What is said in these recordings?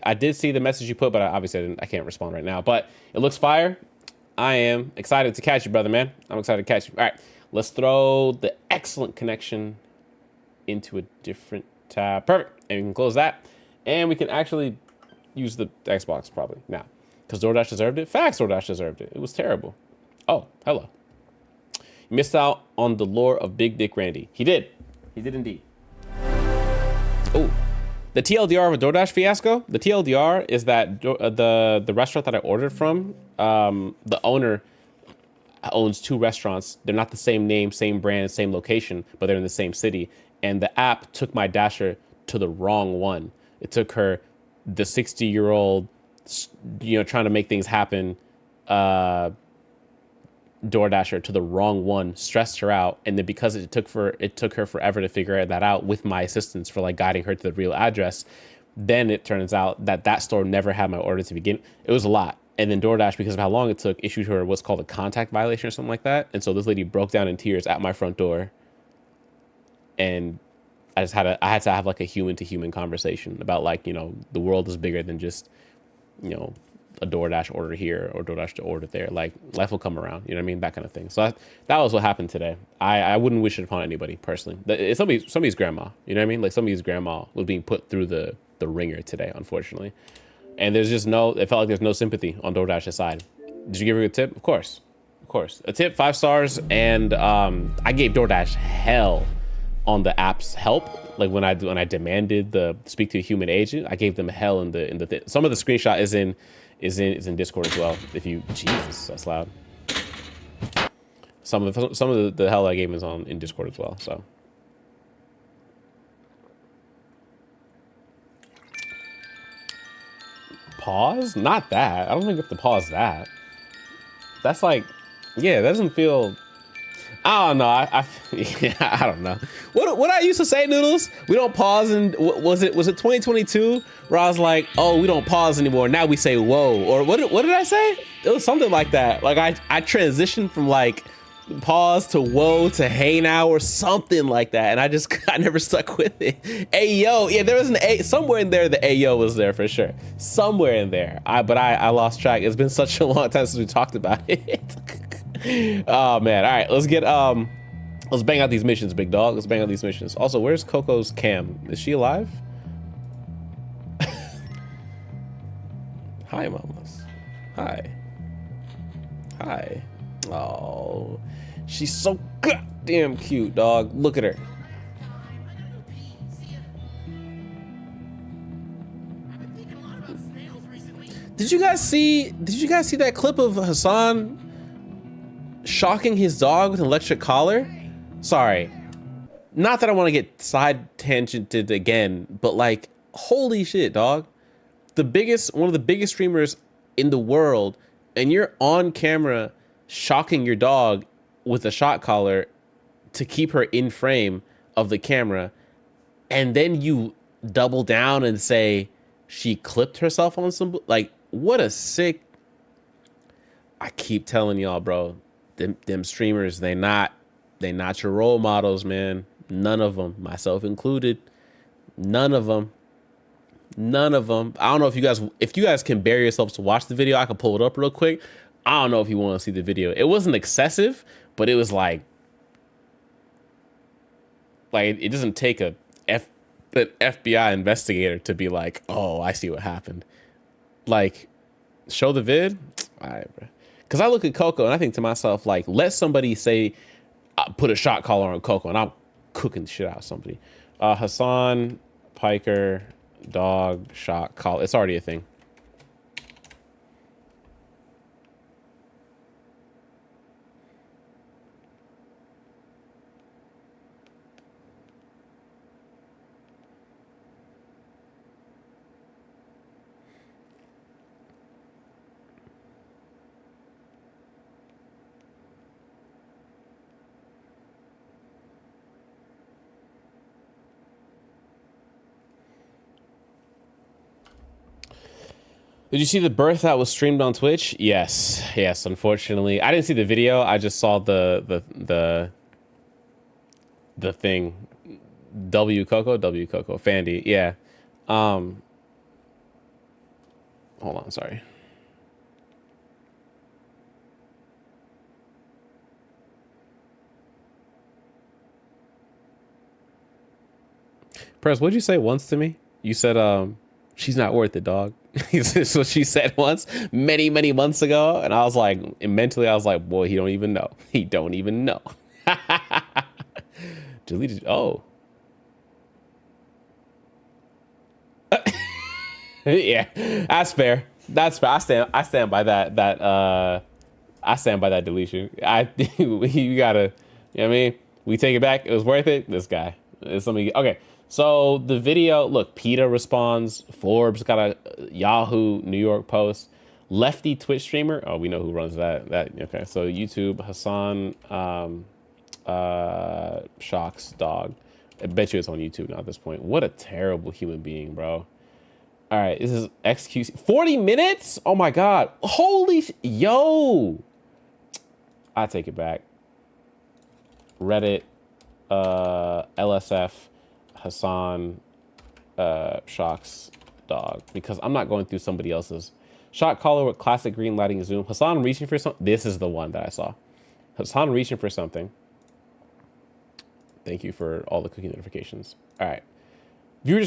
I did see the message you put, but obviously I can't respond right now. But it looks fire. I am excited to catch you, brother, man. I'm excited to catch you. All right, let's throw the excellent connection into a different tab. Perfect. And we can close that. And we can actually use the Xbox probably now. Because DoorDash deserved it. Facts, DoorDash deserved it. It was terrible. Oh, hello. You missed out on the lore of Big Dick Randy. He did. He did indeed. Oh, the TLDR of a DoorDash fiasco. The TLDR is that the restaurant that I ordered from, the owner owns 2 restaurants. They're not the same name, same brand, same location, but they're in the same city. And the app took my Dasher to the wrong one. It took her, the 60-year-old, trying to make things happen, DoorDasher, to the wrong one, stressed her out, and then because it took her forever to figure that out with my assistance for like guiding her to the real address, then it turns out that store never had my order to begin. It was a lot. And then DoorDash, because of how long it took, issued her what's called a contact violation or something like that. And so this lady broke down in tears at my front door, and I had to have like a human to human conversation about like, the world is bigger than just, a DoorDash order here or DoorDash to order there. Like, life will come around, you know what I mean? That kind of thing. So that was what happened today. I wouldn't wish it upon anybody personally. It's somebody's grandma, you know what I mean? Like somebody's grandma was being put through the ringer today, unfortunately. And there's just it felt like there's no sympathy on DoorDash's side. Did you give her a tip? Of course. A tip, 5 stars. And I gave DoorDash hell on the app's help. Like when I demanded the speak to a human agent, I gave them hell in the some of the screenshot is in Discord as well. If you, Jesus, that's loud. Some of the hell I gave is in Discord as well. So pause? Not that. I don't think you have to pause that. That's like, yeah, that doesn't feel. I don't know. I don't know. What I used to say, Noodles? We don't pause. And was it 2022 where I was like, oh, we don't pause anymore. Now we say whoa. Or what did I say? It was something like that. Like I transitioned from like pause to whoa to hey now or something like that. And I never stuck with it. Ayo. Yeah, there was an A somewhere in there. The ayo was there for sure. Somewhere in there. But I lost track. It's been such a long time since we talked about it. Oh man. All right, let's bang out these missions, big dog. Let's bang out these missions. Also, where's Coco's cam? Is she alive? Hi, mamas. Hi. Oh, she's so goddamn cute, dog. Look at her. Did you guys see that clip of Hassan shocking his dog with an electric collar? Sorry, not that I want to get side tangented again, but like, holy shit, dog. One of the biggest streamers in the world, and you're on camera shocking your dog with a shock collar to keep her in frame of the camera, and then you double down and say she clipped herself on some, like, what a sick. I keep telling y'all, bro, them streamers, they not your role models, man. None of them, myself included. None of them. I don't know if you guys can bear yourselves to watch the video. I can pull it up real quick. I don't know if you want to see the video. It wasn't excessive, but it was like it doesn't take an FBI investigator to be like, oh, I see what happened. Like, show the vid. All right, bro. Because I look at Coco and I think to myself, like, let somebody say, put a shot collar on Coco, and I'm cooking the shit out of somebody. Hassan Piker dog shot collar. It's already a thing. Did you see the birth that was streamed on Twitch? Yes. Unfortunately, I didn't see the video. I just saw the thing. W Coco, Fandy. Yeah. Hold on, sorry. Press, what'd you say once to me? You said, she's not worth it, dog. That's what she said once, many, many months ago. And I was like, and mentally, I was like, boy, he don't even know. He don't even know. Deleted. Oh. Yeah, that's fair. That's fair. I stand by that. I stand by that deletion. You gotta, you know what I mean? We take it back. It was worth it. This guy is something. Okay. So the video, look, PETA responds, Forbes got a Yahoo, New York Post, Lefty Twitch streamer. Oh, we know who runs that. Okay. So YouTube, Hassan, Shocks dog. I bet you it's on YouTube now at this point. What a terrible human being, bro. All right, this is XQC. 40 minutes? Oh my God. Holy, yo. I take it back. Reddit, LSF, Hassan, Shocks dog, because I'm not going through somebody else's. Shot caller with classic green lighting zoom. Hassan reaching for something. This is the one that I saw. Hassan reaching for something. Thank you for all the cookie notifications. All right. Viewer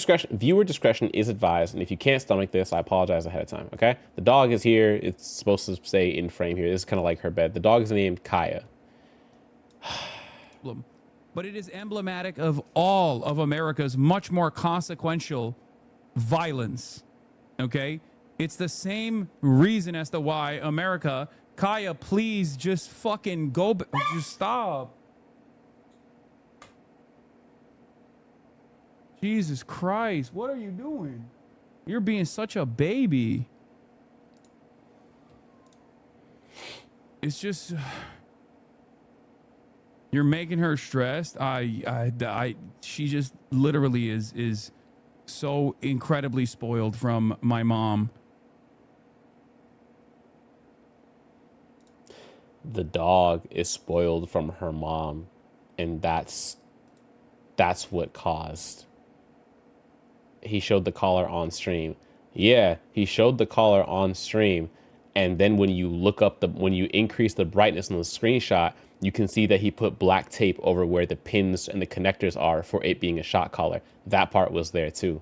discretion is advised, and if you can't stomach this, I apologize ahead of time, okay? The dog is here. It's supposed to stay in frame here. This is kind of like her bed. The dog is named Kaya. But it is emblematic of all of America's much more consequential violence, okay? It's the same reason as to why America, Kaya, please just fucking go, just stop. Jesus Christ, what are you doing? You're being such a baby. It's just, you're making her stressed. She just literally is so incredibly spoiled from my mom. The dog is spoiled from her mom, and that's what caused. He showed the collar on stream. Yeah, he showed the collar on stream. And then when you look up when you increase the brightness on the screenshot, you can see that he put black tape over where the pins and the connectors are for it being a shot collar. That part was there too.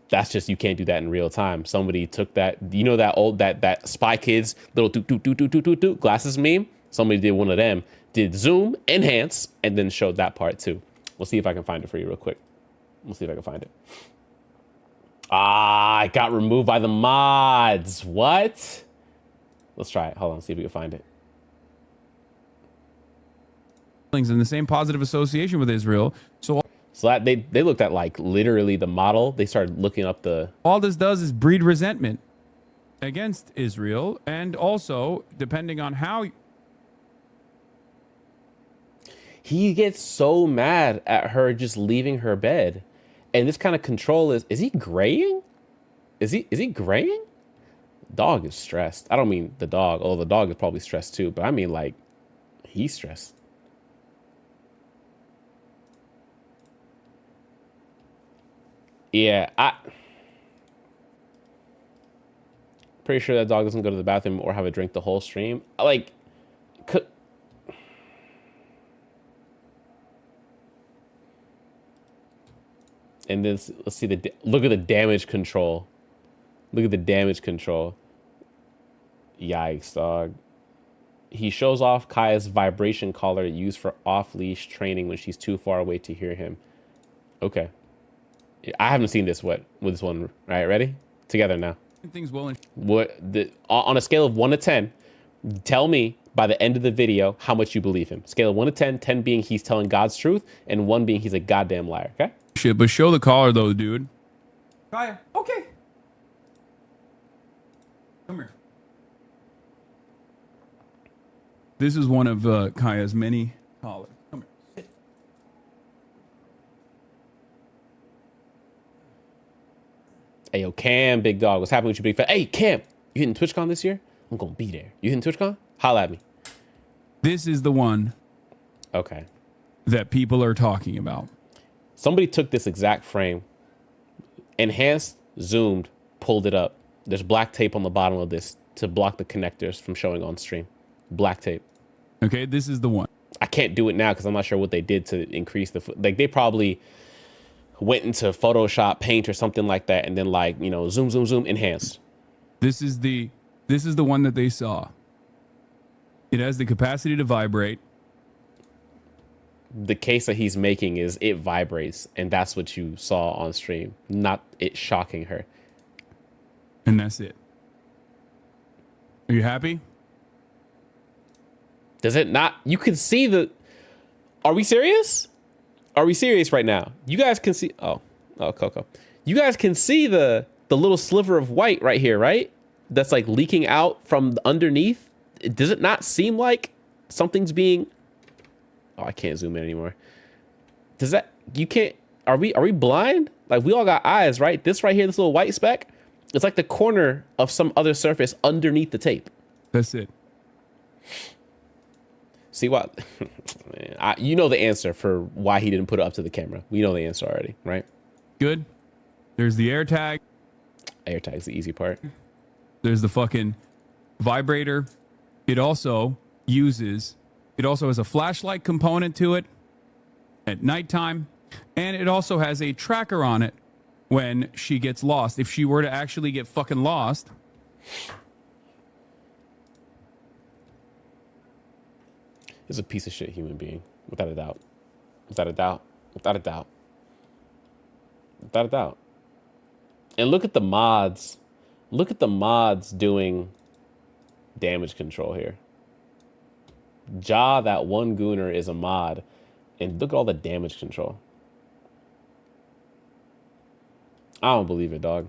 That's just, you can't do that in real time. Somebody took that, you know, that old, that Spy Kids little do glasses meme? Somebody did one of them, did zoom, enhance, and then showed that part too. We'll see if I can find it for you real quick. We'll see if I can find it. Ah, it got removed by the mods. What? Let's try it. Hold on, see if we can find it. In the same positive association with Israel. So that they looked at like literally the model. They started looking up the. All this does is breed resentment against Israel, and also depending on how. He gets so mad at her just leaving her bed. And this kind of control is he graying? Is he graying? Dog is stressed. I don't mean the dog, although the dog is probably stressed too, but I mean like he's stressed. Yeah, pretty sure that dog doesn't go to the bathroom or have a drink the whole stream. Like, and then let's see look at the damage control. Look at the damage control. Yikes, dog. He shows off Kaya's vibration collar used for off-leash training when she's too far away to hear him. Okay. I haven't seen this with this one. All right, ready? Together now. Things will. On a scale of 1 to 10, tell me by the end of the video how much you believe him. Scale of 1 to 10, 10 being he's telling God's truth, and 1 being he's a goddamn liar, okay? Shit, but show the collar though, dude. Kaya, okay. Come here. This is one of Kaya's many collars. Come here. Sit. Hey, yo, Cam, big dog. What's happening with you, big fat? Hey, Cam, you hitting TwitchCon this year? I'm going to be there. You hitting TwitchCon? Holla at me. This is the one. Okay. That people are talking about. Somebody took this exact frame, enhanced, zoomed, pulled it up, There's black tape on the bottom of this to block the connectors from showing on stream. Black tape. Okay, this is the one. I can't do it now because I'm not sure what they did to increase the, like they probably went into Photoshop, Paint or something like that. And then like, you know, zoom, enhance. This is the one that they saw. It has the capacity to vibrate. The case that he's making is it vibrates, and that's what you saw on stream, not it shocking her. And that's it. Are you happy? Does it not? You can see the... Are we serious? Are we serious right now? You guys can see... Oh, Coco. You guys can see the little sliver of white right here, right? That's like leaking out from underneath. Does it not seem like something's being... Oh, I can't zoom in anymore. Does that... You can't... Are we blind? Like, we all got eyes, right? This right here, this little white speck, it's like the corner of some other surface underneath the tape. That's it. See what? You know the answer for why he didn't put it up to the camera. We know the answer already, right? Good. There's the air tag. Air tag's the easy part. There's the fucking vibrator. It also has a flashlight component to it at nighttime. And it also has a tracker on it when she gets lost. If she were to actually get fucking lost. Is a piece of shit human being, without a doubt. Without a doubt. Without a doubt. Without a doubt. And look at the mods. Look at the mods doing damage control here. That one gooner is a mod. And look at all the damage control. I don't believe it, dog.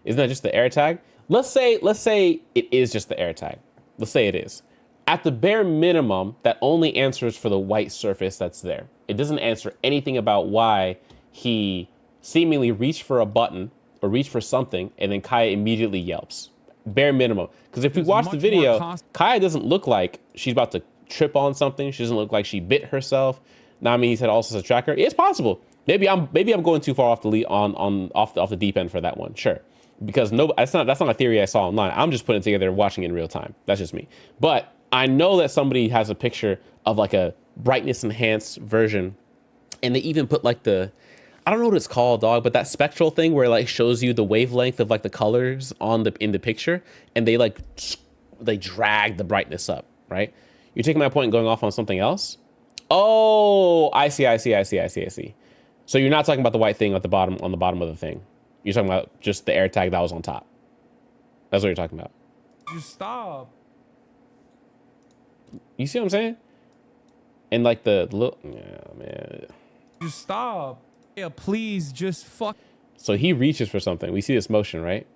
Isn't that just the air tag? Let's say it is just the air tag. Let's say it is. At the bare minimum, that only answers for the white surface that's there. It doesn't answer anything about why he seemingly reached for a button or reached for something and then Kaya immediately yelps. Bare minimum. Because if we watch the video, Kaya doesn't look like she's about to trip on something. She doesn't look like she bit herself. Now, I mean, he said also a tracker. It's possible. Maybe I'm going too far off the deep end for that one. Sure. Because that's not a theory I saw online. I'm just putting it together and watching it in real time. That's just me. But I know that somebody has a picture of like a brightness enhanced version, and they even put like I don't know what it's called, dog, but that spectral thing where it like shows you the wavelength of like the colors in the picture, and they drag the brightness up, right? You're taking my point and going off on something else? Oh, I see. So you're not talking about the white thing on the bottom of the thing. You're talking about just the air tag that was on top. That's what you're talking about. Just stop. You see what I'm saying? And like the little, yeah, man. Just stop. Yeah, please just fuck. So he reaches for something. We see this motion, right?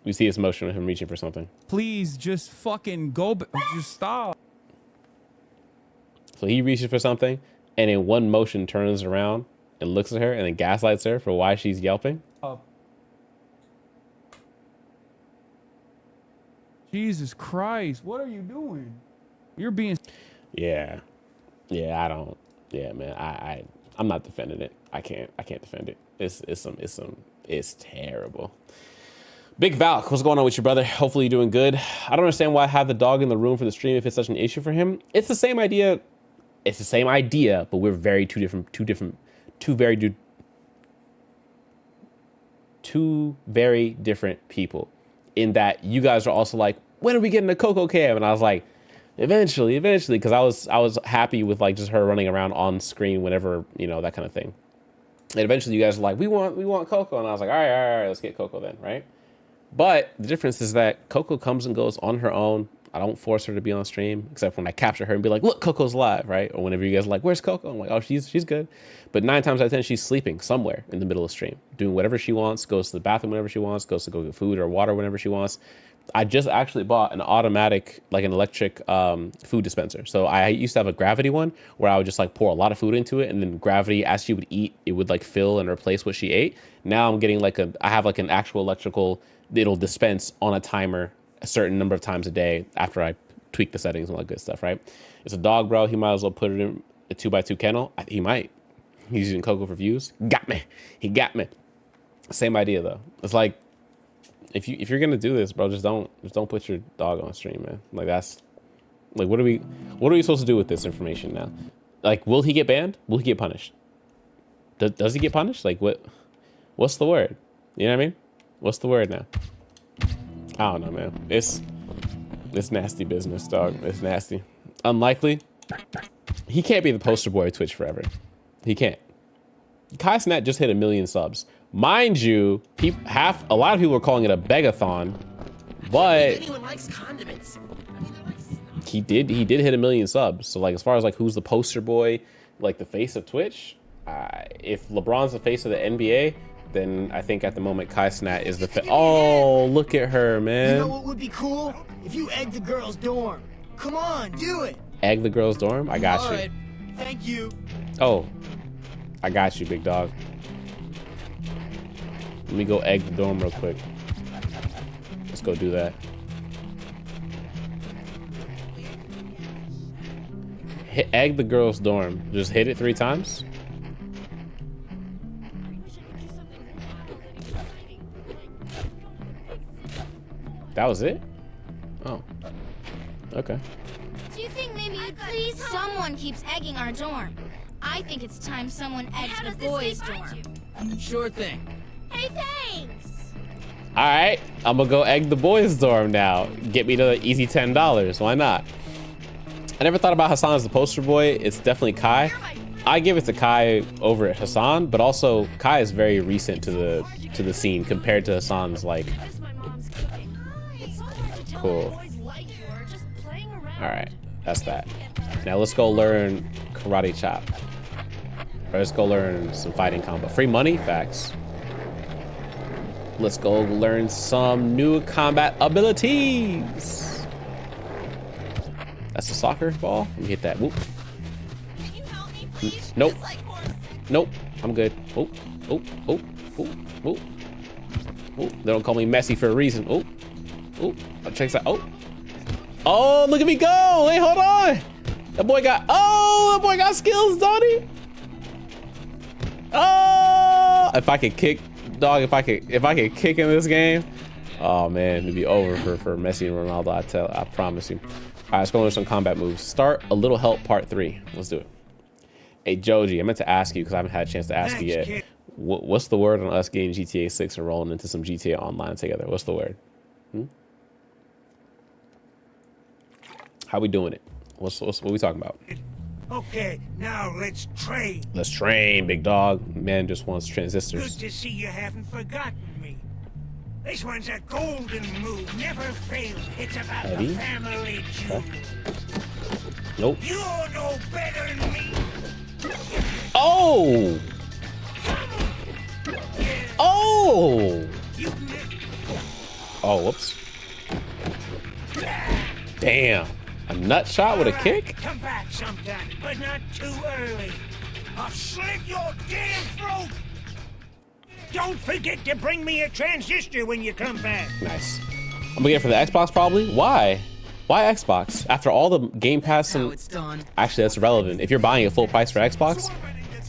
We see this motion of him reaching for something. Please just fucking go. Just stop. So he reaches for something and in one motion turns around and looks at her and then gaslights her for why she's yelping. Jesus Christ. What are you doing? You're being... Yeah, I don't... Yeah, man, I'm not defending it. I can't defend it. It's terrible. Big Valk, what's going on with you, brother? Hopefully you're doing good. I don't understand why I have the dog in the room for the stream if it's such an issue for him. It's the same idea. It's the same idea, but we're two very different people. In that you guys are also like, when are we getting a Coco cam? And I was like, eventually, because I was happy with like just her running around on screen whenever, you know, that kind of thing. And eventually you guys are like, we want Coco, and I was like, all right, let's get Coco then, right? But the difference is that Coco comes and goes on her own. I don't force her to be on stream, except when I capture her and be like, look, Coco's live, right? Or whenever you guys are like, where's Coco? I'm like, oh, she's good. But 9 times out of 10, she's sleeping somewhere in the middle of stream, doing whatever she wants, goes to the bathroom whenever she wants, goes to go get food or water whenever she wants. I just actually bought an automatic, like an electric food dispenser. So I used to have a gravity one where I would just like pour a lot of food into it, and then gravity, as she would eat, it would like fill and replace what she ate. Now I'm getting I have like an actual electrical, it'll dispense on a timer a certain number of times a day after I tweak the settings and all that good stuff, right? It's a dog, bro. He might as well put it in a 2x2 kennel. He might. He's using Coco for views. Got me. He got me. Same idea, though. It's like, if you're gonna do this, bro, just don't put your dog on stream, man. Like that's like what are we supposed to do with this information now? Like, will he get banned? Will he get punished? Does he get punished? Like what's the word? You know what I mean? What's the word now? I don't know, man. It's nasty business, dog. It's nasty. Unlikely. He can't be the poster boy of Twitch forever. He can't. Kai Snat just hit 1 million subs. Mind you, a lot of people are calling it a begathon, but anyone likes condiments. he did hit 1 million subs. So like, as far as like who's the poster boy, like the face of Twitch, if LeBron's the face of the NBA, then I think at the moment Kai Snat is the oh, look at her, man. You know what would be cool? If you egg the girls' dorm. Come on, do it. Egg the girls' dorm? I got you. Right. Thank you. Oh, I got you, big dog. Let me go egg the dorm real quick. Let's go do that. Egg the girls' dorm. Just hit it 3 times. That was it? Oh. Okay. Do you think maybe you'd please? Someone keeps egging our dorm. I think it's time someone eggs the boys' dorm. Sure thing. Hey, thanks! Alright, I'm gonna go egg the boys' dorm now. Get me to the easy $10. Why not? I never thought about Hassan as the poster boy. It's definitely Kai. I give it to Kai over at Hassan, but also Kai is very recent to the scene compared to Hassan's like. Cool. All right, that's that. Now let's go learn karate chop. Or let's go learn some fighting combo. Free money, facts. Let's go learn some new combat abilities. That's a soccer ball. Let me hit that. Whoop. Nope. Nope. I'm good. Oh, oh, oh, oh, oh. Oh, they don't call me Messi for a reason. Oh, oh, check that. Oh, oh, look at me go. Hey, hold on. That boy got skills, don't he? Oh, if I could kick, dog, if I could kick in this game, oh man, it'd be over for Messi and Ronaldo. I promise you. All right, let's go into some combat moves. Start a little help part 3. Let's do it. Hey, Joji, I meant to ask you because I haven't had a chance to ask you yet. What's the word on us getting GTA 6 and rolling into some GTA Online together? What's the word? How we doing it? What we talking about? Okay, now let's train. Let's train, big dog. Man just wants transistors. Good to see you haven't forgotten me. This one's a golden move, never fails. It's about Heavy? the family jewel. Okay. Nope. You're no better than me. Oh! Oh! Oh, whoops. Damn. A nut shot with a kick? Come back sometime, but not too early. I'll slit your damn throat. Don't forget to bring me a transistor when you come back. Nice. I'm gonna get it for the Xbox probably. Why? Why Xbox? After all the Game Pass and It's done. actually that's irrelevant. If you're buying it full price for Xbox,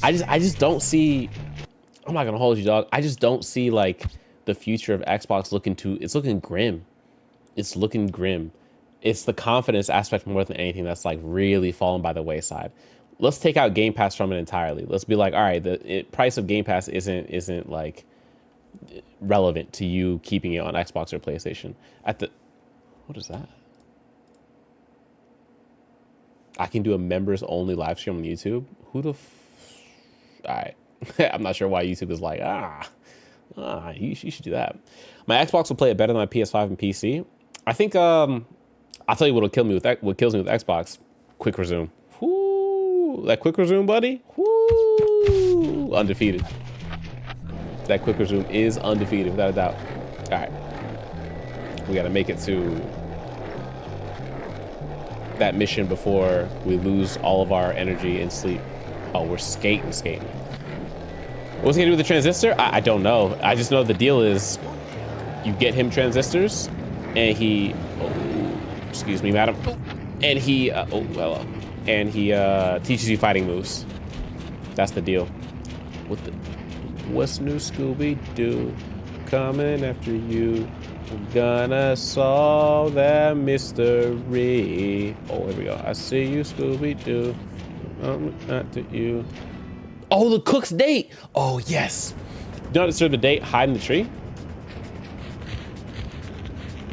I just don't see. I'm not gonna hold you, dog. I just don't see like the future of Xbox it's looking grim. It's looking grim. It's the confidence aspect more than anything that's like really fallen by the wayside. Let's take out Game Pass from it entirely. Let's be like, all right, the price of Game Pass isn't like relevant to you keeping it on Xbox or PlayStation. What is that? I can do a members only live stream on YouTube. Who the all right. I'm not sure why YouTube is like, you should do that. My Xbox will play it better than my PS5 and PC. I think I'll tell you what kills me with Xbox. Quick resume. Whoo, that quick resume, buddy. Whoo, undefeated. That quick resume is undefeated without a doubt. All right, we got to make it to that mission before we lose all of our energy and sleep. Oh, we're skating. What's he gonna do with the transistor? I don't know. I just know the deal is you get him transistors and he, excuse me, madam. And he, hello. And he teaches you fighting moves. That's the deal. What's new, Scooby-Doo? Coming after you. Gonna solve that mystery. Oh, here we go. I see you, Scooby-Doo. Not to you. Oh, the cook's date. Oh, yes. Do not disturb the date. Hide in the tree.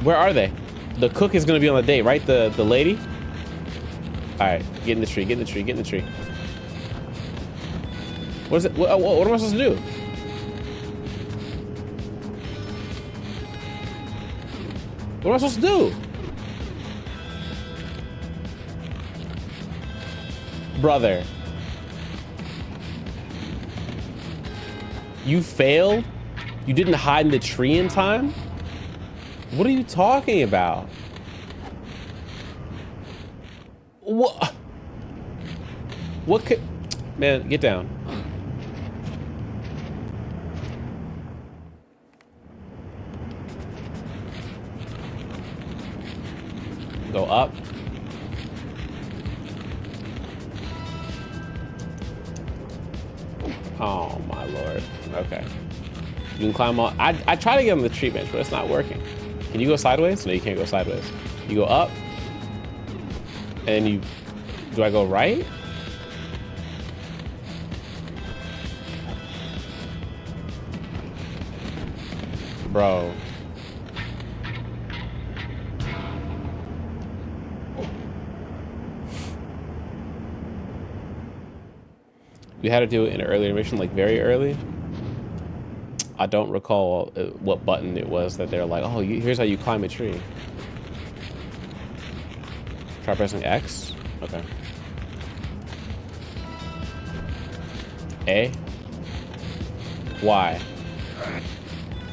Where are they? The cook is gonna be on the date, right? The lady. All right, get in the tree. Get in the tree. Get in the tree. What is it? What am I supposed to do? What am I supposed to do? Brother. You failed? You didn't hide in the tree in time? What are you talking about? What? What could... Man, get down. Go up. Oh my lord. Okay. You can climb on. I try to get on the tree bench, but it's not working. Can you go sideways? No, you can't go sideways. You go up. And you... Do I go right? Bro. We had to do it in an earlier mission, like very early. I don't recall what button it was that they're like, oh, here's how you climb a tree. Try pressing X. Okay. A. Y.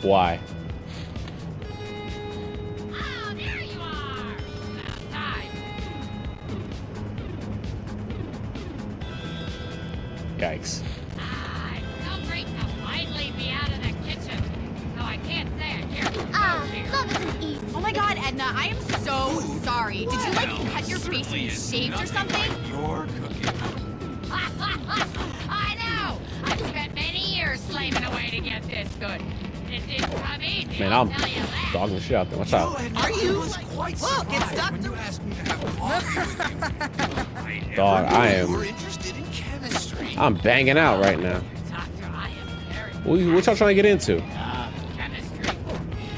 Y. Oh, there you are! About time. Yikes. It's so great to finally be out of the kitchen. So I can't say I care for Ah, here. love isn't easy. Oh my god, Edna, I am so sorry. Did you like cut your face when you shaved or something? Your cooking. I know! I've spent many years slaving away to get this good. It didn't come easy, Man, I'll I'm tell you that. dogging the shit out there. Watch out. Are you? Quite Look, it's surprised Dr. when you asked me to have coffee with you. I never Dog, I knew am- you were interested in chemistry. I'm banging out right now. Doctor, I am very What y'all trying to get into? chemistry.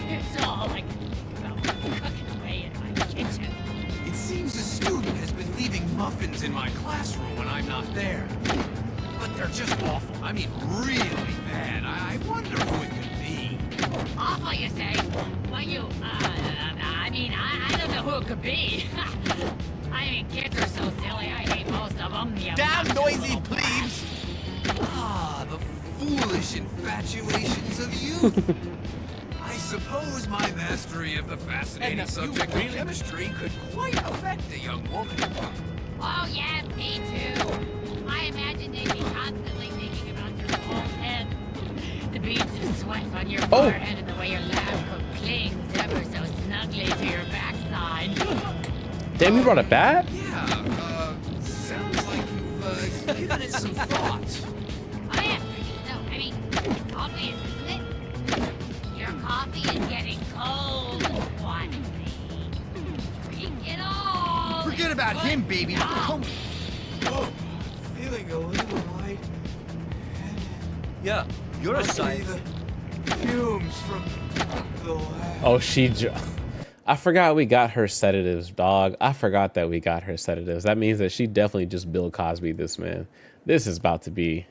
It's all like about cooking away in my kitchen. It seems a student has been leaving muffins in my classroom when I'm not there. But they're just awful. I mean, really bad. I wonder who it could be. Awful, you say? Well, I mean, I don't know who it could be. I mean, kids are so silly. I hate most of them. Damn noisy plebes! Ah, the foolish infatuations of youth. I suppose my mastery of the fascinating subject of chemistry could quite affect a young woman. Oh, yes, me too. I imagine they'd be constantly thinking about your cold head. The beads of sweat on your forehead and the way your lab coat clings ever so snugly to your backside. Damn, you brought a bat? Yeah, sounds like you've given it some thought. Oh, yeah. No, I mean, obvious, isn't it? Your coffee is getting cold. What? Drink it all. Forget about It's him, good baby. stuff. Come. Oh, feeling a little light. Yeah, you're a Must be scientist. the fumes from the lab. Oh, I forgot we got her sedatives, dog. I forgot that we got her sedatives. That means that she definitely just Bill Cosby this, man. This is about to be...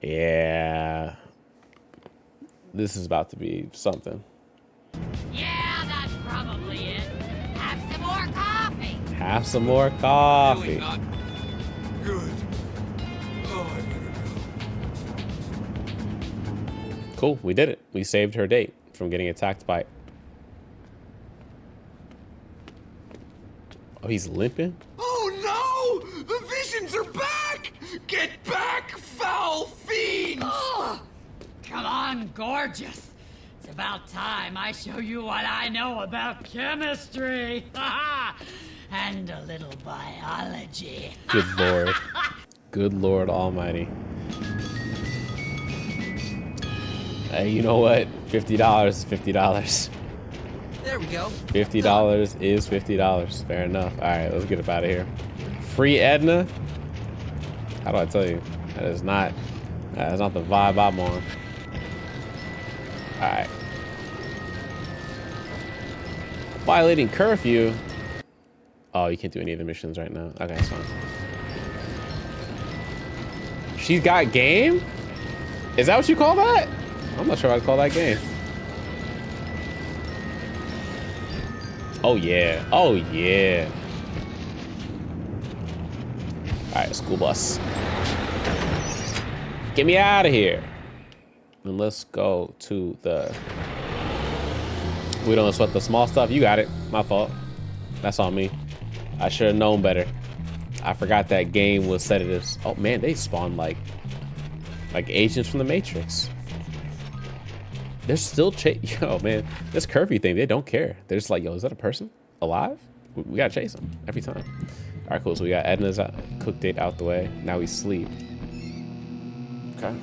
Yeah. This is about to be something. Yeah, that's probably it. Have some more coffee. Have some more Really coffee. not good. Oh, I better go. Cool, we did it. We saved her date from getting attacked by... Oh, he's limping? Oh no! The visions are back! Get back, foul fiends! Come on, gorgeous. It's about time I show you what I know about chemistry. And a little biology. Good lord. Good lord almighty. Hey, you know what? $50 is $50. There we go. $50 is $50. Fair enough. All right, let's get up out of here. Free Edna? How do I tell you? That's not the vibe I'm on. All right. Violating curfew. Oh, you can't do any of the missions right now. Okay, that's fine. She's got game? Is that what you call that? I'm not sure I'd call that game. Oh yeah. Oh yeah. All right, school bus. Get me out of here. And let's go to the... We don't sweat the small stuff. You got it. My fault. That's on me. I should have known better. I forgot that game was sedatives. Oh man, they spawned like agents from the Matrix. They're still yo man, this curfew thing, they don't care. They're just like, yo, is that a person alive? We gotta chase them every time. All right, cool. So we got Edna's cook date out the way. Now we sleep. Okay.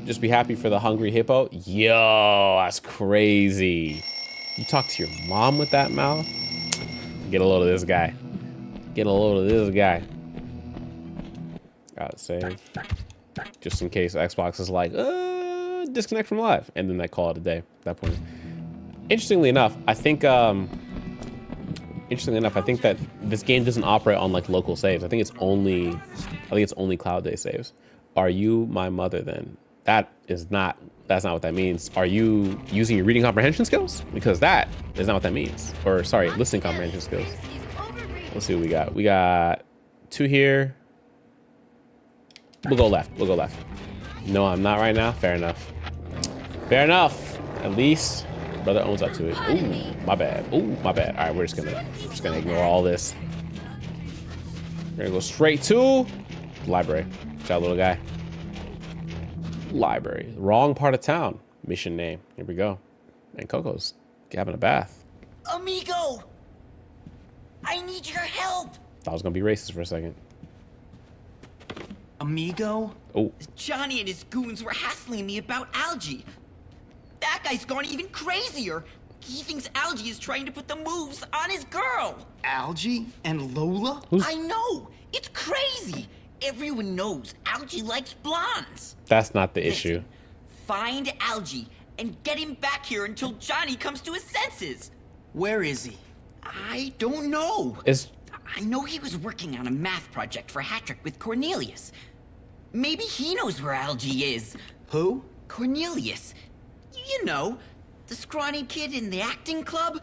Just be happy for the hungry hippo. Yo, that's crazy. You talk to your mom with that mouth? Get a load of this guy. Get a load of this guy. Got save. Just in case Xbox is like, disconnect from live. And then they call it a day at that point. Interestingly enough, I think that this game doesn't operate on like local saves. I think it's only cloud-based saves. Are you my mother then? That's not what that means. Are you using your reading comprehension skills? Because that is not what that means. Or sorry, listening comprehension skills. Let's see what we got. We got 2 here. We'll go left. We'll go left. No, I'm not right now. Fair enough. Fair enough. At least brother owns up to it. Ooh, my bad. Ooh, my bad. All right, we're just gonna ignore all this. We're gonna go straight to library. Shout, little guy. Library. Wrong part of town. Mission name. Here we go. And Coco's having a bath. Amigo! I need your help! Thought I was gonna be racist for a second. Amigo? Oh. Johnny and his goons were hassling me about Algie. That guy's gone even crazier. He thinks Algie is trying to put the moves on his girl. Algie and Lola? I know. It's crazy. Everyone knows Algie likes blondes. That's not the issue. Find Algie and get him back here until Johnny comes to his senses. Where is he? I don't know. Is I know he was working on a math project for Hattrick with Cornelius. Maybe he knows where Algie is. Who? Cornelius. You know, the scrawny kid in the acting club.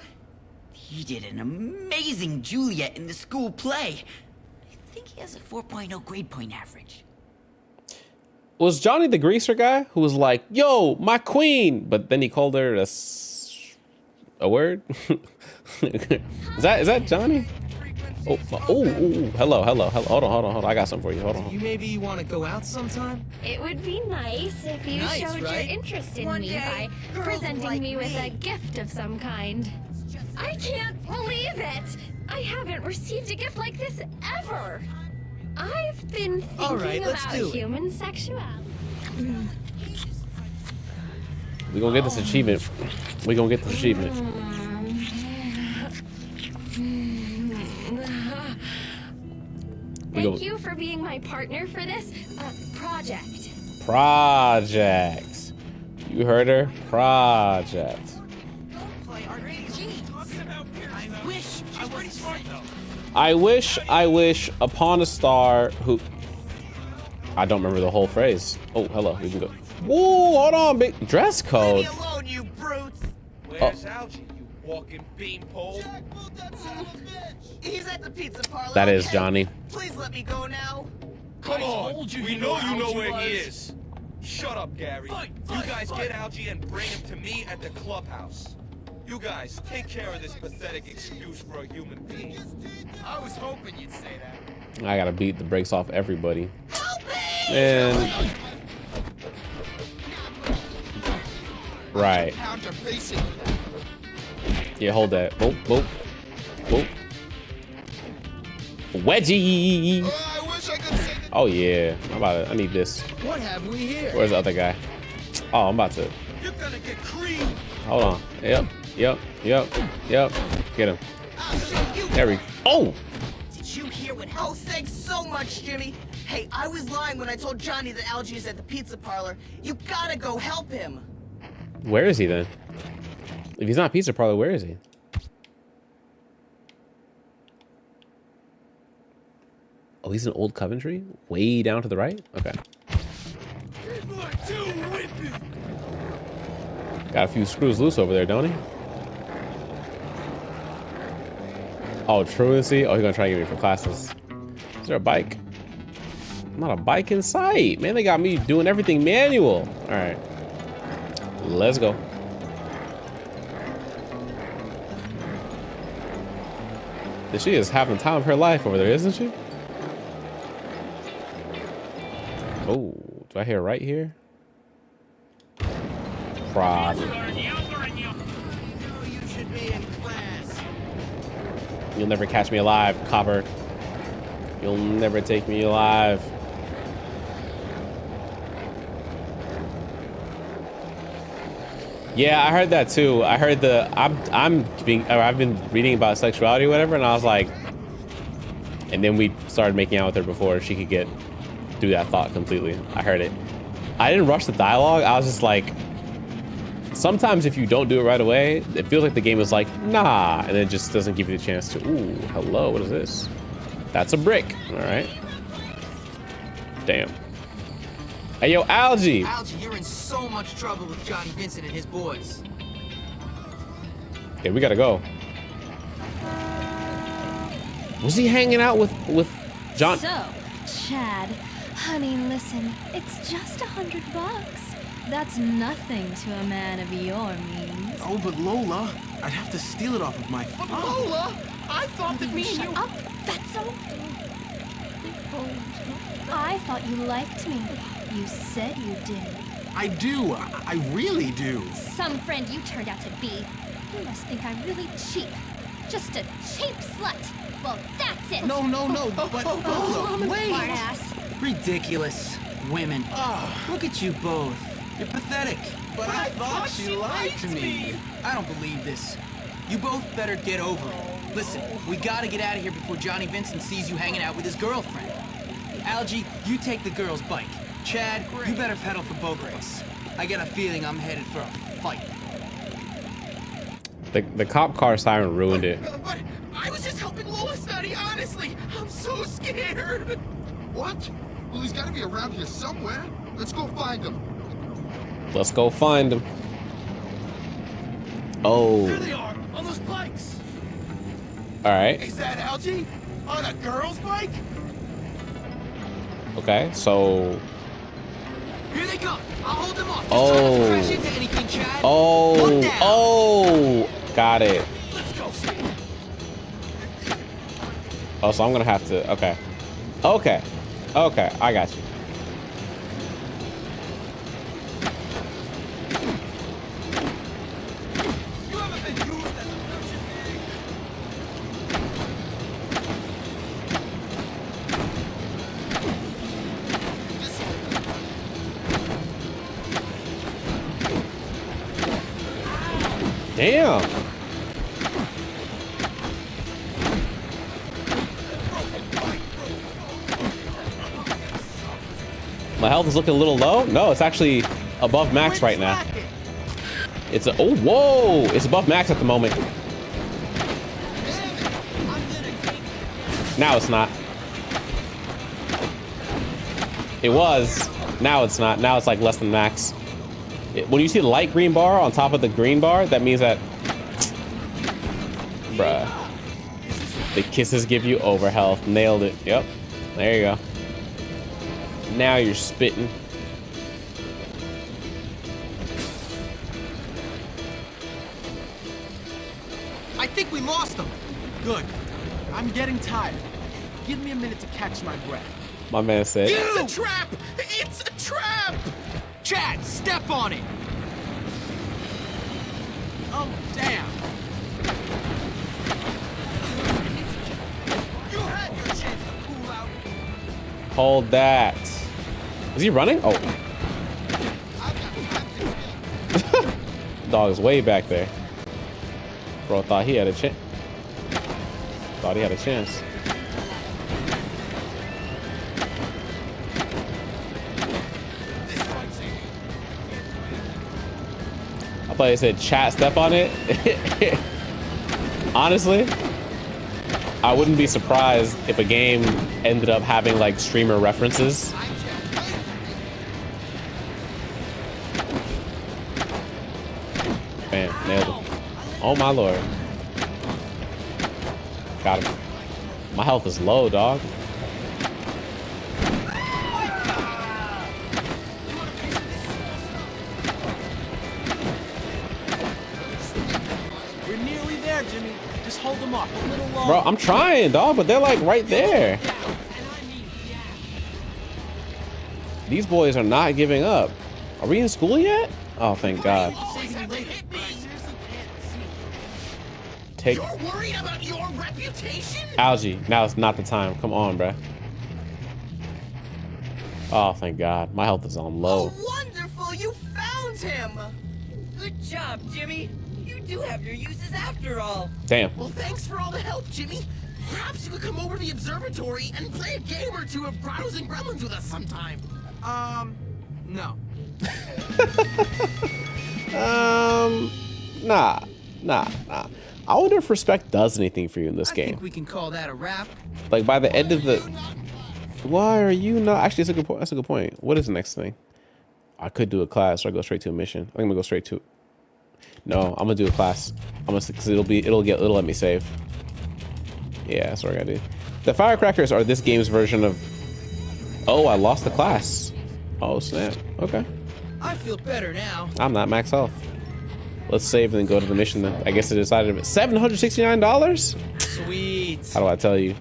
He did an amazing Juliet in the school play. I think he has a 4.0 grade point average. Was Johnny the greaser guy who was like, yo, my queen, but then he called her a word? Is that Johnny? Oh, hello. Hold on. I got something for you. Hold on. You maybe want to go out sometime? It would be nice if you showed your interest in me by presenting me with a gift of some kind. I can't believe it! I haven't received a gift like this ever! I've been thinking about human sexuality. We gonna get this achievement. Thank you for being my partner for this project. Project. You heard her? Project. I wish upon a star who... I don't remember the whole phrase. Oh, hello. We can go. Whoa, hold on, big dress code. Leave me alone, you brutes! Where's Algie, you walking beanpole? He's at the pizza parlor. That is Johnny. Please let me go now. Come on, we know you know where he is. Shut up, Gary. You guys get Algie and bring him to me at the clubhouse. You guys, take care of this pathetic excuse for a human being. I was hoping you'd say that. I gotta beat the brakes off everybody. And... Right. Yeah, hold that. Whoop. Wedgie! Oh yeah, I need this. What have we here? Where's the other guy? Oh, I'm about to. You're gonna get creamed. Hold on. Yep. Yep. Get him. There we go. Oh! Did you hear what? Oh, thanks so much, Jimmy. Hey, I was lying when I told Johnny that Algie is at the pizza parlor. You gotta go help him. Where is he then? If he's not pizza parlor, where is he? Oh, he's in Old Coventry? Way down to the right? Okay. Got a few screws loose over there, don't he? Oh, truancy? Oh, he's gonna try to get me for classes. Is there a bike? Not a bike in sight. Man, they got me doing everything manual. All right. Let's go. She is having the time of her life over there, isn't she? Oh, do I hear right here? Probably. You'll never catch me alive, copper. You'll never take me alive. Yeah, I heard that too. I heard I've been reading about sexuality or whatever, and I was like, and then we started making out with her before she could get through that thought completely. I heard it. I didn't rush the dialogue. I was just like, sometimes if you don't do it right away, it feels like the game is like, nah, and it just doesn't give you the chance to, ooh, hello, what is this? That's a brick, all right. Damn. Hey, yo, Algie. Algie, you're in so much trouble with Johnny Vincent and his boys. Okay, we gotta go. Was he hanging out with John? So, Chad, honey, listen, it's just $100. That's nothing to a man of your means. Oh, but Lola, I'd have to steal it off of my father. Lola, I thought that me and you... Up, Fatso. I thought you liked me. You said you did. I do. I really do. Some friend you turned out to be. You must think I'm really cheap. Just a cheap slut. Well, that's it. No, but Lola, wait. Smart ass. Ridiculous. Women. Look at you both. You're pathetic. But I thought she liked me. I don't believe this. You both better get over it. Listen, we gotta get out of here before Johnny Vincent sees you hanging out with his girlfriend. Algie, you take the girl's bike. Chad, you better pedal for both of us. I get a feeling I'm headed for a fight. The cop car siren ruined it. But I was just helping Lola, Sonny, honestly. I'm so scared. What? Well, he's gotta be around here somewhere. Let's go find him. Let's go find him. Oh. There they are, on those bikes. All right. Is that Algie? On a girl's bike? Okay, so. Here they come. I'll hold them off. Just Oh. try not to crash into anything, Chad. Oh. Look down. Oh. Got it. Let's go, see. Oh, so I'm gonna have to. Okay. Okay. Okay. I got you. You haven't been used as a punching bag. Damn. My health is looking a little low. No, it's actually above max right now. It's a, oh, whoa. It's above max at the moment. Now it's not. It was. Now it's not. Now it's like less than max. When you see the light green bar on top of the green bar, that means that, bruh, the kisses give you over health. Nailed it. Yep. There you go. Now you're spitting. I think we lost them. Good. I'm getting tired. Give me a minute to catch my breath. My man said. It's a trap! It's a trap! Chad, step on it! Oh, damn. You had your chance to cool out. Hold that. Is he running? Oh. Dog is way back there. Bro thought he had a chance. Thought he had a chance. I thought he said chat step on it. Honestly, I wouldn't be surprised if a game ended up having like streamer references. Bam, nailed it. Oh my lord. Got him. My health is low, dog. We're nearly there, Jimmy. Just hold them up a little longer. Bro, I'm trying, dog, but they're like right there. These boys are not giving up. Are we in school yet? Oh, thank God. Take. You're worried about your reputation? Algae, now it's not the time. Come on, bruh. Oh, thank God. My health is on low. Oh, wonderful! You found him! Good job, Jimmy. You do have your uses after all. Damn. Well, thanks for all the help, Jimmy. Perhaps you could come over to the observatory and play a game or two of Grottos and Gremlins with us sometime. No. Nah. I wonder if respect does anything for you in this I game. think we can call that a wrap. Like by the end of the. Why are you not? Actually, that's a good point. That's a good point. What is the next thing? I could do a class or I go straight to a mission. I think I'm gonna go straight to. No, I'm gonna do a class. I'm gonna because it'll let me save. Yeah, that's what I gotta do. The firecrackers are this game's version of. Oh, I lost the class. Oh snap. Okay. I feel better now. I'm not max health. Let's save and then go to the mission then. I guess I decided $769? Sweet. How do I tell you?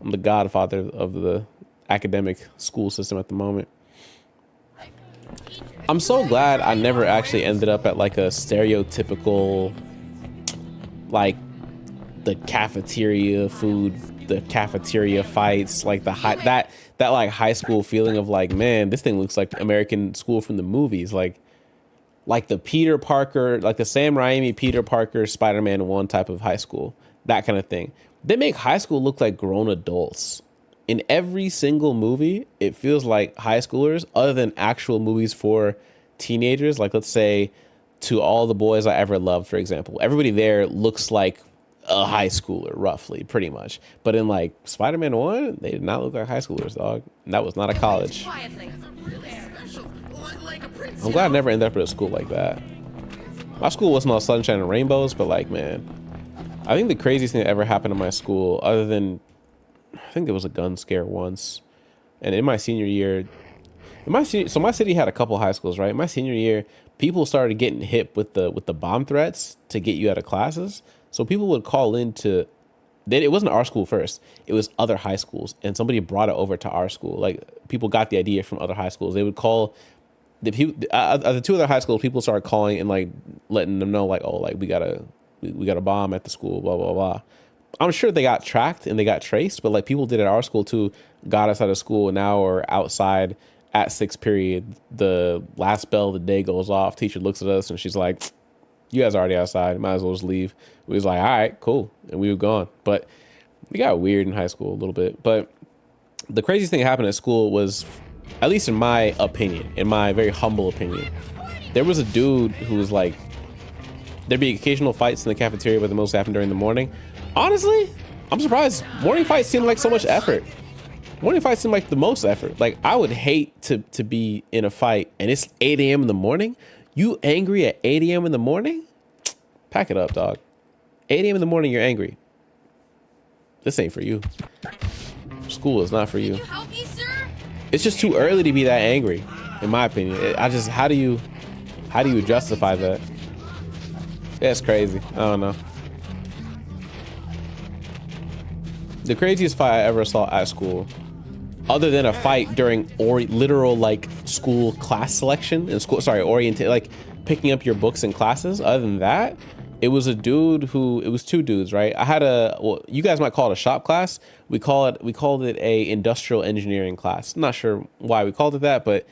I'm the godfather of the academic school system at the moment. I'm so glad I never actually ended up at like a stereotypical, like the cafeteria food, the cafeteria fights, like the that like high school feeling of like, man, this thing looks like American school from the movies. Like the Peter Parker, like the Sam Raimi, Peter Parker, Spider-Man 1 type of high school, that kind of thing. They make high school look like grown adults. In every single movie, it feels like high schoolers, other than actual movies for teenagers. Like let's say To All the Boys I Ever Loved, for example. Everybody there looks like a high schooler, roughly, pretty much. But in like Spider-Man 1, they did not look like high schoolers, dog. And that was not a college. I'm glad I never ended up at a school like that. My school wasn't all sunshine and rainbows, but like, man, I think the craziest thing that ever happened in my school, other than, I think there was a gun scare once. And in my senior year, so my city had a couple high schools, right? My senior year, people started getting hit with the bomb threats to get you out of classes. So people would call in to, it wasn't our school first. It was other high schools. And somebody brought it over to our school. Like people got the idea from other high schools. They would call the people, the two other high schools, people started calling and like letting them know like, oh, like we got a bomb at the school, blah, blah, blah. I'm sure they got tracked and they got traced, but like people did at our school too, got us out of school and now we're outside at 6th period. The last bell of the day goes off. Teacher looks at us and she's like, you guys are already outside. Might as well just leave. We was like, all right, cool. And we were gone. But we got weird in high school a little bit. But the craziest thing that happened at school was, at least in my opinion, in my very humble opinion, there was a dude who was like, there'd be occasional fights in the cafeteria, but the most happened during the morning. Honestly, I'm surprised. Morning fights seem like so much effort. Morning fights seem like the most effort. Like I would hate to be in a fight and it's 8 a.m. in the morning. You angry at 8 a.m. in the morning? Pack it up, dog. 8 a.m. in the morning, you're angry. This ain't for you. School is not for you. Can you help me, sir? It's just too early to be that angry, in my opinion. How do you justify that? That's crazy. I don't know. The craziest fight I ever saw at school, other than a fight during literal like school class selection and like picking up your books and classes. Other than that, it was a dude it was two dudes, right? I had you guys might call it a shop class. We called it a industrial engineering class. I'm not sure why we called it that, but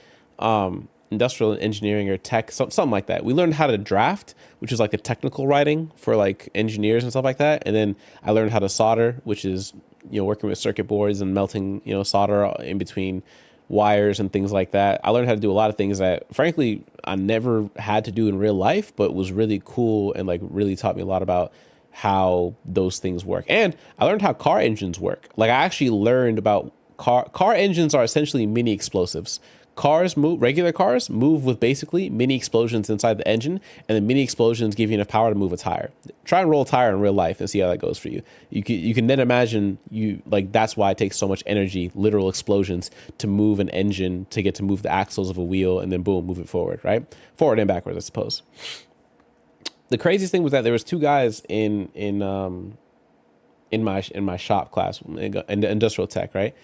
industrial engineering or tech, something like that. We learned how to draft, which is like the technical writing for like engineers and stuff like that. And then I learned how to solder, which is, working with circuit boards and melting, solder in between wires and things like that. I learned how to do a lot of things that frankly I never had to do in real life, but was really cool and like really taught me a lot about how those things work. And I learned how car engines work. Like I actually learned about car engines are essentially mini explosives. Regular cars move with basically mini explosions inside the engine, and the mini explosions give you enough power to move a tire. Try and roll a tire in real life and see how that goes for you. You can then imagine that's why it takes so much energy, literal explosions, to move an engine, to get to move the axles of a wheel and then boom, move it forward, right? Forward and backwards, I suppose. The craziest thing was that there was two guys in my shop class in industrial tech, right?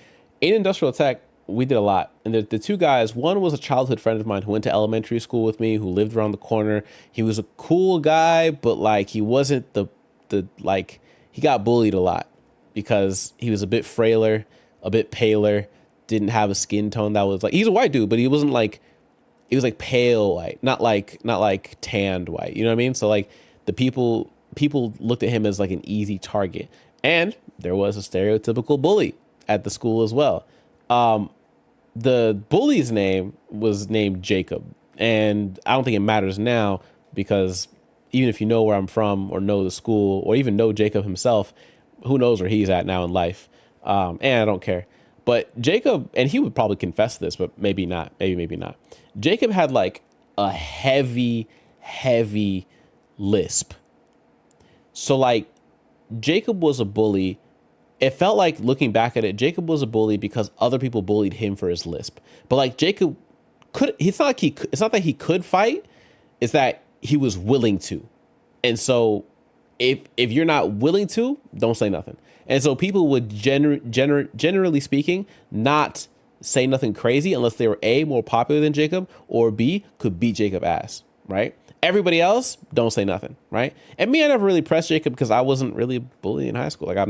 In industrial tech, we did a lot. And the two guys, one was a childhood friend of mine who went to elementary school with me, who lived around the corner. He was a cool guy, but like he wasn't he got bullied a lot because he was a bit frailer, a bit paler, didn't have a skin tone that was like, he's a white dude, but he wasn't like, he was like pale white, not like tanned white. You know what I mean? So like the people looked at him as like an easy target. And there was a stereotypical bully at the school as well. The bully's name was named Jacob, and I don't think it matters now because even if you know where I'm from or know the school or even know Jacob himself, who knows where he's at now in life. And I don't care. But Jacob, and he would probably confess this, but maybe not, maybe not. Jacob had like a heavy lisp. So like Jacob was a bully. It felt like, looking back at it, Jacob was a bully because other people bullied him for his lisp. But like Jacob it's not that he could fight, it's that he was willing to. And so if you're not willing to, don't say nothing. And so people would generally speaking not say nothing crazy unless they were A, more popular than Jacob, or B, could beat Jacob ass, right? Everybody else, don't say nothing, right? And me, I never really pressed Jacob because I wasn't really a bully in high school. Like I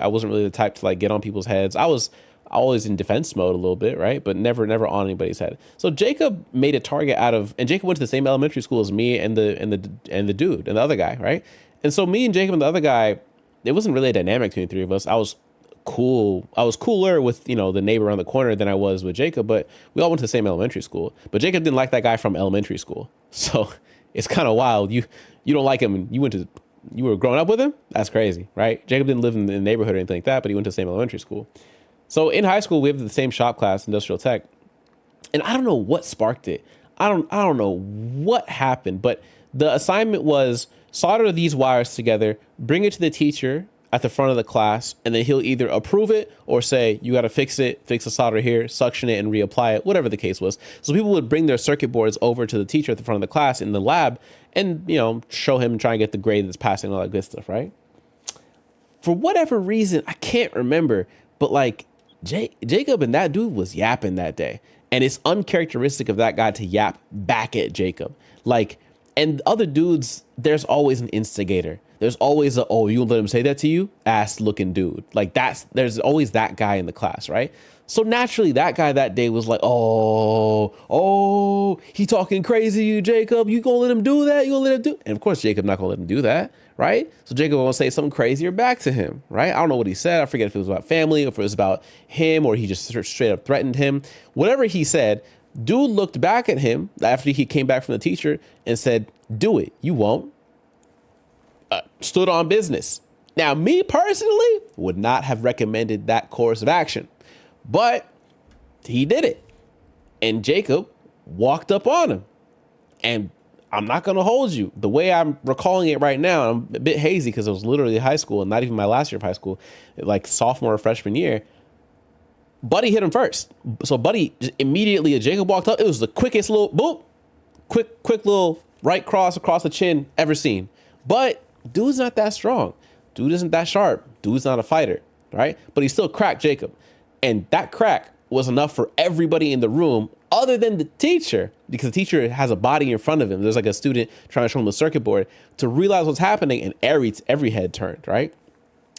wasn't really the type to like get on people's heads. I was always in defense mode a little bit, right? But never on anybody's head. So Jacob made a target and Jacob went to the same elementary school as me and the dude and the other guy, right? And so me and Jacob and the other guy, it wasn't really a dynamic between the three of us. I was cooler with, the neighbor around the corner than I was with Jacob, but we all went to the same elementary school. But Jacob didn't like that guy from elementary school. So it's kind of wild. You don't like him. You were growing up with him. That's crazy, right? Jacob didn't live in the neighborhood or anything like that, but he went to the same elementary school. So in high school, we have the same shop class, industrial tech. And I don't know what sparked it. I don't know what happened, but the assignment was solder these wires together, bring it to the teacher at the front of the class, and then he'll either approve it or say, you got to fix the solder here, suction it and reapply it, whatever the case was. So people would bring their circuit boards over to the teacher at the front of the class in the lab and, show him and try and get the grade that's passing, all that good stuff, right? For whatever reason, I can't remember, but like Jacob and that dude was yapping that day. And it's uncharacteristic of that guy to yap back at Jacob. Like, and other dudes, there's always an instigator. There's always you gonna let him say that to you? Ass looking dude. Like there's always that guy in the class, right? So naturally that guy that day was like, he talking crazy to you, Jacob. You gonna let him do that? You gonna let him do? And of course, Jacob not gonna let him do that, right? So Jacob gonna say something crazier back to him, right? I don't know what he said. I forget if it was about family or if it was about him or he just straight up threatened him. Whatever he said, dude looked back at him after he came back from the teacher and said, do it. You won't. Stood on business. Now, me personally would not have recommended that course of action, but he did it. And Jacob walked up on him. And I'm not going to hold you. The way I'm recalling it right now, I'm a bit hazy because it was literally high school and not even my last year of high school, like sophomore or freshman year. Buddy hit him first. So Buddy just immediately, as Jacob walked up, it was the quickest little boop, quick little right cross across the chin ever seen. But dude's not that strong. Dude isn't that sharp. Dude's not a fighter, right? But he still cracked Jacob. And that crack was enough for everybody in the room other than the teacher, because the teacher has a body in front of him. There's like a student trying to show him the circuit board to realize what's happening, and every head turned, right?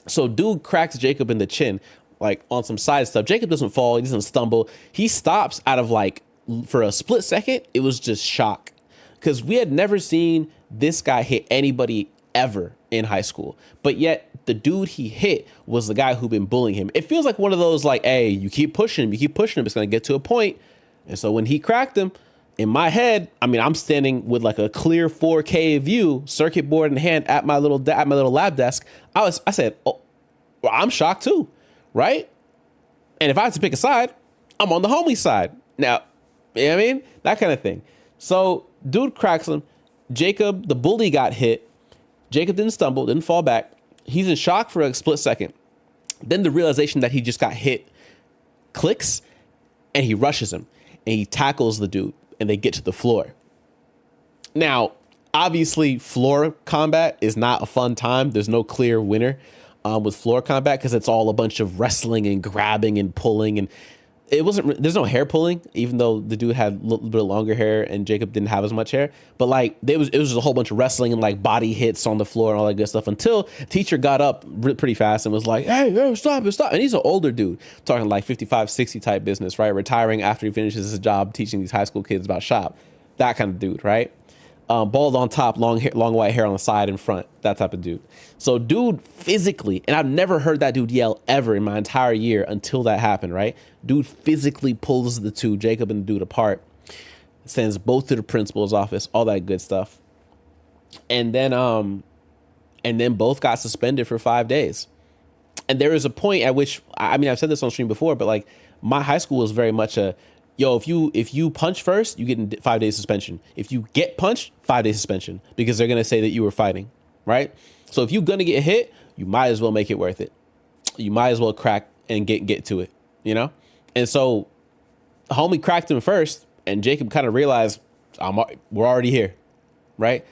So dude cracks Jacob in the chin, like on some side stuff. Jacob doesn't fall. He doesn't stumble. He stops out of like for a split second, it was just shock, because we had never seen this guy hit anybody ever in high school. But yet the dude he hit was the guy who'd been bullying him. It feels like one of those, like, hey, you keep pushing him, it's going to get to a point. And so when he cracked him, in my head, I mean, I'm standing with like a clear 4K view, circuit board in hand at my little lab desk. I said, oh, well, I'm shocked too, right? And if I had to pick a side, I'm on the homie side. Now, you know what I mean? That kind of thing. So dude cracks him. Jacob, the bully, got hit. Jacob didn't stumble, didn't fall back. He's in shock for a split second. Then the realization that he just got hit clicks, and he rushes him and he tackles the dude, and they get to the floor. Now, obviously, floor combat is not a fun time. There's no clear winner with floor combat, because it's all a bunch of wrestling and grabbing and pulling, and there's no hair pulling, even though the dude had a little bit longer hair and Jacob didn't have as much hair. But like, it was just a whole bunch of wrestling and like body hits on the floor and all that good stuff, until teacher got up pretty fast and was like, hey, stop it. And he's an older dude, talking like 55, 60 type business, right? Retiring after he finishes his job teaching these high school kids about shop. That kind of dude, right? Bald on top, long white hair on the side and front, that type of dude. So dude physically, and I've never heard that dude yell ever in my entire year until that happened, right? Dude physically pulls the two, Jacob and the dude, apart, sends both to the principal's office, all that good stuff. And then both got suspended for 5 days. And there is a point at which, I mean, I've said this on stream before, but like, my high school was very much a, yo, if you punch first, you get 5 days suspension. If you get punched, 5 days suspension, because they're gonna say that you were fighting, right? So if you're gonna get hit, you might as well make it worth it. You might as well crack and get to it, you know? And so homie cracked him first, and Jacob kind of realized, we're already here, right?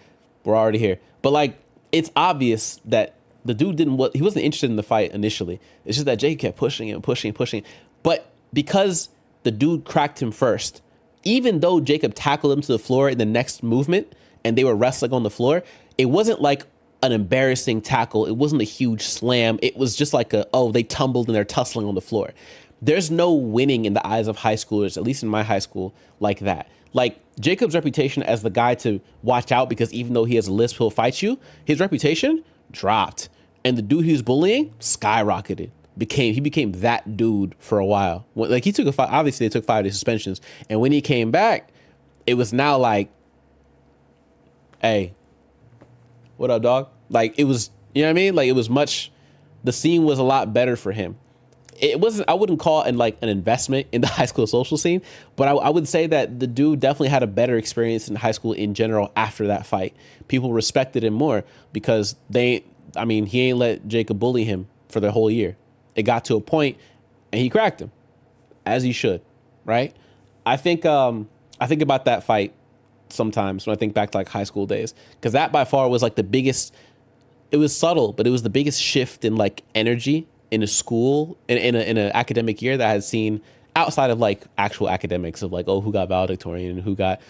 We're already here. But like, it's obvious that the dude he wasn't interested in the fight initially. It's just that Jacob kept pushing and pushing and pushing. But because the dude cracked him first, even though Jacob tackled him to the floor in the next movement and they were wrestling on the floor, it wasn't like an embarrassing tackle. It wasn't a huge slam. It was just like they tumbled and they're tussling on the floor. There's no winning in the eyes of high schoolers, at least in my high school, like that. Like, Jacob's reputation as the guy to watch out, because even though he has a lisp, he'll fight you, his reputation dropped. And the dude he was bullying skyrocketed. He became that dude for a while. Like, he took obviously they took 5 day suspensions. And when he came back, it was now like, hey, what up, dog? Like, it was, you know what I mean? Like, the scene was a lot better for him. It wasn't, I wouldn't call it an investment in the high school social scene, but I would say that the dude definitely had a better experience in high school in general after that fight. People respected him more because he ain't let Jacob bully him for the whole year. It got to a point and he cracked him, as he should, right? I think about that fight sometimes when I think back to like high school days, because that by far was like the biggest, it was subtle, but it was the biggest shift in like energy in a school, in an academic year that I had seen outside of like actual academics of like, oh, who got valedictorian and who got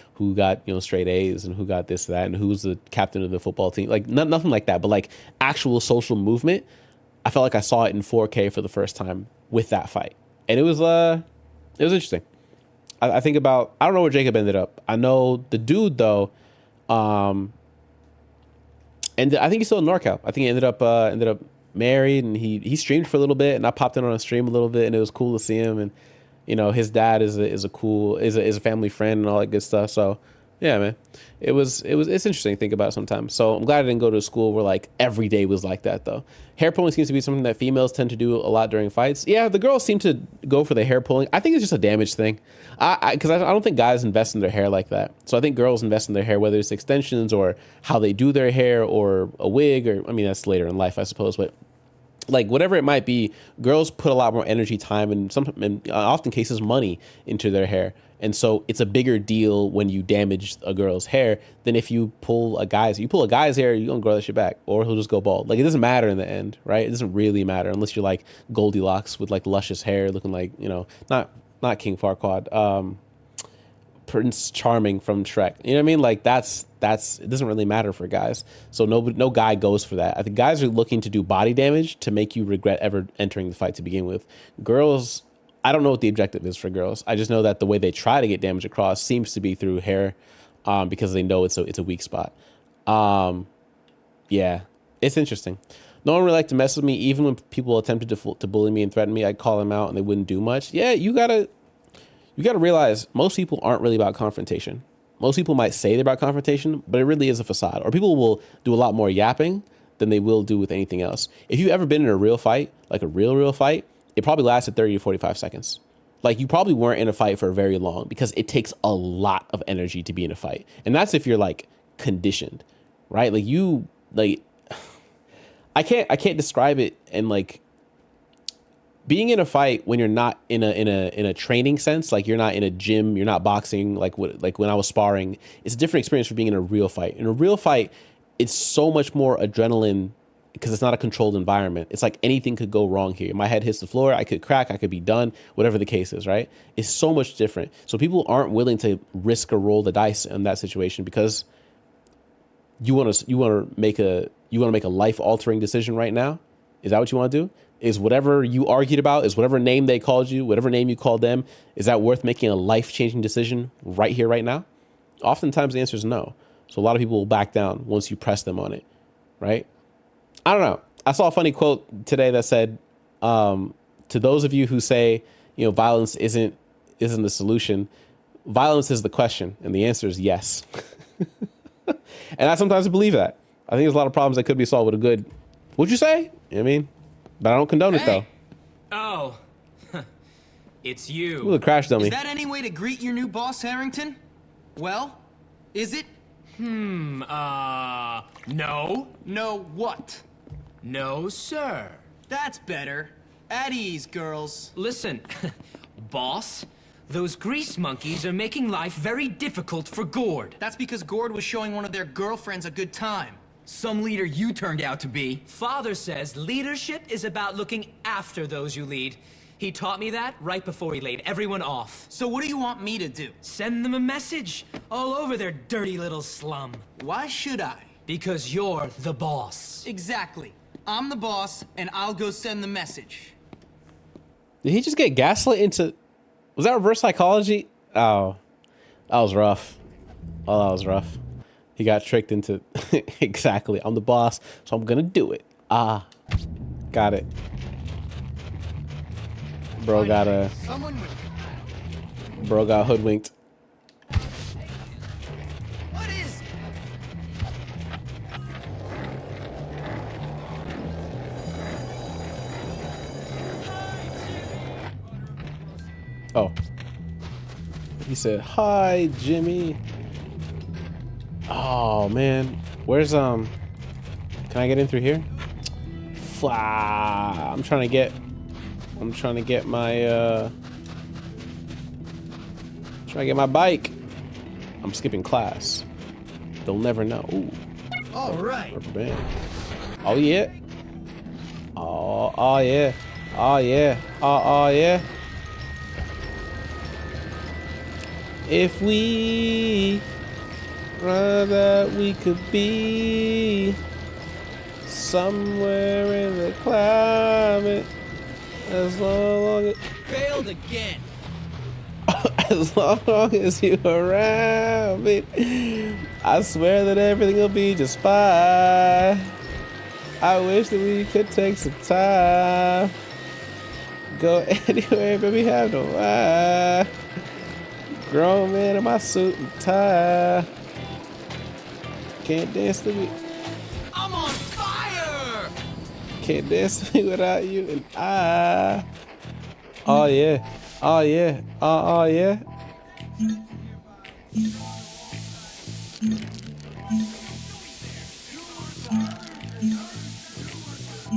straight A's and who got this, that, and who's the captain of the football team. Like nothing like that, but like actual social movement. I felt like I saw it in 4K for the first time with that fight. And it was interesting. I think about, I don't know where Jacob ended up. I know the dude though, and I think he's still in NorCal. I think he ended up married, and he streamed for a little bit, and I popped in on a stream a little bit, and it was cool to see him. And his dad is a family friend and all that good stuff. So yeah, man, it's interesting to think about sometimes. So I'm glad I didn't go to a school where like every day was like that though. Hair pulling seems to be something that females tend to do a lot during fights. Yeah, the girls seem to go for the hair pulling. I think it's just a damage thing. Because I don't think guys invest in their hair like that. So I think girls invest in their hair, whether it's extensions or how they do their hair or a wig, or I mean that's later in life, I suppose, but like whatever it might be, girls put a lot more energy, time, and often cases money into their hair. And so it's a bigger deal when you damage a girl's hair than if you pull a guy's hair, you're going to grow that shit back, or he'll just go bald. Like, it doesn't matter in the end, right? It doesn't really matter unless you're like Goldilocks with like luscious hair looking like, not King Farquaad, Prince Charming from Shrek. You know what I mean? Like it doesn't really matter for guys. So no guy goes for that. I think guys are looking to do body damage to make you regret ever entering the fight to begin with. Girls, I don't know what the objective is for girls. I just know that the way they try to get damage across seems to be through hair, because they know it's a weak spot. Yeah, it's interesting. No one really liked to mess with me. Even when people attempted to bully me and threaten me, I'd call them out and they wouldn't do much. Yeah, you gotta realize most people aren't really about confrontation. Most people might say they're about confrontation, but it really is a facade. Or people will do a lot more yapping than they will do with anything else. If you've ever been in a real fight, like a real fight, it probably lasted 30 to 45 seconds. Like, you probably weren't in a fight for very long, because it takes a lot of energy to be in a fight. And that's if you're like conditioned, right? I can't describe it. And like, being in a fight when you're not in a training sense, like you're not in a gym, you're not boxing, like when I was sparring, it's a different experience from being in a real fight. In a real fight, it's so much more adrenaline because it's not a controlled environment. It's like anything could go wrong here. My head hits the floor, I could crack, I could be done, whatever the case is, right? It's so much different. So people aren't willing to risk or roll the dice in that situation because you want to make a life-altering decision right now. Is that what you want to do? Is whatever you argued about, is whatever name they called you, whatever name you called them, is that worth making a life-changing decision right here, right now? Oftentimes the answer is no. So a lot of people will back down once you press them on it, right? I don't know. I saw a funny quote today that said, to those of you who say, violence isn't the solution, violence is the question, and the answer is yes. And I sometimes believe that. I think there's a lot of problems that could be solved with a good, what'd you say? You know what I mean? But I don't condone it, though. Oh, it's you. Ooh, the crash dummy. Is that any way to greet your new boss, Harrington? Well, is it? No. No what? No, sir. That's better. At ease, girls. Listen, boss, those grease monkeys are making life very difficult for Gord. That's because Gord was showing one of their girlfriends a good time. Some leader you turned out to be. Father says leadership is about looking after those you lead. He taught me that right before he laid everyone off. So what do you want me to do? Send them a message all over their dirty little slum. Why should I? Because you're the boss. Exactly. I'm the boss, and I'll go send the message. Did he just get gaslit into... Was that reverse psychology? Oh, that was rough. Oh, that was rough. He got tricked into... Exactly. I'm the boss, so I'm gonna do it. Ah. Got it. Bro got hoodwinked. What is... Oh. He said, "Hi, Jimmy." Oh, man. Where's, Can I get in through here? I'm trying to get my, trying to get my bike. I'm skipping class. They'll never know. Ooh. All right. Rubber band. Oh, yeah. Oh, yeah. Oh, yeah. Oh, yeah. If we run that we could be somewhere in the climate as long as Failed again. as long as you're around me, I swear that everything will be just fine. I wish that we could take some time, go anywhere, but we have no mind. Grown man in my suit and tie. Can't dance to me. I'm on fire! Can't dance to me without you and I. Oh yeah. Oh yeah. Oh yeah.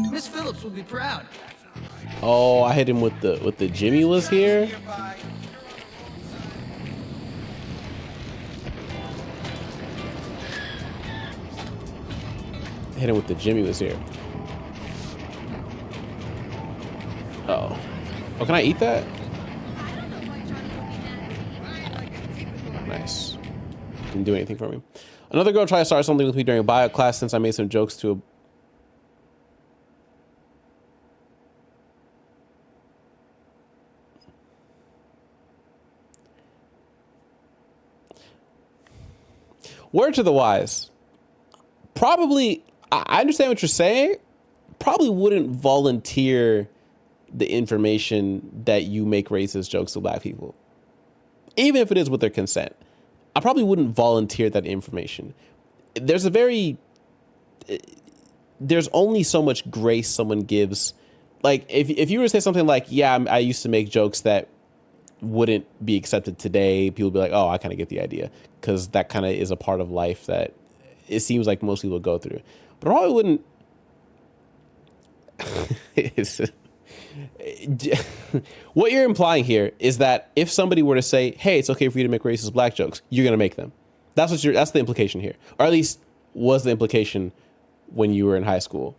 Miss Phillips will be proud. Oh, I hit him with the Jimmy was here. Hit him with the Jimmy was here. Uh-oh. Oh, can I eat that? Nice. Didn't do anything for me. Another girl tried to start something with me during bio class since I made some jokes to a... Word to the wise. Probably, I understand what you're saying. Probably wouldn't volunteer the information that you make racist jokes to black people, even if it is with their consent. I probably wouldn't volunteer that information. There's only so much grace someone gives. Like if you were to say something like, yeah, I used to make jokes that wouldn't be accepted today, people would be like, oh, I kind of get the idea, because that kind of is a part of life that it seems like most people go through. But I probably wouldn't. What you're implying here is that if somebody were to say, hey, it's okay for you to make racist black jokes, you're going to make them. That's the implication here. Or at least was the implication when you were in high school,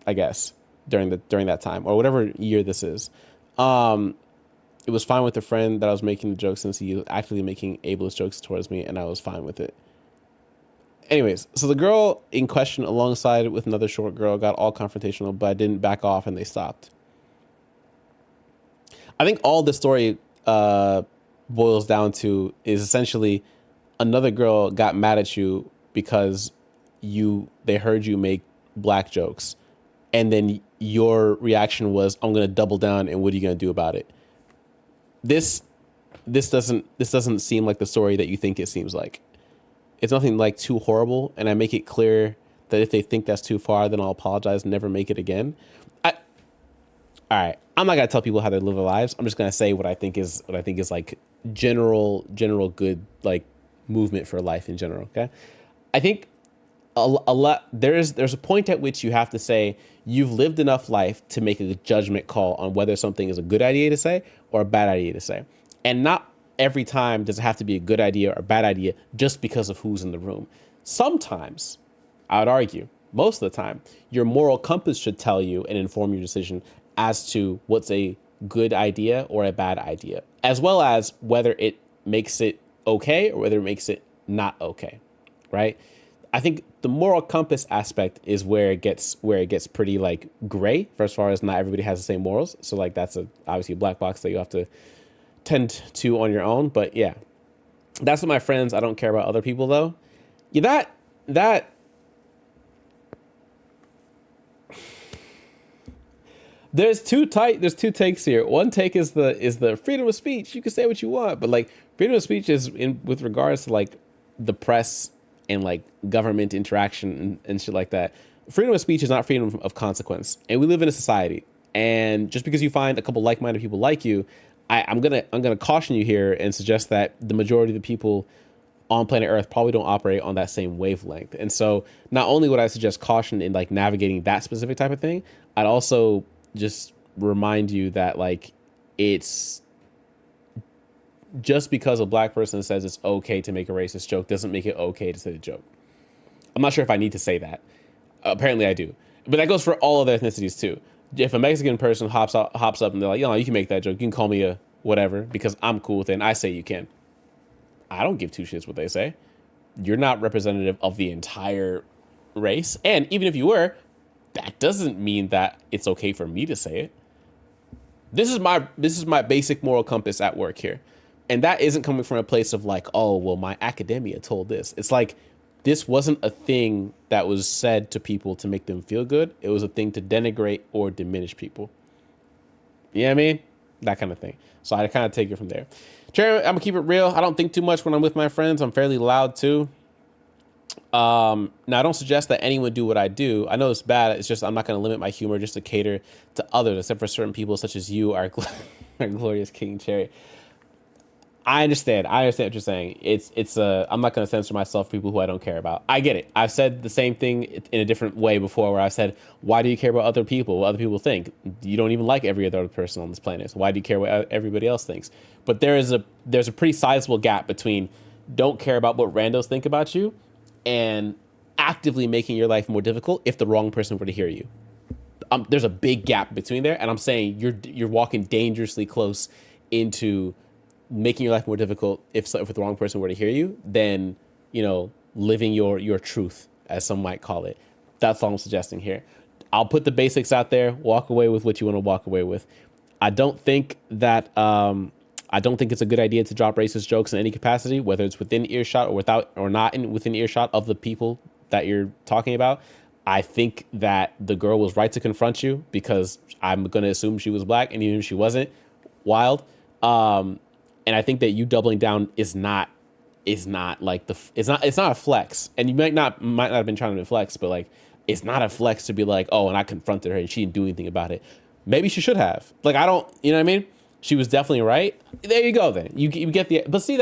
I guess, during that time, or whatever year this is. It was fine with the friend that I was making the jokes, since he was actively making ableist jokes towards me, and I was fine with it. Anyways, so the girl in question, alongside with another short girl, got all confrontational, but I didn't back off, and they stopped. I think all the story boils down to is essentially another girl got mad at you because they heard you make black jokes, and then your reaction was, I'm going to double down, and what are you going to do about it? This doesn't seem like the story that you think it seems like. It's nothing like too horrible, and I make it clear that if they think that's too far, then I'll apologize and never make it again. All right, I'm not gonna tell people how to live their lives. I'm just gonna say what I think is like general good, like, movement for life in general. Okay, I think a lot there's a point at which you have to say you've lived enough life to make a judgment call on whether something is a good idea to say or a bad idea to say, and not every time does it have to be a good idea or a bad idea just because of who's in the room. Sometimes, I would argue, most of the time, your moral compass should tell you and inform your decision as to what's a good idea or a bad idea, as well as whether it makes it okay or whether it makes it not okay, right? I think the moral compass aspect is where it gets pretty, like, gray, for as far as not everybody has the same morals. So, like, that's obviously a black box that you have to tend to on your own. But yeah, that's what my friends. I don't care about other people, though. Yeah, that there's two takes here. One take is the freedom of speech. You can say what you want, but, like, freedom of speech is with regards to, like, the press and, like, government interaction and shit like that. Freedom of speech is not freedom of consequence, and we live in a society. And just because you find a couple like-minded people like you, I'm gonna caution you here and suggest that the majority of the people on planet Earth probably don't operate on that same wavelength. And so not only would I suggest caution in, like, navigating that specific type of thing, I'd also just remind you that, like, it's just because a black person says it's okay to make a racist joke doesn't make it okay to say the joke. I'm not sure if I need to say that. Apparently I do. But that goes for all other ethnicities too. If a Mexican person hops up and they're like, yo, you can make that joke, you can call me a whatever because I'm cool with it and I say you can. I don't give two shits what they say. You're not representative of the entire race. And even if you were, that doesn't mean that it's okay for me to say it. This is my basic moral compass at work here. And that isn't coming from a place of, like, oh, well, my academia told this. It's like, this wasn't a thing that was said to people to make them feel good. It was a thing to denigrate or diminish people. You know what I mean? That kind of thing. So I kind of take it from there. Jeremy, I'm going to keep it real. I don't think too much when I'm with my friends. I'm fairly loud too. Now, I don't suggest that anyone do what I do. I know it's bad. It's just I'm not going to limit my humor just to cater to others, except for certain people such as you, our glorious King Cherry. I understand what you're saying. I'm not going to censor myself for people who I don't care about. I get it. I've said the same thing in a different way before, where I've said, why do you care about other people, what other people think? You don't even like every other person on this planet. So why do you care what everybody else thinks? But there's a pretty sizable gap between don't care about what randos think about you and actively making your life more difficult if the wrong person were to hear you. There's a big gap between there. And I'm saying you're walking dangerously close into making your life more difficult if the wrong person were to hear you, then, living your truth, as some might call it. That's all I'm suggesting here. I'll put the basics out there. Walk away with what you want to walk away with. I don't think that I don't think it's a good idea to drop racist jokes in any capacity, whether it's within earshot or within earshot of the people that you're talking about. I think that the girl was right to confront you because I'm going to assume she was black, and even if she wasn't, wild. And I think that you doubling down is not like it's not a flex. And you might not have been trying to flex, but like, it's not a flex to be like, oh, and I confronted her and she didn't do anything about it. Maybe she should have. Like, I don't, you know what I mean? She was definitely right. There you go then. You get the, but see,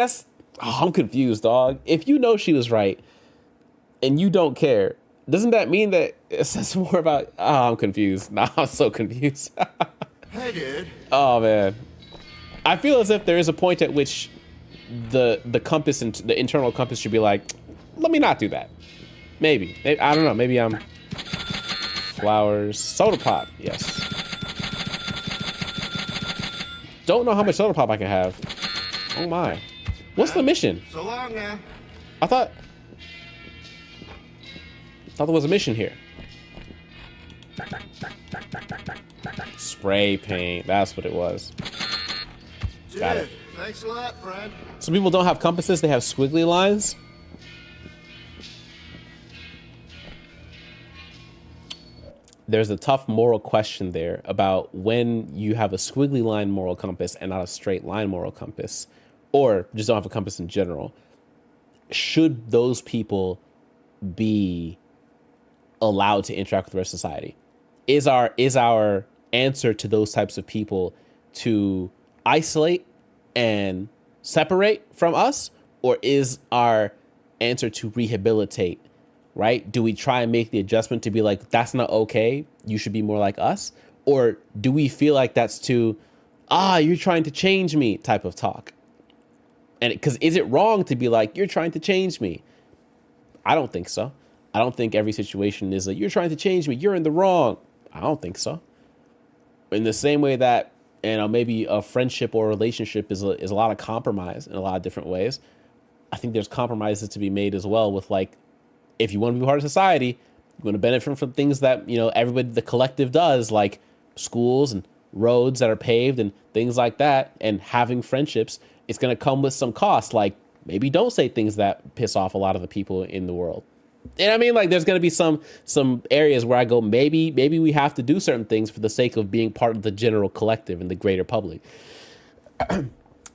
I'm confused, dog. If you know she was right and you don't care, doesn't that mean that it says more about, I'm confused. Nah, I'm so confused. Hey, dude. Oh, man. I feel as if there is a point at which the compass and the internal compass should be like, let me not do that. Maybe. I don't know. Maybe I'm flowers, soda pop. Yes. Don't know how much soda pop I can have. Oh my. What's the mission? So long now. I thought there was a mission here. Spray paint. That's what it was. Got it. Thanks a lot, friend. Some people don't have compasses. They have squiggly lines. There's a tough moral question there about when you have a squiggly line moral compass and not a straight line moral compass, or just don't have a compass in general. Should those people be allowed to interact with the rest of society? Is our answer to those types of people to isolate and separate from us, or is our answer to rehabilitate? Right? Do we try and make the adjustment to be like, that's not okay, you should be more like us? Or do we feel like that's too, you're trying to change me type of talk? And because is it wrong to be like, you're trying to change me? I don't think so. I don't think every situation is like, you're trying to change me, you're in the wrong. I don't think so. In the same way that, maybe a friendship or a relationship is a lot of compromise in a lot of different ways. I think there's compromises to be made as well with, like, if you want to be part of society, you want to benefit from things that, everybody, the collective does, like schools and roads that are paved and things like that, and having friendships, it's going to come with some cost. Like, maybe don't say things that piss off a lot of the people in the world. And I mean, like, there's going to be some areas where I go, maybe we have to do certain things for the sake of being part of the general collective and the greater public.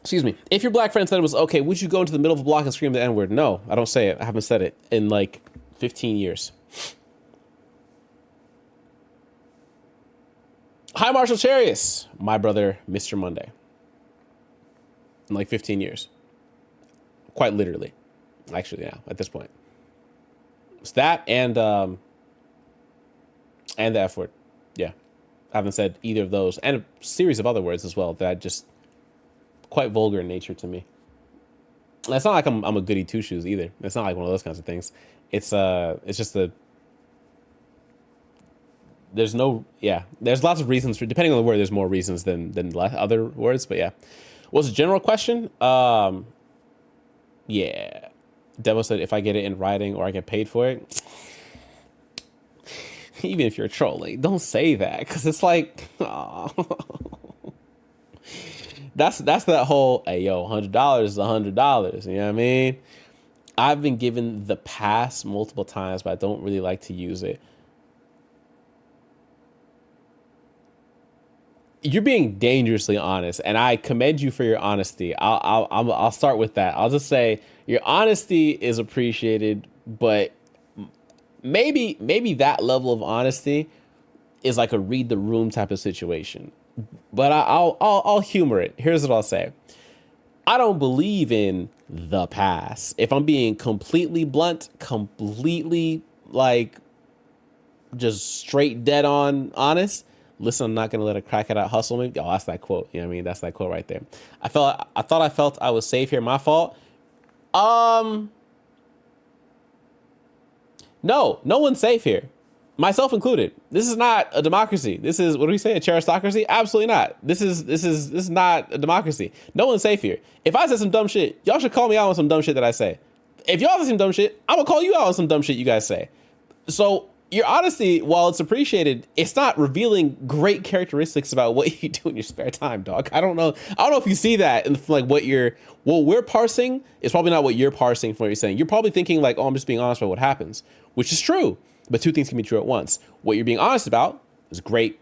Excuse me. If your black friend said it was okay, would you go into the middle of a block and scream the N-word? No, I don't say it. I haven't said it in like 15 years. Hi, Marshall Charius, my brother, Mr. Monday. In like 15 years. Quite literally. Actually, yeah, at this point. It's that and the F word. Yeah. I haven't said either of those, and a series of other words as well that just quite vulgar in nature to me. It's not like I'm a goody two shoes either. It's not like one of those kinds of things. It's just there's lots of reasons for, depending on the word, there's more reasons than other words, but yeah. What's the general question? Yeah. Demo said if I get it in writing or I get paid for it. Even if you're trolling, don't say that, because it's like, that's that whole, hey, yo, $100 is $100. You know what I mean? I've been given the pass multiple times, but I don't really like to use it. You're being dangerously honest, and I commend you for your honesty. I'll start with that. I'll just say your honesty is appreciated, but maybe that level of honesty is like a read the room type of situation. But I'll humor it. Here's what I'll say. I don't believe in the pass. If I'm being completely blunt, completely like just straight dead on honest, listen, I'm not gonna let a crackhead out hustle me. Oh, that's that quote. You know what I mean? That's that quote right there. I thought I felt I was safe here. My fault. No one's safe here. Myself included. This is not a democracy. This is, what do we say, a charistocracy? Absolutely not. This is not a democracy. No one's safe here. If I said some dumb shit, y'all should call me out on some dumb shit that I say. If y'all say some dumb shit, I'm gonna call you out on some dumb shit you guys say. So your honesty, while it's appreciated, it's not revealing great characteristics about what you do in your spare time, dog. I don't know if you see that, and like what we're parsing is probably not what you're parsing from what you're saying. You're probably thinking like, oh, I'm just being honest about what happens, which is true. But two things can be true at once. What you're being honest about is great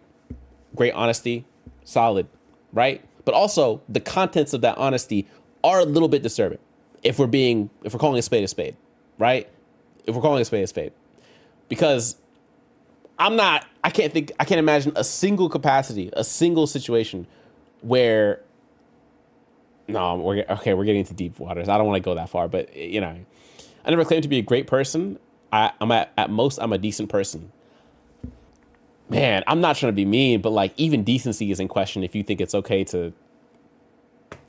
honesty, solid, right? But also the contents of that honesty are a little bit disturbing. If we're calling a spade, right? If we're calling a spade. Because I can't imagine a single capacity, a single situation where, we're getting into deep waters. I don't want to go that far, but you know, I never claimed to be a great person. I'm at most, I'm a decent person. Man, I'm not trying to be mean, but like even decency is in question if you think it's okay to,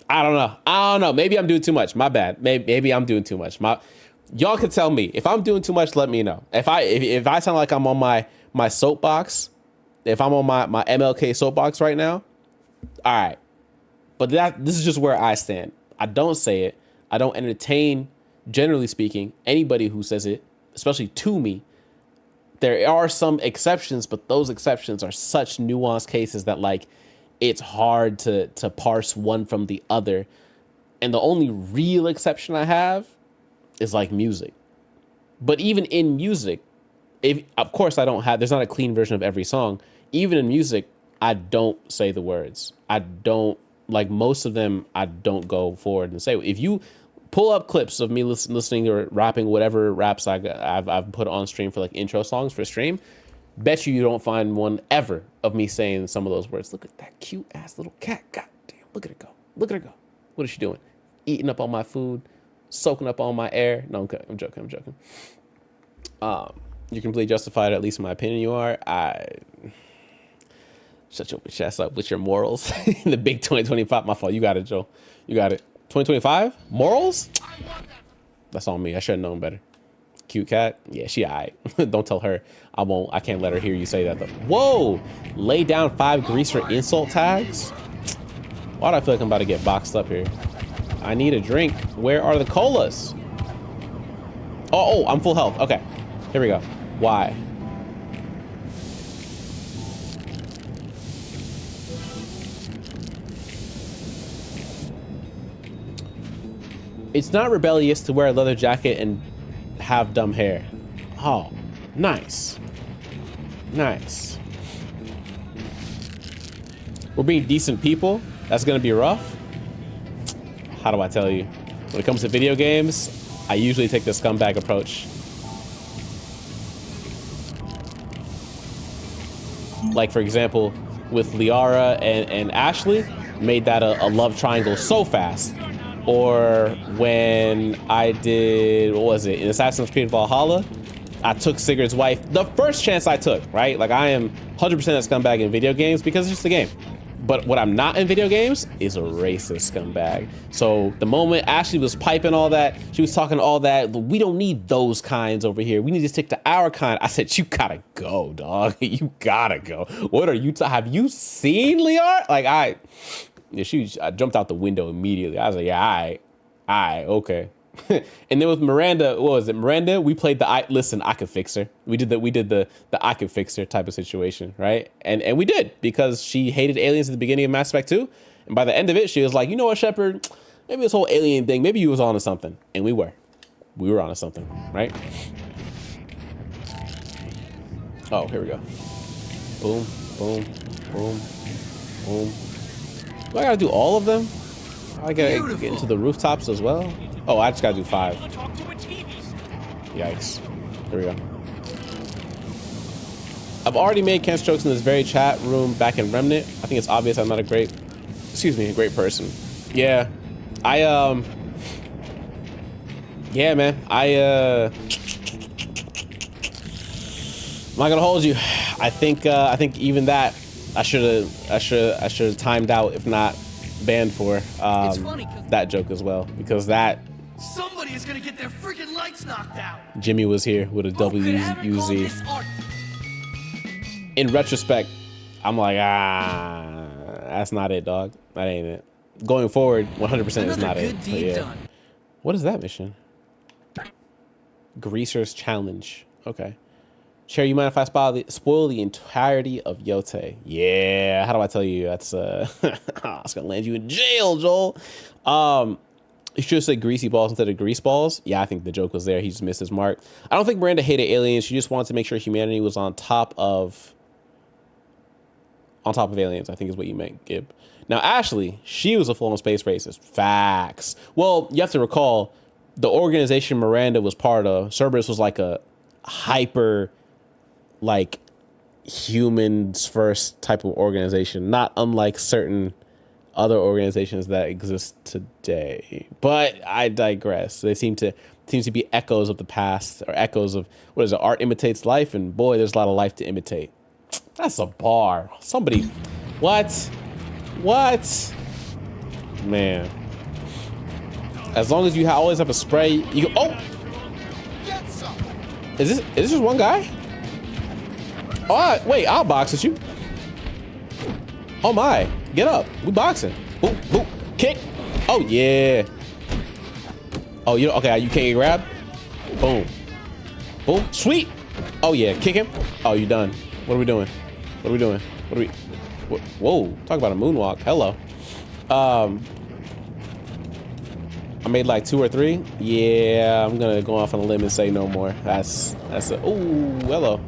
I don't know. Maybe I'm doing too much. My bad. Maybe I'm doing too much. Y'all can tell me if I'm doing too much. Let me know. If I sound like I'm on my soapbox, if I'm on my MLK soapbox right now, all right. But this is just where I stand. I don't say it. I don't entertain, generally speaking, anybody who says it, especially to me. There are some exceptions, but those exceptions are such nuanced cases that like it's hard to parse one from the other. And the only real exception I have is like music. But even in music, of course there's not a clean version of every song. Even in music, I don't say the words. I don't, like most of them, I don't go forward and say. If you pull up clips of me listening or rapping whatever raps I've put on stream for like intro songs for stream, bet you don't find one ever of me saying some of those words. Look at that cute ass little cat. God damn, look at her go. Look at her go. What is she doing? Eating up all my food, soaking up all my air. No, I'm joking. You're completely justified, at least in my opinion you are. Shut your bitch ass up with your morals. In the big 2025, my fault. You got it, Joe. You got it. 2025? Morals? That's on me. I should have known better. Cute cat? Yeah, she alright. Don't tell her. I can't let her hear you say that though. Whoa! Lay down 5 greaser insult tags? Why do I feel like I'm about to get boxed up here? I need a drink. Where are the colas? Oh, I'm full health. Okay. Here we go. Why? It's not rebellious to wear a leather jacket and have dumb hair. Oh, nice. Nice. We're being decent people. That's gonna be rough. How do I tell you? When it comes to video games, I usually take the scumbag approach. Like for example, with Liara and Ashley, made that a love triangle so fast. Or when I did, what was it, in Assassin's Creed Valhalla, I took Sigurd's wife the first chance I took, right? Like I am 100% a scumbag in video games because it's just a game. But what I'm not in video games is a racist scumbag. So the moment Ashley was piping all that, she was talking all that, we don't need those kinds over here. We need to stick to our kind. I said, you gotta go, dog. You gotta go. What are you, have you seen Liara? Like I jumped out the window immediately. I was like, yeah, all right, okay. And then with Miranda, what was it? Miranda, we played listen, I could fix her. We did the I could fix her type of situation, right? And we did, because she hated aliens at the beginning of Mass Effect 2. And by the end of it, she was like, you know what, Shepard? Maybe this whole alien thing, maybe you was onto something. And we were onto something, right? Oh, here we go. Boom, boom, boom, boom. Do I gotta do all of them? I gotta get into the rooftops as well? Oh, I just gotta do 5. Yikes. Here we go. I've already made Ken Strokes in this very chat room back in Remnant. I think it's obvious I'm not a great person. Yeah. Yeah, man. I'm not gonna hold you. I think even that I should have timed out, if not banned for that joke as well, because that somebody is gonna get their freaking lights knocked out. Jimmy was here with a WUZ. In retrospect, I'm like, that's not it, dog. That ain't it. Going forward, 100% is not it. But yeah. What is that mission? Greaser's Challenge. Okay. Sherry, you mind if I spoil the entirety of Yote? Yeah, how do I tell you? That's it's gonna land you in jail, Joel. You should have said greasy balls instead of grease balls. Yeah, I think the joke was there. He just missed his mark. I don't think Miranda hated aliens. She just wanted to make sure humanity was on top of aliens, I think is what you meant, Gib. Now, Ashley, she was a full-on space racist. Facts. Well, you have to recall the organization Miranda was part of, Cerberus, was like a hyper, like, humans first type of organization, not unlike certain other organizations that exist today. But I digress. They seem to be echoes of the past, or echoes of, what is it, art imitates life, and boy, there's a lot of life to imitate. That's a bar. Somebody, what? Man. As long as you always have a spray, you go, oh! Is this just one guy? Oh, wait, I'll box at you. Oh my, get up, we boxing. Boop, boop, kick. Oh yeah. Oh, okay, you can't get grabbed? Boom. Boom, sweet. Oh yeah, kick him. Oh, you done. What are we doing? Whoa, talk about a moonwalk. Hello. I made like 2 or 3. Yeah, I'm gonna go off on a limb and say no more. That's a, ooh, hello.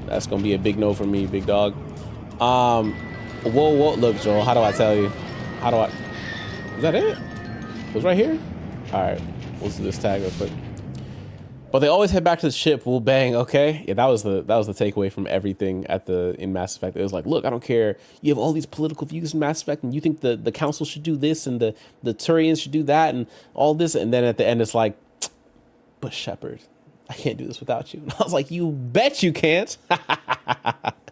That's gonna be a big no for me, big dog. Whoa, look, Joel, how do I tell you? Is that it? It was right here? All right, let's do this tag real quick. But they always head back to the ship. We'll bang. Okay, yeah, that was the takeaway from everything in Mass Effect. It was like, look, I don't care. You have all these political views in Mass Effect, and you think the council should do this, and the Turians should do that, and all this, and then at the end, it's like, but Shepard, I can't do this without you. And I was like, you bet you can't.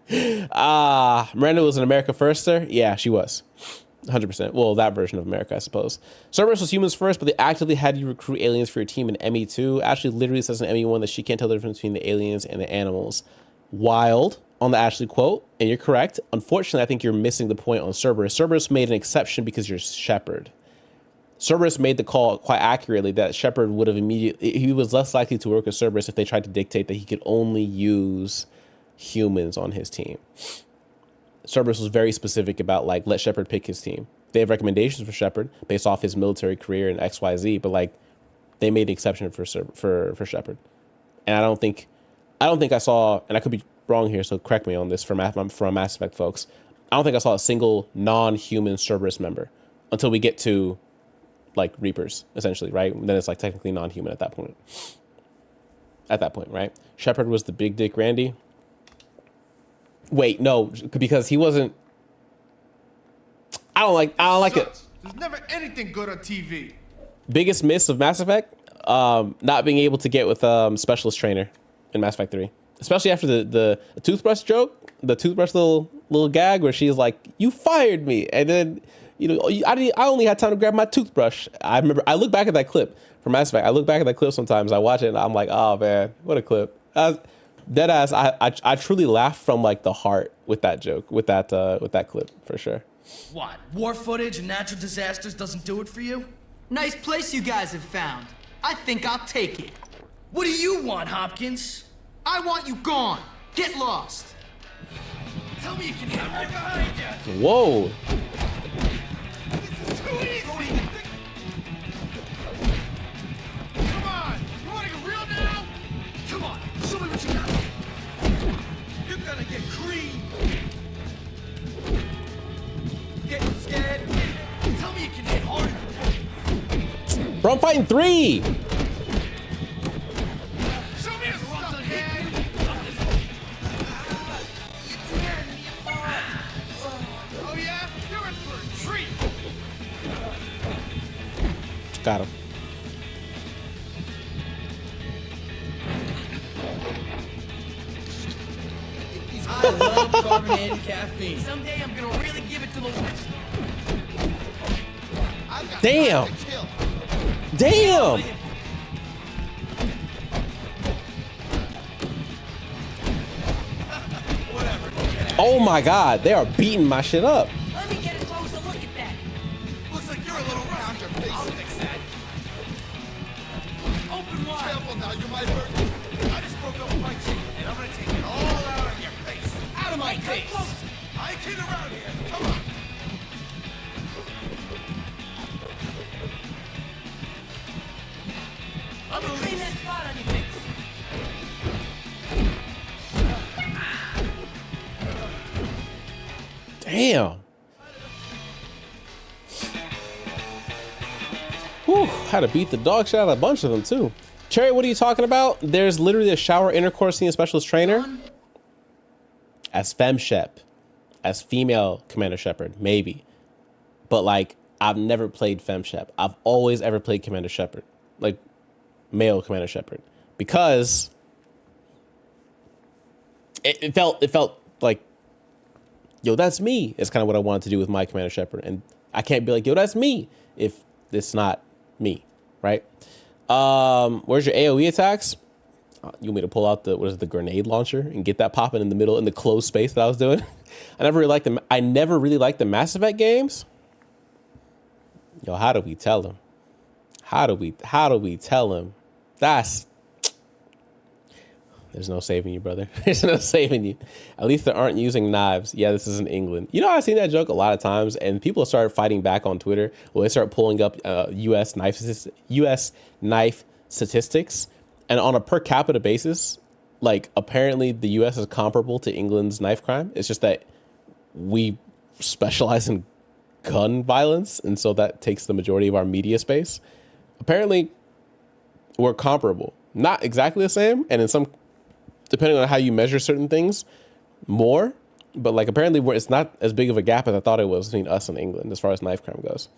Miranda was an America firster. Yeah, she was. 100%. Well, that version of America, I suppose. Cerberus was humans first, but they actively had you recruit aliens for your team in ME2. Ashley literally says in ME1 that she can't tell the difference between the aliens and the animals. Wild on the Ashley quote, and you're correct. Unfortunately, I think you're missing the point on Cerberus. Cerberus made an exception because you're Shepard. Cerberus made the call quite accurately that Shepard would have he was less likely to work with Cerberus if they tried to dictate that he could only use humans on his team. Cerberus was very specific about, like, let Shepard pick his team. They have recommendations for Shepard based off his military career and XYZ, but like they made the exception for Shepard. And I don't think I saw, and I could be wrong here, so correct me on this from Mass Effect folks. I don't think I saw a single non-human Cerberus member until we get to like Reapers, essentially, right? Then it's like technically non-human at that point. Right? Shepard was the big dick Randy. Wait, no, because he wasn't. I don't like it. There's never anything good on TV. Biggest miss of Mass Effect, not being able to get with specialist trainer in Mass Effect 3, especially after the toothbrush joke, the toothbrush little gag where she's like, "You fired me," and then I only had time to grab my toothbrush. I remember I look back at that clip from Mass Effect. I look back at that clip sometimes. I watch it and I'm like, oh man, what a clip. Deadass, I truly laughed from like the heart with that joke, with that clip for sure. What, war footage and natural disasters doesn't do it for you? Nice place you guys have found. I think I'll take it. What do you want, Hopkins? I want you gone. Get lost. Tell me you can hit right behind you. Whoa. This is too easy. Come on. You want to get real now? Come on, show me what you got. You're gonna get creamed. Getting scared. Tell me you can hit hard. Bro, I'm fighting 3. Show me your stuff, man. Oh yeah? You're in for a treat. Got him. I love carbonated caffeine. Someday I'm gonna really give it to the West. Damn. Damn. Oh my God, they are beating my shit up. Let me get a closer look at that. Looks like you're a little round your face. I'll fix that. Open wide. Careful now, you might hurt me. I just broke up my chick, and I'm gonna take it all. like this. I kid around here. Come on. I'm gonna clean that spot on your face. Damn. Whew, had to beat the dog shit out of a bunch of them too. Cherry, what are you talking about? There's literally a shower intercourse scene specialist trainer as FemShep, as female Commander Shepard, maybe. But like, I've never played FemShep. I've always ever played Commander Shepard, like male Commander Shepard, because it felt like, yo, that's me. It's kind of what I wanted to do with my Commander Shepard, and I can't be like, yo, that's me if it's not me, right? Where's your AoE attacks? You want me to pull out the grenade launcher and get that popping in the middle in the closed space that I was doing? I never really liked the Mass Effect games. Yo, how do we tell him? How do we tell him? There's no saving you, brother. There's no saving you. At least they aren't using knives. Yeah, this is in England. You know, I've seen that joke a lot of times, and people started fighting back on Twitter. Well, they start pulling up U.S. knife statistics, and on a per capita basis, like apparently the U.S. is comparable to England's knife crime. It's just that we specialize in gun violence, and so that takes the majority of our media space. Apparently, we're comparable. Not exactly the same, and in some, depending on how you measure certain things, more. But like apparently it's not as big of a gap as I thought it was between us and England as far as knife crime goes.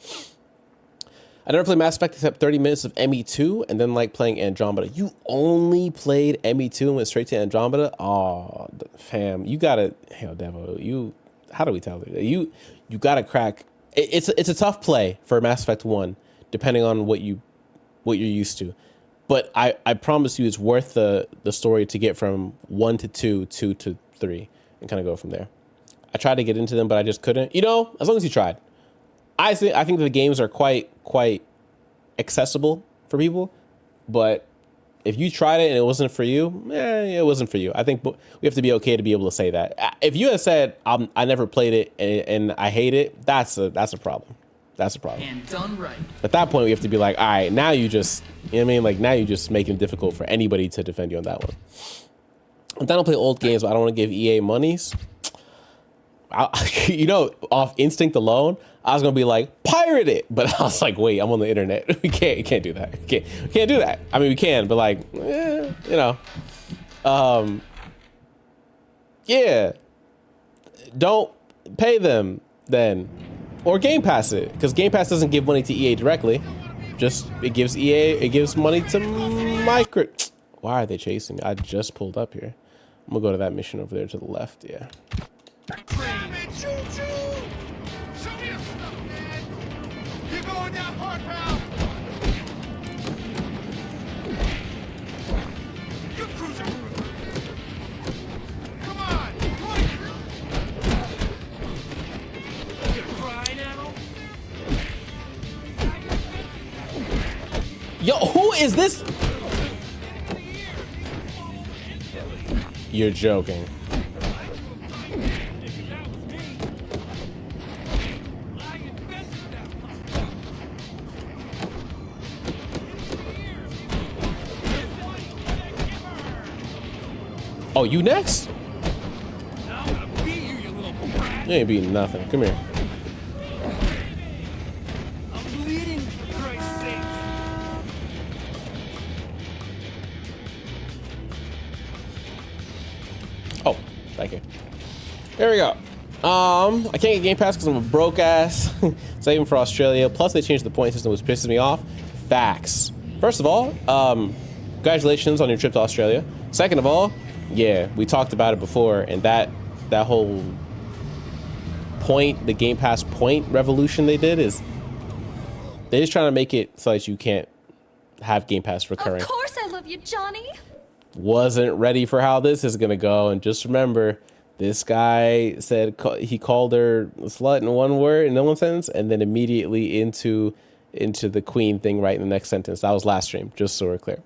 I never played Mass Effect except 30 minutes of ME2 and then like playing Andromeda. You only played ME2 and went straight to Andromeda? Oh, fam, you gotta, hell, Devo, how do we tell you? You gotta crack. It's a tough play for Mass Effect 1, depending on what you're used to. But I promise you it's worth the story to get from 1 to 2, 2 to 3, and kind of go from there. I tried to get into them, but I just couldn't. You know, as long as you tried. I think the games are quite accessible for people, but if you tried it and it wasn't for you, it wasn't for you. I think we have to be okay to be able to say that. If you had said, I never played it and I hate it, that's a problem. That's a problem. And done right. At that point, we have to be like, all right, now you just, you know what I mean? Like now you just making it difficult for anybody to defend you on that one. And then I'll play old games, but I don't want to give EA monies. You know, off instinct alone, I was going to be like, pirate it. But I was like, wait, I'm on the internet. We can't do that. We can't do that. I mean, we can, but like, you know, yeah, don't pay them then. Or Game Pass it, because Game Pass doesn't give money to EA directly. Just, it gives money to Micro. Why are they chasing me? I just pulled up here. I'm gonna go to that mission over there to the left, yeah. Yo, who is this? You're joking. Oh, you next? You ain't beating nothing. Come here. Oh, thank you. There we go. I can't get Game Pass because I'm a broke ass. Saving for Australia. Plus, they changed the point system, which pisses me off. Facts. First of all, congratulations on your trip to Australia. Second of all, yeah, we talked about it before, and that whole point, the Game Pass point revolution they did is they're just trying to make it so that you can't have Game Pass recurring. Of course I love you, Johnny. Wasn't ready for how this is gonna go, and just remember, this guy said he called her a slut in one word, in one sentence, and then immediately into the queen thing right in the next sentence. That was last stream, just so we're clear.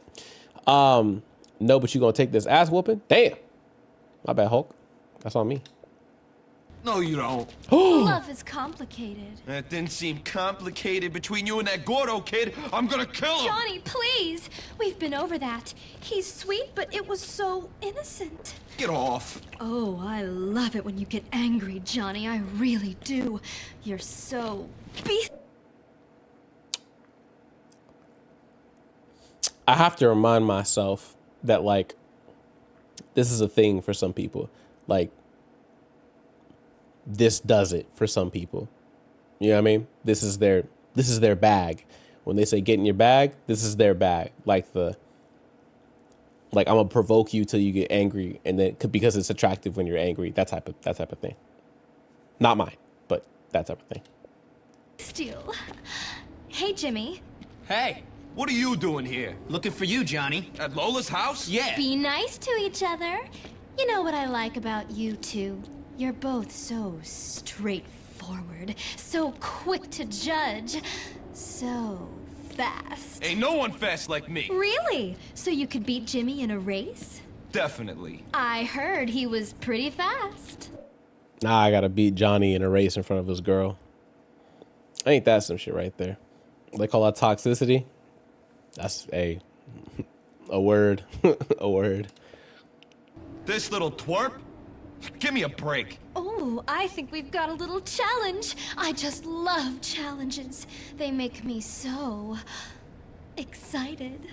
No, but you gonna take this ass whooping? Damn. My bad, Hulk. That's on me. No, you don't. Love is complicated. That didn't seem complicated between you and that Gordo kid. I'm gonna kill him. Johnny, please! We've been over that. He's sweet, but it was so innocent. Get off. Oh, I love it when you get angry, Johnny. I really do. You're so beast. I have to remind myself that, like, this is a thing for some people. Like, this does it for some people. You know what I mean? This is their bag. When they say get in your bag, this is their bag. Like I'm gonna provoke you till you get angry, and then because it's attractive when you're angry. That type of thing. Not mine, but that type of thing. Steal. Hey, Jimmy. Hey, What are you doing here? looking for you, Johnny. At Lola's house? Yeah. Be nice to each other. You know what I like about you two? You're both so straightforward, so quick to judge, so fast. Ain't no one fast like me. Really? So you could beat Jimmy in a race? Definitely. I heard he was pretty fast. Nah, I gotta beat Johnny in a race in front of his girl. Ain't that some shit right there? They call that toxicity. That's a word. A word. This little twerp? Give me a break. Oh, I think we've got a little challenge. I just love challenges. They make me so excited.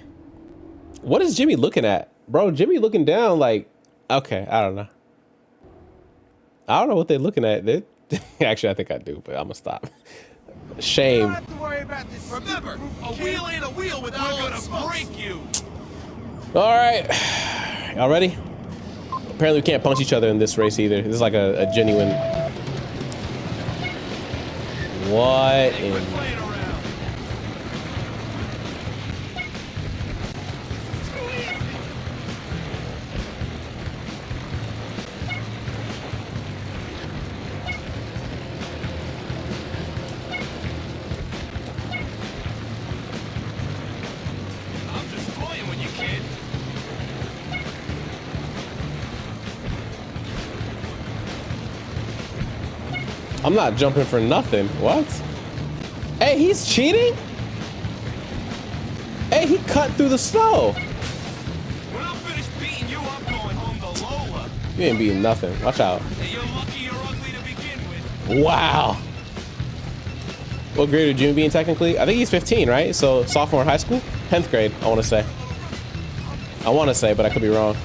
What is Jimmy looking at? Bro, Jimmy looking down like, okay, I don't know. I don't know what they're looking at. Actually, I think I do, but I'm gonna stop. Shame. You don't have to worry about this. Remember, a wheel ain't a wheel without all the smokes. Break you. All right, y'all ready? Apparently, we can't punch each other in this race either. This is like a genuine. What in? I'm just toying with you, kid. I'm not jumping for nothing. What? Hey, he's cheating? Hey, he cut through the snow. When I'm finished beating you, I'm going home to Lola. You ain't beating nothing. Watch out. And you're lucky you're ugly to begin with. Wow. What grade would Jimmy be in technically? I think he's 15, right? So sophomore in high school? 10th grade, I want to say. But I could be wrong.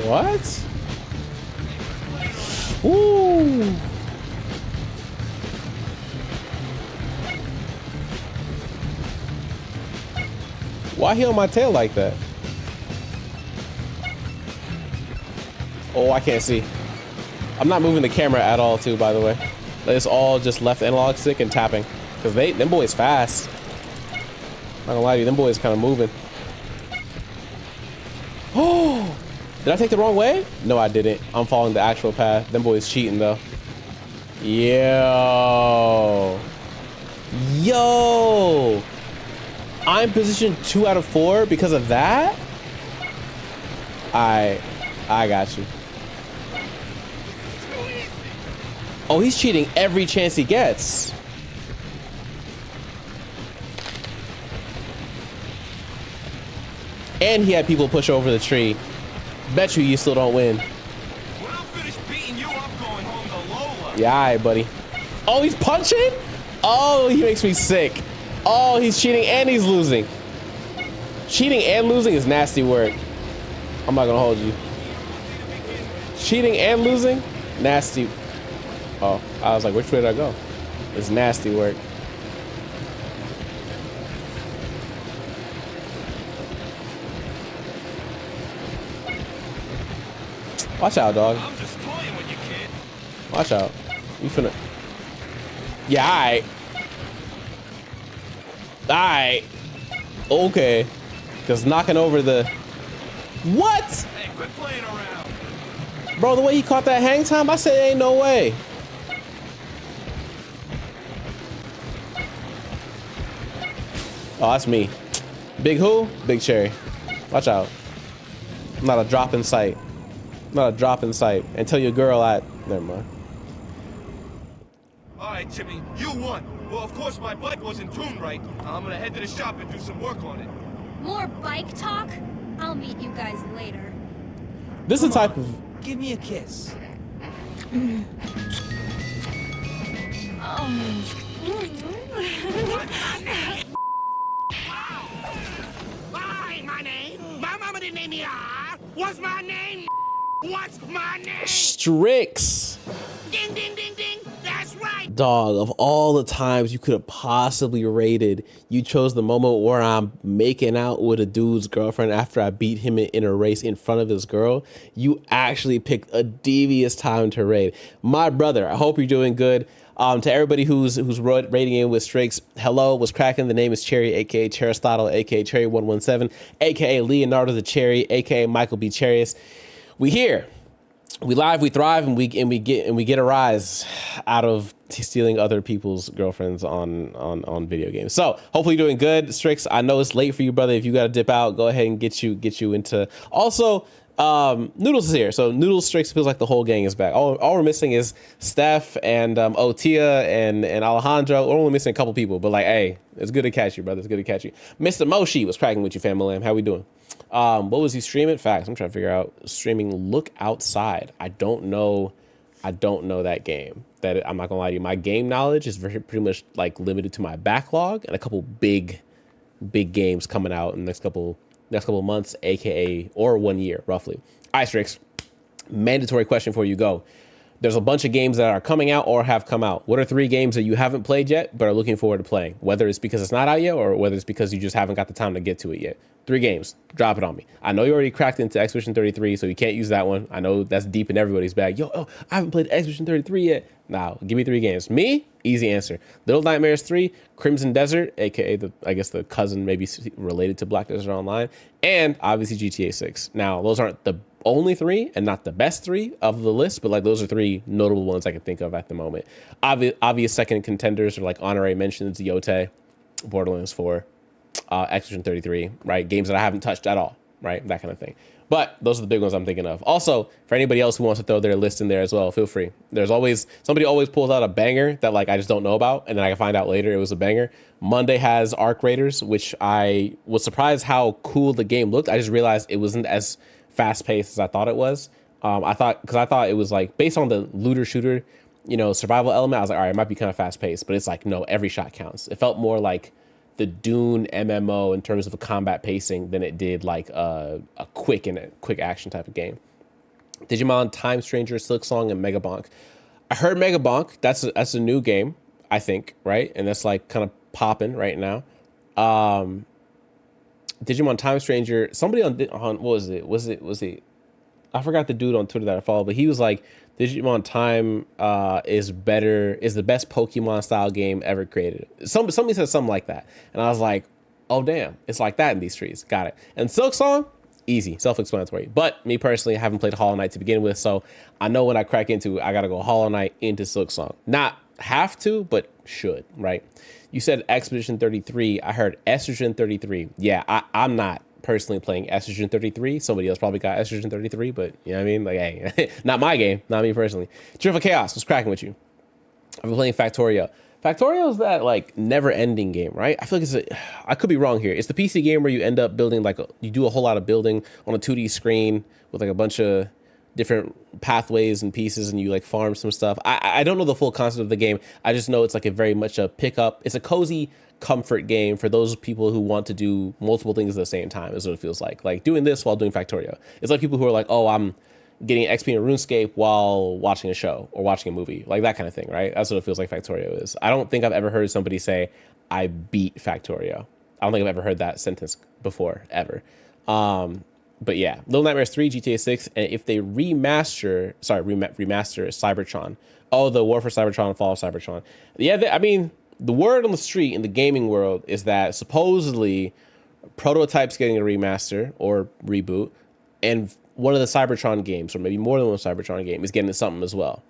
What? Ooh. Why he on my tail like that? Oh, I can't see. I'm not moving the camera at all, too, by the way. It's all just left analog stick and tapping. Because them boys fast. Not gonna lie to you, them boys kind of moving. Oh! Did I take the wrong way? No, I didn't. I'm following the actual path. Them boys cheating, though. Yo. Yo. I'm positioned 2 out of 4 because of that? I got you. Oh, he's cheating every chance he gets. And he had people push over the tree. Bet you still don't win. When I'm finished beating you, I'm going home to Lola. Yeah, all right, buddy. Oh, he's punching? Oh, he makes me sick. Oh, he's cheating and he's losing. Cheating and losing is nasty work. I'm not gonna hold you. Cheating and losing? Nasty. Oh, I was like, which way did I go? It's nasty work. Watch out, dog. I'm just toying with you, kid. Watch out. You finna. Yeah, alright. Alright. Okay. Because knocking over the. What? Hey, quit playing around. Bro, the way he caught that hang time, I said ain't no way. Oh, that's me. Big who? Big Cherry. Watch out. Not a drop in sight. Not a drop in sight. And tell your girl at... Never mind. All right, Jimmy, you won. Well, of course, my bike wasn't tuned right. I'm gonna head to the shop and do some work on it. More bike talk? I'll meet you guys later. This is the type of... Give me a kiss. Hi, my name. My mama didn't name me What's my name? What's my name? Strix. Ding, ding, ding, ding. That's right. Dog, of all the times you could have possibly rated, you chose the moment where I'm making out with a dude's girlfriend after I beat him in a race in front of his girl. You actually picked a devious time to raid. My brother, I hope you're doing good. To everybody who's rating in with Strix, hello, what's cracking? The name is Cherry, aka Cheristotle, aka Cherry117, aka Leonardo the Cherry, aka Michael B. Charius. We here. We live, we thrive, and we get a rise out of stealing other people's girlfriends on video games. So hopefully you're doing good, Strix. I know it's late for you, brother. If you got to dip out, go ahead and get you into. Also, Noodles is here, so Noodles, Strix, feels like the whole gang is back. All we're missing is Steph and Otia and Alejandro. We're only missing a couple people, but like, hey, it's good to catch you, brother. It's good to catch you. Mr. Moshi was cracking with you, family lamb. How we doing? What was he streaming? Facts. I'm trying to figure out streaming. Look Outside. I don't know that game. That I'm not gonna lie to you. My game knowledge is pretty much like limited to my backlog and a couple big games coming out in the next couple months, aka or 1 year roughly. All right, Strix. Mandatory question before you go. There's a bunch of games that are coming out or have come out. What are 3 games that you haven't played yet but are looking forward to playing? Whether it's because it's not out yet or whether it's because you just haven't got the time to get to it yet. 3 games. Drop it on me. I know you already cracked into Expedition 33, so you can't use that one. I know that's deep in everybody's bag. I haven't played Expedition 33 yet. Now, give me 3 games. Me? Easy answer. Little Nightmares 3, Crimson Desert, aka the cousin maybe related to Black Desert Online, and obviously GTA 6. Now, those aren't the only 3 and not the best 3 of the list, but like those are 3 notable ones I can think of at the moment. Obvious second contenders are like honorary mentions: Yote, Borderlands 4, Expedition 33, right? Games that I haven't touched at all, right? That kind of thing. But those are the big ones I'm thinking of. Also, for anybody else who wants to throw their list in there as well, feel free. There's always somebody always pulls out a banger that like I just don't know about, and then I can find out later it was a banger. Monday has Arc Raiders, which I was surprised how cool the game looked. I just realized it wasn't as fast paced as I thought it was. I thought it was like based on the looter shooter, survival element. I was like, all right, it might be kind of fast paced, but it's like no, every shot counts. It felt more like the Dune MMO in terms of a combat pacing than it did like a quick action type of game. Digimon, Time Stranger, Silk Song, and Megabonk. I heard Megabonk. That's a new game, I think, right? And that's like kind of popping right now. Digimon, Time Stranger. Somebody on what was it? Was it? I forgot the dude on Twitter that I follow, but he was like, Digimon Time is the best Pokemon style game ever created. Somebody said something like that, and I was like, oh damn, it's like that in these streets. Got it. And Silk Song, easy, self-explanatory. But me personally, I haven't played Hollow Knight to begin with, so I know when I crack into it, I gotta go Hollow Knight into Silk Song. Not have to, but should, right? You said Expedition 33. I heard Estrogen 33. Yeah, I'm not personally playing Estrogen 33. Somebody else probably got Estrogen 33, but you know what I mean? Like, hey, not my game, not me personally. Cheerful Chaos, what's cracking with you? I've been playing Factorio. Factorio is that like never-ending game, right? I feel like I could be wrong here. It's the PC game where you end up building you do a whole lot of building on a 2D screen with like a bunch of different pathways and pieces, and you like farm some stuff. I don't know the full concept of the game. I just know it's like very much a pickup. It's a cozy comfort game for those people who want to do multiple things at the same time, is what it feels like doing this while doing Factorio. It's like people who are like, oh, I'm getting XP in RuneScape while watching a show or watching a movie, like that kind of thing, right? That's what it feels like Factorio is. I don't think I've ever heard somebody say, I beat Factorio. I don't think I've ever heard that sentence before, ever. But yeah, Little Nightmares 3, GTA 6, and if they remaster Cybertron, the War for Cybertron, Fall of Cybertron. Yeah, I mean, the word on the street in the gaming world is that supposedly Prototype's getting a remaster or reboot, and one of the Cybertron games, or maybe more than one Cybertron game, is getting something as well.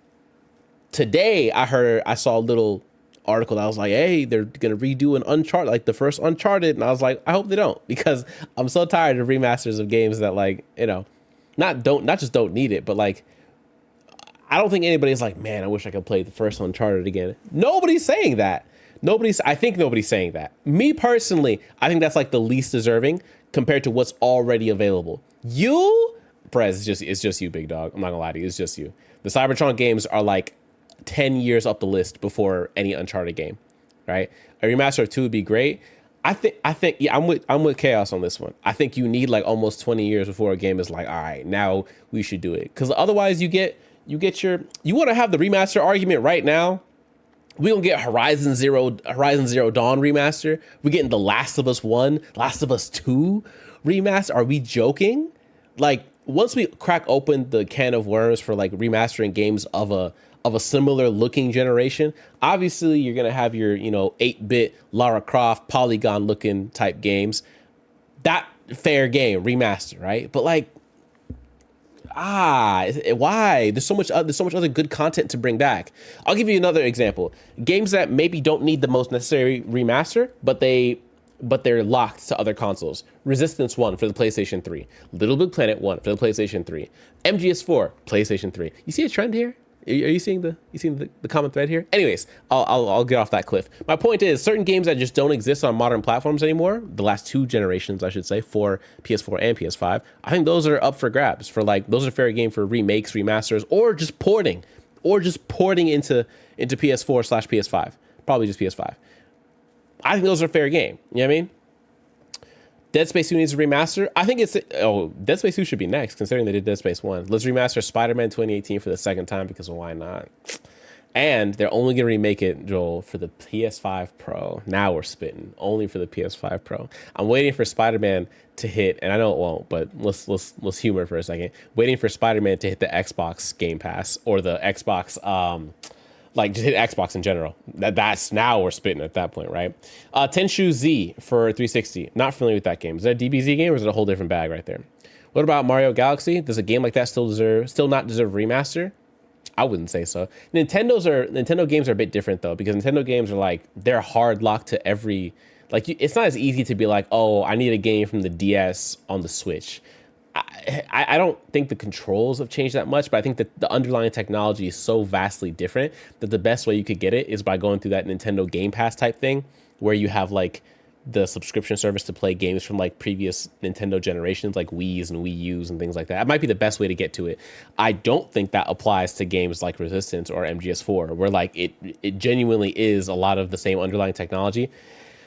Today, I saw a little article that was like, hey, they're gonna redo an Uncharted, like the first Uncharted, and I was like, I hope they don't, because I'm so tired of remasters of games that, like, you know, not just don't need it, but like, I don't think anybody's like, man, I wish I could play the first Uncharted again. Nobody's saying that. I think nobody's saying that. Me personally, I think that's like the least deserving compared to what's already available. You, Prez, it's just you, big dog. I'm not gonna lie to you, it's just you. The Cybertron games are like 10 years up the list before any Uncharted game, right? A remaster of 2 would be great. I think, yeah, I'm with Chaos on this one. I think you need like almost 20 years before a game is like, all right, now we should do it. Because otherwise you want to have the remaster argument right now. We gonna get Horizon Zero Dawn remaster. We're getting The Last of Us 1, Last of Us 2 remaster. Are we joking? Like, once we crack open the can of worms for like remastering games of a similar looking generation, obviously you're gonna have your, you know, 8-bit Lara Croft polygon looking type games. That fair game remaster, right? But like, why? There's so much other good content to bring back. I'll give you another example. Games that maybe don't need the most necessary remaster, but they're locked to other consoles. Resistance 1 for the PlayStation 3. Little Big Planet 1 for the PlayStation 3. MGS4, PlayStation 3. You see a trend here? Are you seeing the common thread here? Anyways, I'll get off that cliff. My point is, certain games that just don't exist on modern platforms anymore, the last 2 generations, I should say, for PS4 and PS5, I think those are up for grabs. For like, those are fair game for remakes, remasters, or just porting into PS4/PS5. Probably just PS5. I think those are fair game. You know what I mean? Dead Space 2 needs a remaster. I think Dead Space 2 should be next, considering they did Dead Space 1. Let's remaster Spider-Man 2018 for the second time, because why not? And they're only going to remake it, Joel, for the PS5 Pro. Now we're spitting. Only for the PS5 Pro. I'm waiting for Spider-Man to hit, and I know it won't, but let's humor for a second. Waiting for Spider-Man to hit the Xbox Game Pass, or the Xbox, like just hit Xbox in general. That's now we're spitting at that point, right? Tenshu Z for 360. Not familiar with that game. Is that a DBZ game, or is it a whole different bag right there? What about Mario Galaxy? Does a game like that still not deserve a remaster? I wouldn't say so. Nintendo games are a bit different though, because Nintendo games are like, they're hard locked to every, like, it's not as easy to be like, oh, I need a game from the DS on the Switch. I don't think the controls have changed that much, but I think that the underlying technology is so vastly different that the best way you could get it is by going through that Nintendo Game Pass type thing, where you have like the subscription service to play games from like previous Nintendo generations, like Wii's and Wii U's and things like that. That might be the best way to get to it. I don't think that applies to games like Resistance or MGS4, where like it genuinely is a lot of the same underlying technology.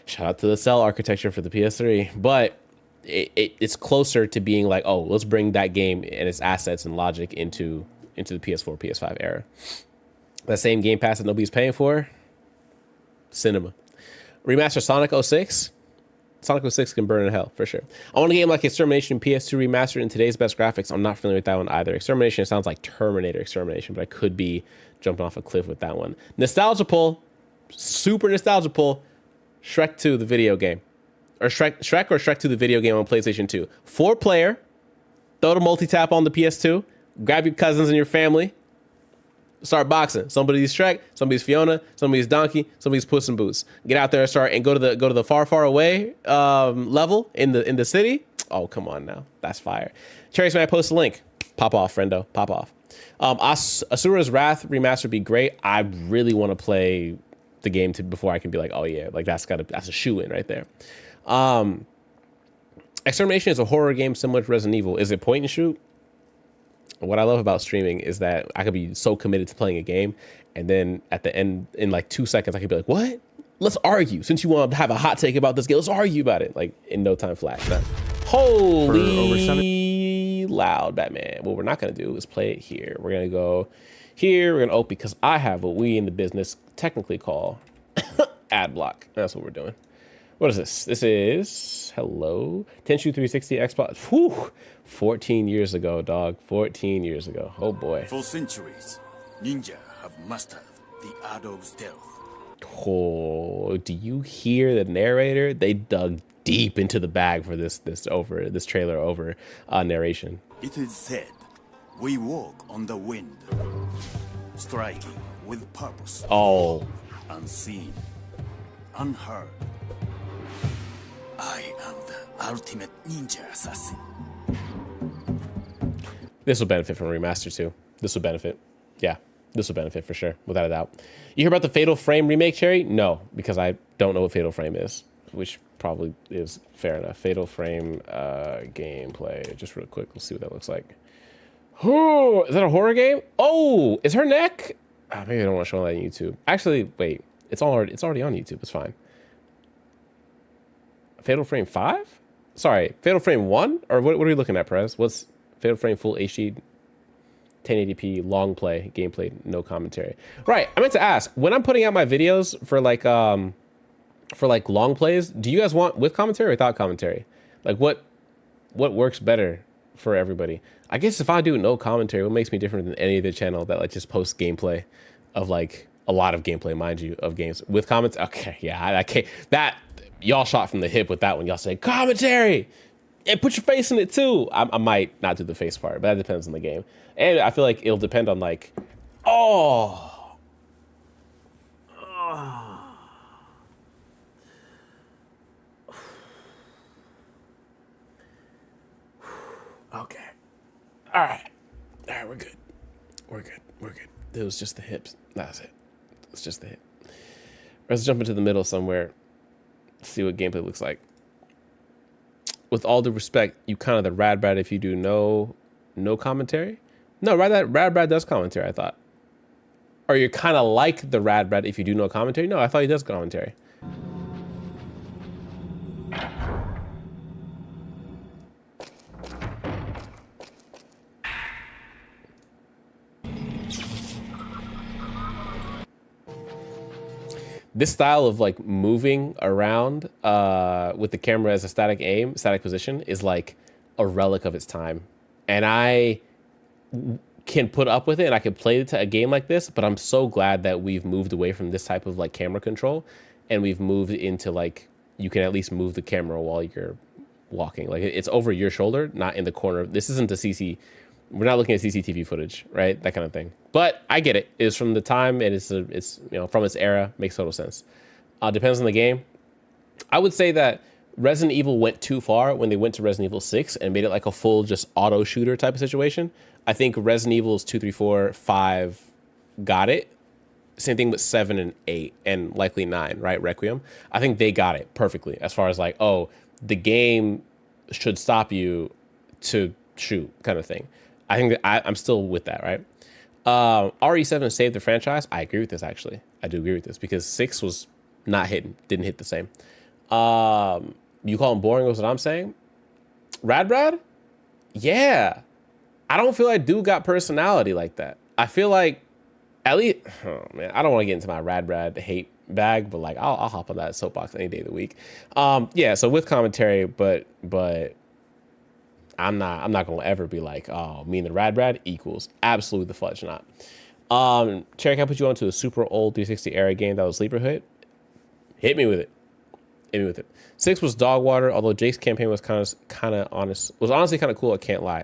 Shout out to the cell architecture for the PS3, but it's closer to being like, oh, let's bring that game and its assets and logic into the PS4, PS5 era. That same Game Pass that nobody's paying for, cinema. Remaster Sonic 06. Sonic 06 can burn in hell, for sure. I want a game like Extermination PS2 remastered in today's best graphics. I'm not familiar with that one either. Extermination sounds like Terminator Extermination, but I could be jumping off a cliff with that one. Nostalgia pull. Super nostalgia pull. Shrek 2, the video game. Or Shrek 2, the video game on PlayStation 2. 4-player. Throw the multi-tap on the PS2. Grab your cousins and your family. Start boxing. Somebody's Shrek, somebody's Fiona, somebody's Donkey, somebody's Puss in Boots. Get out there and start and go to the far away level in the city. Oh, come on now, that's fire. Cherry Smack, post a link. Pop off, friendo, pop off. Asura's Wrath remaster would be great. I really want to play the game before I can be like, oh yeah, like that's a shoe-in right there. Extermination is a horror game similar to Resident Evil. Is it point and shoot? What I love about streaming is that I could be so committed to playing a game, and then at the end, in like 2 seconds, I could be like, what? Let's argue. Since you want to have a hot take about this game, let's argue about it. Like, in no time flat. Holy loud, Batman. What we're not going to do is play it here. We're going to go here. We're going to open, because I have what we in the business technically call ad block. That's what we're doing. What is this? This is, hello, Tenshu 360 Xbox. Whew, 14 years ago, dog. 14 years ago. Oh, boy. For centuries, ninja have mastered the art of stealth. Oh, do you hear the narrator? They dug deep into the bag for this trailer over narration. It is said, we walk on the wind, striking with purpose. Oh, unseen, unheard. I am the ultimate ninja assassin. This will benefit from a remaster too. This will benefit. Yeah, this will benefit for sure, without a doubt. You hear about the Fatal Frame remake, Cherry? No, because I don't know what Fatal Frame is, which probably is fair enough. Fatal Frame gameplay. Just real quick, we'll see what that looks like. Oh, is that a horror game? Oh, is her neck? Oh, maybe I don't want to show that on YouTube. Actually, wait, it's already on YouTube. It's fine. Fatal Frame 5? Sorry, Fatal Frame 1? Or what are we looking at, Perez? What's Fatal Frame Full HD 1080p long play gameplay, no commentary? Right, I meant to ask, when I'm putting out my videos for like long plays, do you guys want with commentary or without commentary? Like what works better for everybody? I guess if I do no commentary, what makes me different than any other channel that like just posts gameplay of like a lot of gameplay, mind you, of games with comments? Okay, yeah, I can't. That y'all shot from the hip with that one. Y'all say commentary and put your face in it too. I might not do the face part, but that depends on the game. And I feel like it'll depend on like, okay. All right, we're good. It was just the hips. That's it. It's just the hip. Let's jump into the middle somewhere. See what gameplay looks like. With all due respect, you kind of the rad brat if you do no commentary. No, rad brat does commentary, I thought. Or you're kind of like the rad brat if you do no commentary. No, I thought he does commentary. This style of like moving around with the camera as a static position is like a relic of its time. And I can put up with it and I can play a game like this, but I'm so glad that we've moved away from this type of like camera control and we've moved into like, you can at least move the camera while you're walking. Like it's over your shoulder, not in the corner. This isn't a we're not looking at CCTV footage, right? That kind of thing. But I get it. It's from the time and it's from its era. Makes total sense. Depends on the game. I would say that Resident Evil went too far when they went to Resident Evil 6 and made it like a full just auto shooter type of situation. I think Resident Evil's 2, 3, 4, 5 got it. Same thing with 7 and 8 and likely 9, right? Requiem. I think they got it perfectly as far as like, oh, the game should stop you to shoot kind of thing. I think that I'm still with that, right? RE7 saved the franchise. I agree with this, actually. I do agree with this because 6 was not hitting, didn't hit the same. You call him boring, was what I'm saying? Rad? Yeah. I don't feel like dude got personality like that. I feel like, at least, oh man, I don't want to get into my Rad hate bag, but like I'll hop on that soapbox any day of the week. Yeah, so with commentary, but I'm not gonna ever be like, oh, me and the Rad equals. Absolutely the fudge not. Cherry, can I put you onto a super old 360 era game that was Sleeper Hit? Hit me with it. 6 was dog water, although Jake's campaign was kind of honest. Was honestly kind of cool. I can't lie.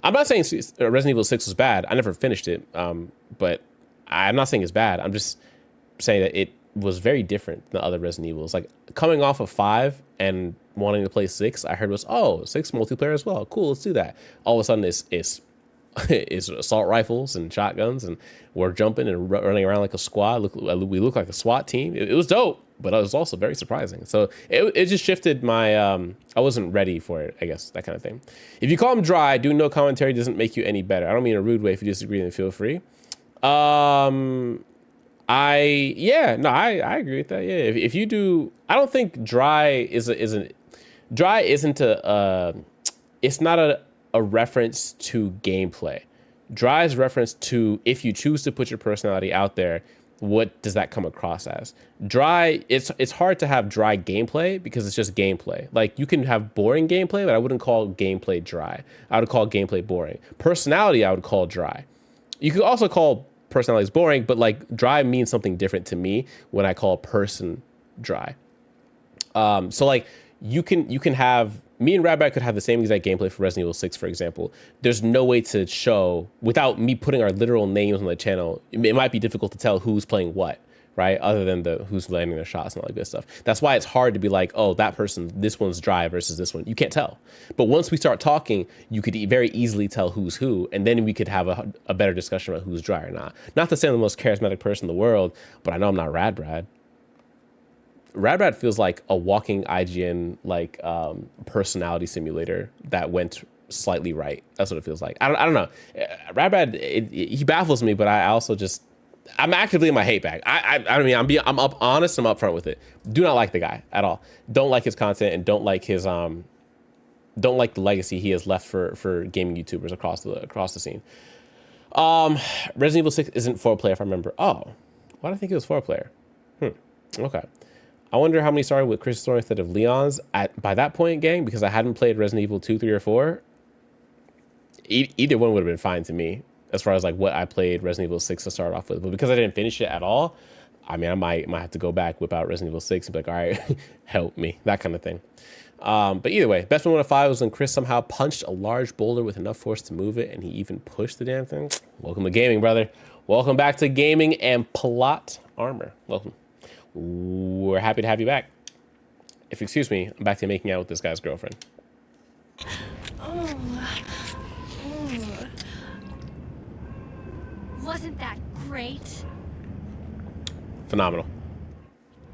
I'm not saying Resident Evil 6 was bad. I never finished it, but I'm not saying it's bad. I'm just saying that it was very different than other Resident Evils. Like coming off of 5 and wanting to play 6, I heard was 6 multiplayer as well. Cool, let's do that. All of a sudden, it's assault rifles and shotguns, and we're jumping and running around like a squad. We look like a SWAT team. It was dope, but it was also very surprising. So it just shifted my. I wasn't ready for it, I guess, that kind of thing. If you call him dry, doing no commentary doesn't make you any better. I don't mean in a rude way. If you disagree, then feel free. I agree with that. Yeah, if you do, I don't think dry isn't it's not a reference to gameplay. Dry is reference to if you choose to put your personality out there, what does that come across as? Dry, it's hard to have dry gameplay because it's just gameplay. Like you can have boring gameplay, but I wouldn't call gameplay dry. I would call gameplay boring. Personality, I would call dry. You could also call personality is boring, but like dry means something different to me when I call a person dry. So like you can have, me and Rabbi could have the same exact gameplay for Resident Evil 6, for example. There's no way to show, without me putting our literal names on the channel, it might be difficult to tell who's playing what, right? Other than the who's landing their shots and all that good stuff. That's why it's hard to be like, oh, that person, this one's dry versus this one. You can't tell. But once we start talking, you could very easily tell who's who, and then we could have a better discussion about who's dry or not. Not to say I'm the most charismatic person in the world, but I know I'm not Rad Brad. Rad Brad feels like a walking IGN like personality simulator that went slightly right. That's what it feels like. I don't know. Rad Brad, he baffles me, but I also just, I'm actively in my hate bag. I mean, I'm honest. I'm upfront with it. Do not like the guy at all. Don't like his content, and don't like his don't like the legacy he has left for gaming YouTubers across the scene. Resident Evil 6 isn't 4-player, if I remember. Oh, why did I think it was 4-player? Okay. I wonder how many started with Chris' story instead of Leon's by that point, gang, because I hadn't played Resident Evil 2, 3, or 4. Either one would have been fine to me as far as like what I played Resident Evil 6 to start off with. But because I didn't finish it at all, I mean, I might have to go back, whip out Resident Evil 6 and be like, all right, help me, that kind of thing. But either way, best one of 5 was when Chris somehow punched a large boulder with enough force to move it, and he even pushed the damn thing. Welcome to gaming, brother. Welcome back to gaming and plot armor. Welcome. We're happy to have you back. If you excuse me, I'm back to making out with this guy's girlfriend. Wasn't that great? Phenomenal.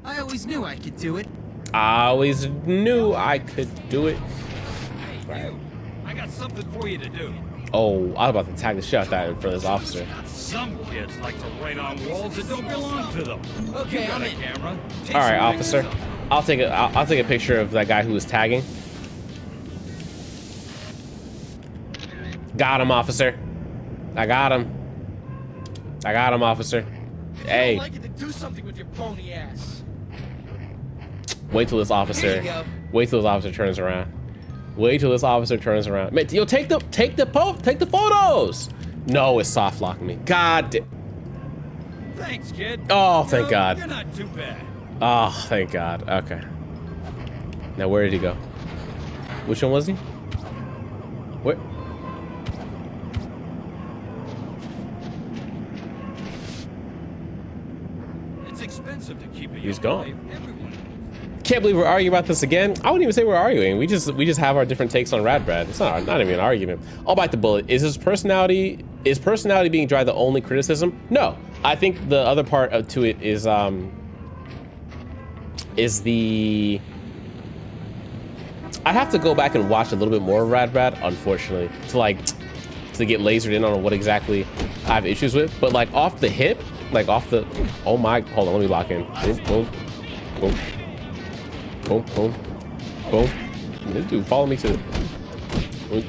I always knew I could do it. I always knew I could do it. Hey, you. I got something for you to do. Oh, I was about to tag the shit out of that in front of this officer. Some kids like to write on walls that don't belong to them. Okay, you got I'm a in. camera. All right, officer. I'll take a picture of that guy who was tagging. Got him, officer. I got him. I got him, officer. Hey. I'd like you to do something with your bony ass. Wait till this officer. Wait till this officer turns around. Wait till this officer turns around. Man, yo, take the photos. No, it's soft locking me. God. Thanks, kid. Oh, thank God. You're not too bad. Oh, thank God. Okay. Now, where did he go? Which one was he? Where? It's expensive to keep it. He's gone. Can't believe we're arguing about this again. I wouldn't even say we're arguing. We just have our different takes on Rad Brad. It's not even an argument. I'll bite the bullet. Is personality being dry the only criticism? No. I think the other part to it is the. I'd have to go back and watch a little bit more of Rad Brad, unfortunately, to get lasered in on what exactly I have issues with. But like off the hip, oh my, hold on, let me lock in. Boom, boom, boom. Boom, boom, boom. This dude follow me to.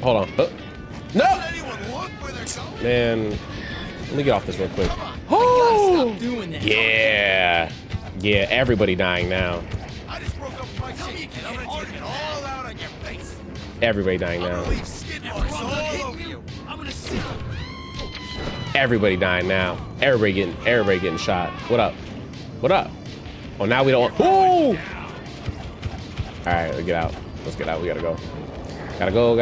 Hold on. No! Man, let me get off this real quick. Oh! Yeah. Yeah, everybody dying now. Everybody dying now. Everybody dying now. Everybody getting shot. What up? What up? Oh, now we don't. Ooh! All right, let's get out. Let's get out. We gotta go. Gotta go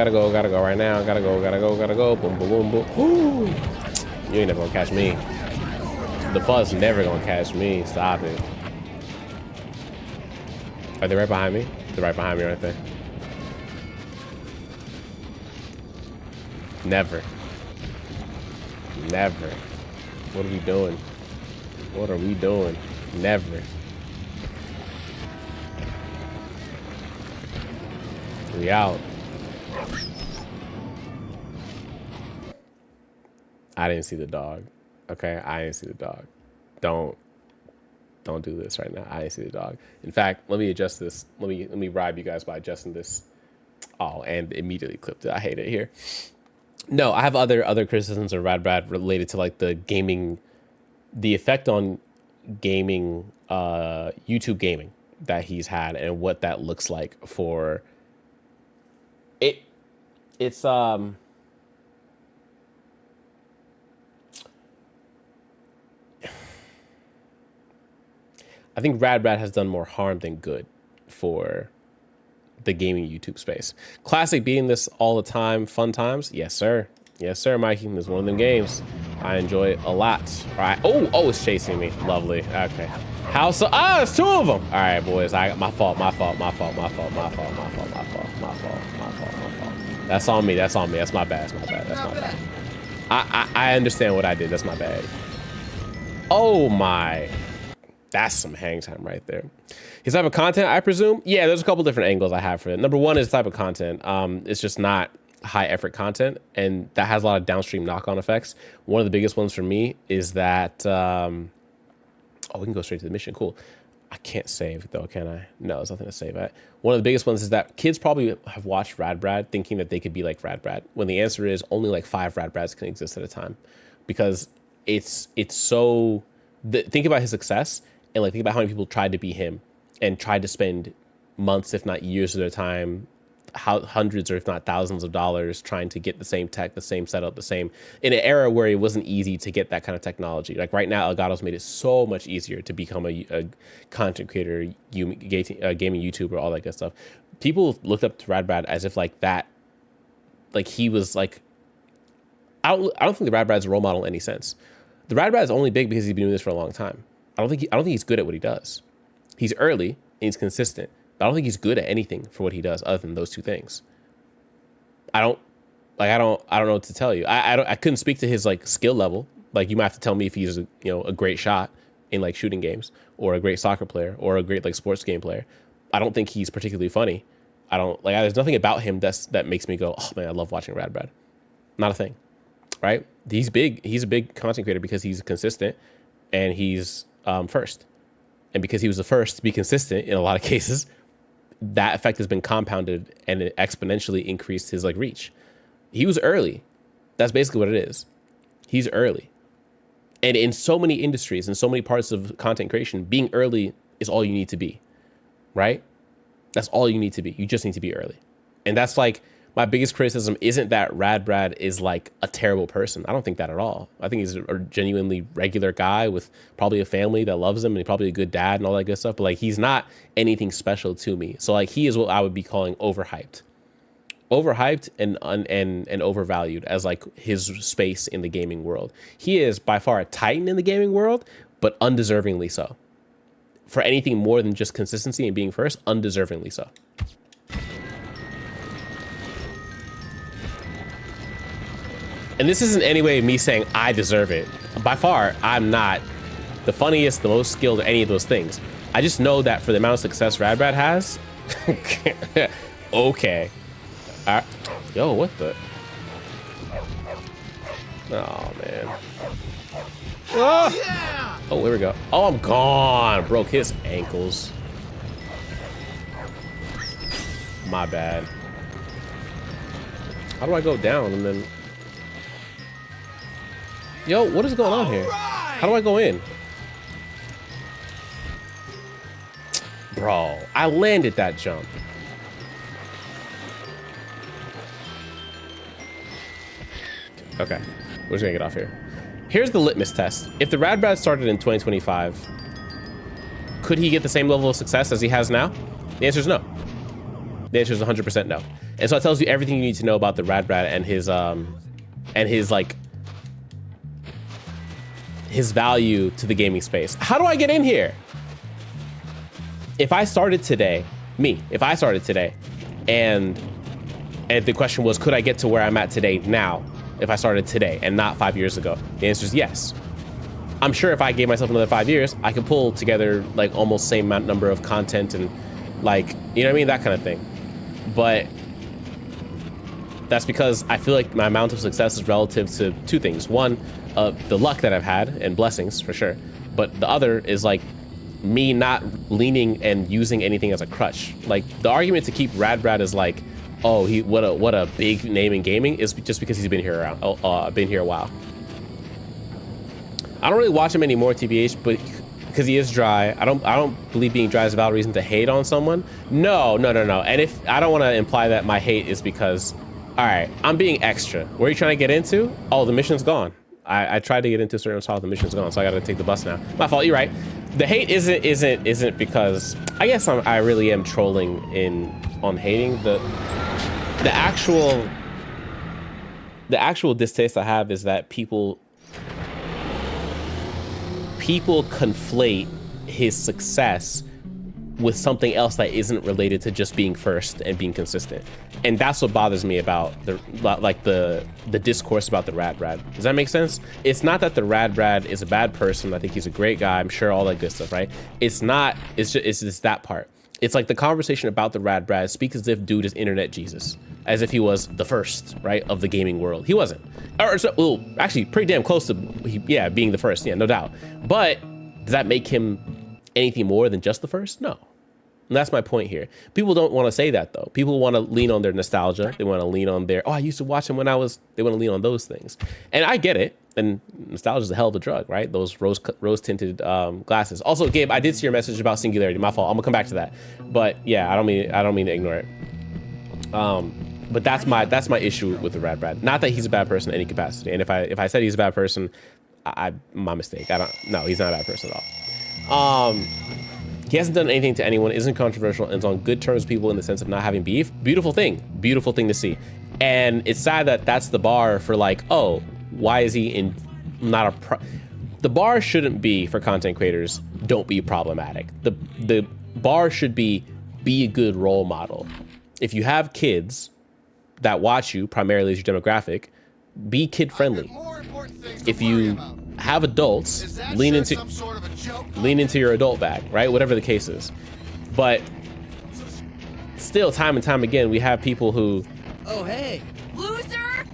right now. Gotta go. Boom, boom, boom, boom. Ooh. You ain't never gonna catch me. The fuzz never gonna catch me. Stop it. Are they right behind me? They're right behind me right there. Never. Never. What are we doing? What are we doing? Never. We out. I didn't see the dog. Okay, I didn't see the dog. Don't do this right now. I didn't see the dog. In fact, let me adjust this. Let me bribe you guys by adjusting this. Oh, and immediately clipped it. I hate it here. No, I have other criticisms of Rad Brad related to like the gaming, the effect on gaming, YouTube gaming that he's had and what that looks like for it. It's I think Rad Brad has done more harm than good for the gaming YouTube space. Classic beating this all the time, fun times. Yes, sir. Yes, sir, Mikey. This is one of them games. I enjoy a lot. All right. Oh, it's chasing me. Lovely. Okay. How so? Ah, it's 2 of them. All right, boys. My fault. That's on me. That's my bad. I understand what I did. That's my bad. Oh my. That's some hang time right there. His type of content, I presume? Yeah, there's a couple different angles I have for it. Number one is type of content. It's just not high effort content, and that has a lot of downstream knock-on effects. One of the biggest ones for me is that, we can go straight to the mission. Cool. I can't save though, can I? No, there's nothing to save at. One of the biggest ones is that kids probably have watched Radbrad thinking that they could be like Radbrad, when the answer is only like 5 Radbrads can exist at a time, because it's so, think about his success and like think about how many people tried to be him and tried to spend months, if not years of their time, hundreds or if not thousands of dollars trying to get the same tech, the same setup, in an era where it wasn't easy to get that kind of technology. Like right now, Elgato's made it so much easier to become a content creator, gaming YouTuber, all that good stuff. People looked up to Radbrad as if like that, like he was like, I don't think the Radbrad's a role model in any sense. The Radbrad is only big because he's been doing this for a long time. I don't think he's good at what he does. He's early and he's consistent. But I don't think he's good at anything for what he does other than those 2 things. I don't know what to tell you. I couldn't speak to his like skill level. Like you might have to tell me if he's a great shot in like shooting games, or a great soccer player, or a great like sports game player. I don't think he's particularly funny. There's nothing about him that makes me go, oh man, I love watching Radbrad. Not a thing, right? He's big. He's a big content creator because he's consistent and he's first. And because he was the first to be consistent in a lot of cases, that effect has been compounded and it exponentially increased his like reach. He was early. That's basically what it is. He's early. And in so many industries and so many parts of content creation, being early is all you need to be, right? That's all you need to be. You just need to be early. And that's like, my biggest criticism isn't that Radbrad is like a terrible person. I don't think that at all. I think he's a genuinely regular guy with probably a family that loves him and probably a good dad and all that good stuff. But like, he's not anything special to me. So like, he is what I would be calling overhyped and overvalued as like his space in the gaming world. He is by far a titan in the gaming world, but undeservingly so. For anything more than just consistency and being first, undeservingly so. And this isn't any way me saying I deserve it. By far, I'm not the funniest, the most skilled, or any of those things. I just know that for the amount of success Radbrad has, okay. Yo, what the? Oh, man. Oh, here we go. Oh, I'm gone. Broke his ankles. My bad. How do I go down and then... Yo, what is going on here? How do I go in? Bro, I landed that jump. Okay, we're just gonna get off here. Here's the litmus test. If the Radbrad started in 2025, could he get the same level of success as he has now? The answer is no. The answer is 100% no. And so it tells you everything you need to know about the Radbrad and his like, his value to the gaming space. How do I get in here? If I started today, and the question was, could I get to where I'm at today now, if I started today and not 5 years ago? The answer is yes. I'm sure if I gave myself another 5 years, I could pull together like almost same number of content and like, you know what I mean? That kind of thing. But that's because I feel like my amount of success is relative to 2 things. One, the luck that I've had and blessings for sure. But the other is like me not leaning and using anything as a crutch. Like the argument to keep Radbrad as like, oh, what a big name in gaming is just because he's been here a while. I don't really watch him anymore, TBH, but because he is dry. I don't believe being dry is a valid reason to hate on someone. No. And if I don't want to imply that my hate is because, all right, I'm being extra. Where are you trying to get into? Oh, the mission's gone. I tried to get into a certain spot, the mission's gone, so I got to take the bus now. My fault. You're right. The hate isn't because I guess I really am trolling on hating. The actual distaste I have is that people people conflate his success with something else that isn't related to just being first and being consistent. And that's what bothers me about the discourse about the Rad Brad. Does that make sense? It's not that the Rad Brad is a bad person. I think he's a great guy. I'm sure all that good stuff, right? It's just that part. It's like the conversation about the Rad Brad speaks as if dude is internet Jesus, as if he was the first, right, of the gaming world. He wasn't. Well, actually pretty damn close to, being the first, yeah, no doubt. But does that make him anything more than just the first? No. And that's my point here. People don't want to say that, though. People want to lean on their nostalgia. They want to lean on their, I used to watch him when they want to lean on those things. And I get it. And nostalgia is a hell of a drug, right? Those rose-tinted glasses. Also, Gabe, I did see your message about Singularity. My fault. I'm gonna come back to that. But yeah, I don't mean to ignore it. But that's my issue with the Rad Brad. Not that he's a bad person in any capacity. And if I said he's a bad person, my mistake. No, he's not a bad person at all. He hasn't done anything to anyone, isn't controversial, and is on good terms with people in the sense of not having beef. Beautiful thing to see. And it's sad that that's the bar for like, oh, why is he in the bar shouldn't be for content creators, don't be problematic. The bar should be a good role model. If you have kids that watch you primarily as your demographic, be kid friendly. If you have adults, lean into your adult bag, right? Whatever the case is. But still, time and time again, we have people who... Oh, hey. Loser!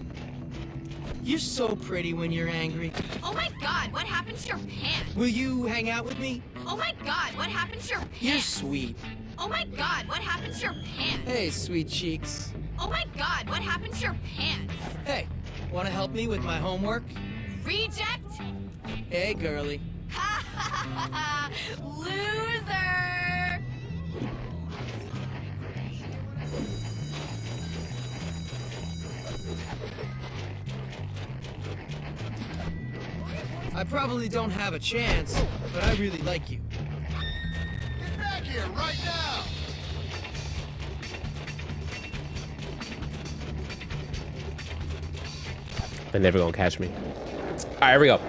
You're so pretty when you're angry. Oh my god, what happened to your pants? Will you hang out with me? Oh my god, what happened to your pants? You're sweet. Oh my god, what happened to your pants? Hey, sweet cheeks. Oh my god, what happened to your pants? Hey, wanna help me with my homework? Reject? Hey, girly. Ha ha ha ha! Loser! I probably don't have a chance, but I really like you. Get back here right now! They're never gonna catch me. All right, here we go.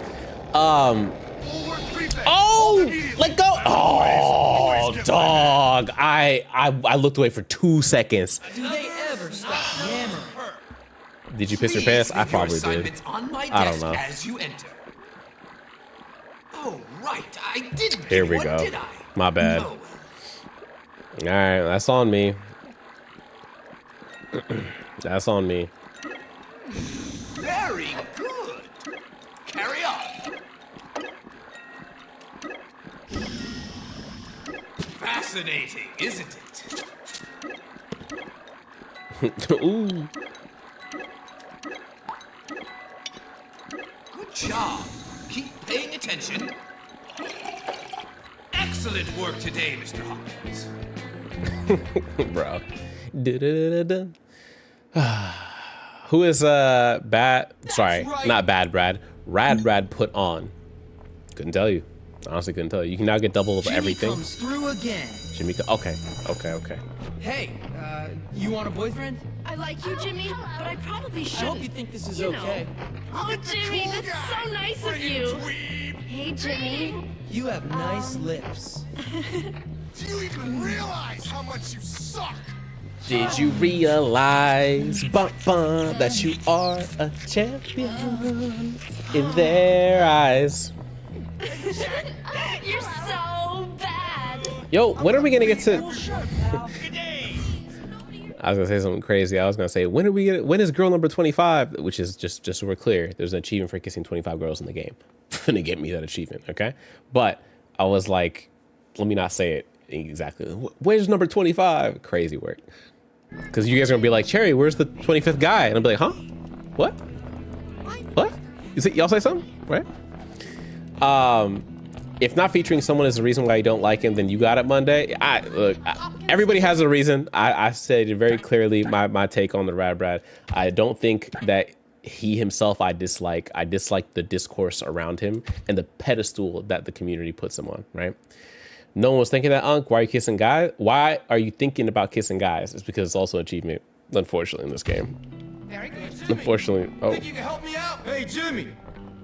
Let go! Oh, dog! I looked away for 2 seconds. Do they ever stop yammering? Did you piss your pants? I probably did. I don't know. As you enter. Oh, right. I didn't. Here we go. My bad. No. All right, that's on me. That's on me. Very good. Carry on. Fascinating, isn't it? Ooh. Good job. Keep paying attention. Excellent work today, Mr. Hopkins. Bro. Who is bad? Sorry, right. Not bad Brad. Rad Brad put on. Couldn't tell you. Honestly, couldn't tell you. You can now get double of everything. Jimmy comes through again. Jimmy, okay. Hey, you want a boyfriend? I like you, Jimmy, but I probably I shouldn't. hope you think this is You okay. Oh, Jimmy, that's so nice of you. Hey, Jimmy. You have nice lips. Do you even realize how much you suck? Did you realize, that you are a champion in their eyes? You're so bad. Yo, when are we gonna get to? I was gonna say something crazy. I was gonna say, when is girl number 25? Which is just so we're clear, there's an achievement for kissing 25 girls in the game. Gonna get me that achievement, okay? But I was like, let me not say it exactly. Where's number 25? Crazy work. Because you guys are gonna be like, Cherry, where's the 25th guy? And I'll be like, huh? What? Is it y'all say something? Right? If not featuring someone is the reason why you don't like him, then you got it, Monday. Everybody has a reason. I said it very clearly, my take on the Rad Brad. I don't think that he himself I dislike the discourse around him and the pedestal that the community puts him on, right? No one was thinking that, Unc, why are you kissing guys? Why are you thinking about kissing guys? It's because it's also an achievement, unfortunately, in this game. Very good. Unfortunately. Oh. Think you can help me out? Hey, Jimmy.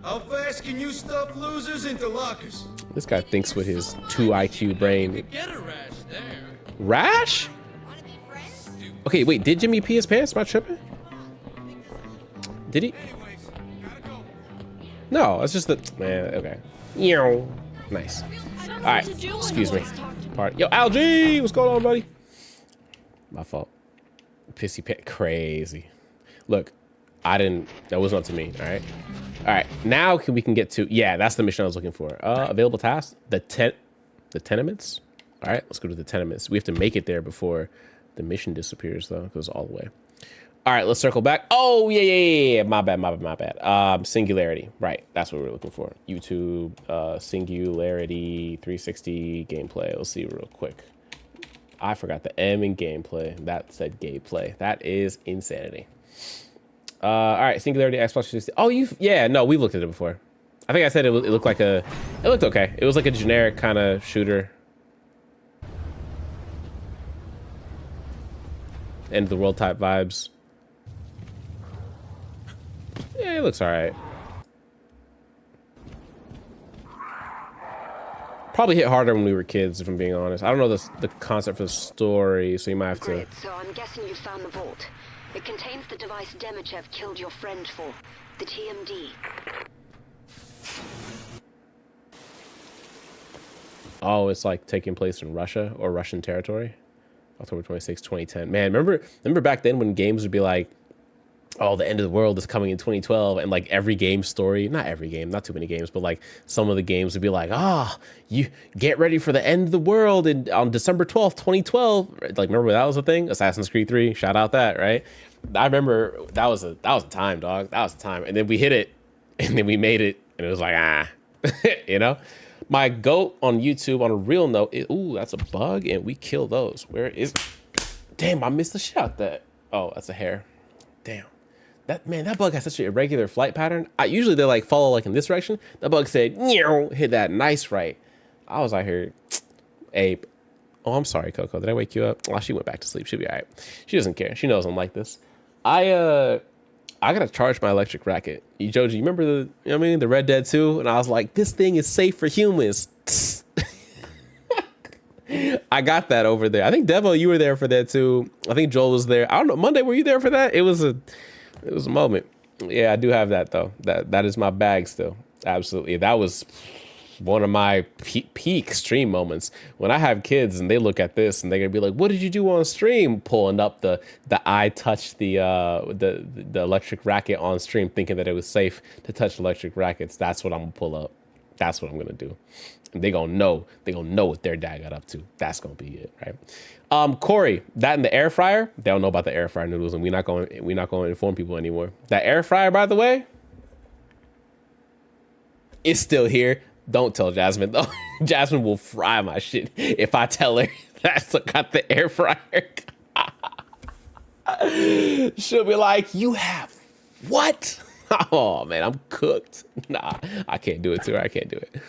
How fast can you stuff losers into lockers? This guy thinks with his 2 IQ brain. Get a rash there. Rash? Okay, wait, did Jimmy pee his pants? Am I tripping? Did he? No, it's just that, man, okay. Nice. All right, excuse me. Pardon. Yo, Algie, what's going on, buddy? My fault. Pissy pit, crazy. Look, that wasn't up to me, all right? All right, now we can get to, yeah, that's the mission I was looking for. Available tasks, the tenements. All right, let's go to the tenements. We have to make it there before the mission disappears, though. It goes all the way. All right, let's circle back. Oh, yeah. My bad. Singularity. Right, that's what we're looking for. YouTube, Singularity 360 gameplay. Let's see real quick. I forgot the M in gameplay. That said gameplay. That is insanity. All right, Singularity, Xbox 360. Oh, no, we've looked at it before. I think I said it looked like it looked okay. It was like a generic kind of shooter. End of the world type vibes. Yeah, it looks all right. Probably hit harder when we were kids, if I'm being honest. I don't know the concept for the story, so you might have to. Great, so I'm guessing you found the vault. It contains the device Demichev killed your friend for, the TMD. Oh, it's like taking place in Russia or Russian territory. October 26, 2010. Man, remember back then when games would be like, oh, the end of the world is coming in 2012, and like every game story, not every game, not too many games, but like some of the games would be like, you get ready for the end of the world on December 12th, 2012. Like, remember that was a thing? Assassin's Creed 3, shout out that, right? I remember that was a time, dog. That was a time. And then we hit it, and then we made it, and it was like, you know? My goat on YouTube, on a real note, ooh, that's a bug, and we kill those. Where is... Damn, I missed the shit out that. Oh, that's a hair. Damn. That bug has such an irregular flight pattern. Usually they like follow like in this direction. That bug said, hit that nice right. I was out here, Abe. Oh, I'm sorry, Coco. Did I wake you up? Oh, she went back to sleep. She'll be all right. She doesn't care. She knows I'm like this. I gotta charge my electric racket. Joji, you remember the Red Dead 2? And I was like, this thing is safe for humans. I got that over there. I think Devo, you were there for that too. I think Joel was there. I don't know. Monday, were you there for that? It was a moment. Yeah, I do have that though. That is my bag still. Absolutely. That was one of my peak stream moments. When I have kids and they look at this and they're gonna be like, what did you do on stream? Pulling up the I touched the electric racket on stream, thinking that it was safe to touch electric rackets. That's what I'm gonna pull up. That's what I'm gonna do. And they gonna know what their dad got up to. That's gonna be it, right? Corey, that in the air fryer, they don't know about the air fryer noodles, and we're not going to inform people anymore. That air fryer, by the way, is still here. Don't tell Jasmine though. Jasmine will fry my shit if I tell her that's got the air fryer. She'll be like, you have what? Oh man, I'm cooked. Nah, I can't do it to her. I can't do it.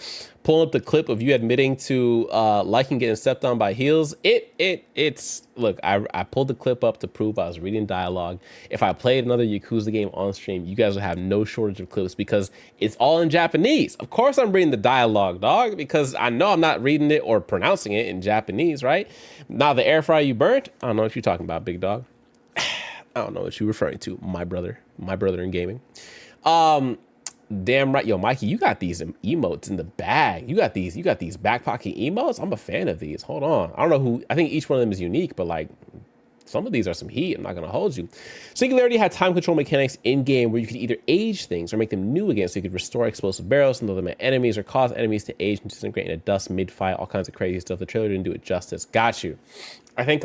Pulling up the clip of you admitting to liking getting stepped on by heels. It's look, I pulled the clip up to prove I was reading dialogue. If I played another Yakuza game on stream, you guys would have no shortage of clips because it's all in Japanese. Of course I'm reading the dialogue, dog, because I know I'm not reading it or pronouncing it in Japanese, right? Now the air fryer you burnt, I don't know what you're talking about, big dog. I don't know what you're referring to, my brother in gaming. Damn right. Yo, Mikey, you got these emotes in the bag. You got these back pocket emotes. I'm a fan of these. Hold on. I don't know who, I think each one of them is unique, but like some of these are some heat. I'm not going to hold you. Singularity had time control mechanics in game where you could either age things or make them new again. So you could restore explosive barrels and throw them at enemies or cause enemies to age and disintegrate into dust mid-fight, all kinds of crazy stuff. The trailer didn't do it justice. Got you. I think,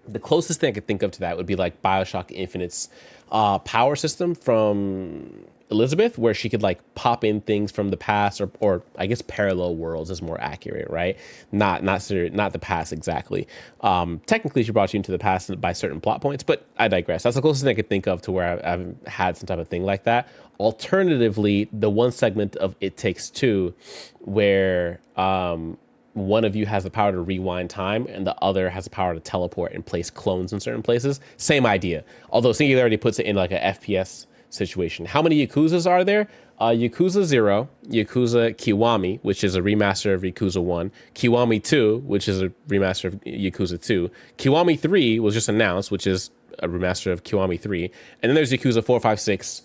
the closest thing I could think of to that would be like BioShock Infinite's power system from Elizabeth, where she could like pop in things from the past, or I guess parallel worlds is more accurate, right? Not the past exactly. Technically, she brought you into the past by certain plot points, but I digress. That's the closest thing I could think of to where I've had some type of thing like that. Alternatively, the one segment of It Takes Two, where one of you has the power to rewind time and the other has the power to teleport and place clones in certain places. Same idea. Although Singularity puts it in like a FPS situation. How many Yakuzas are there? Yakuza 0, Yakuza Kiwami, which is a remaster of Yakuza 1, Kiwami 2, which is a remaster of Yakuza 2, Kiwami 3 was just announced, which is a remaster of Kiwami 3, and then there's Yakuza 4, 5, 6.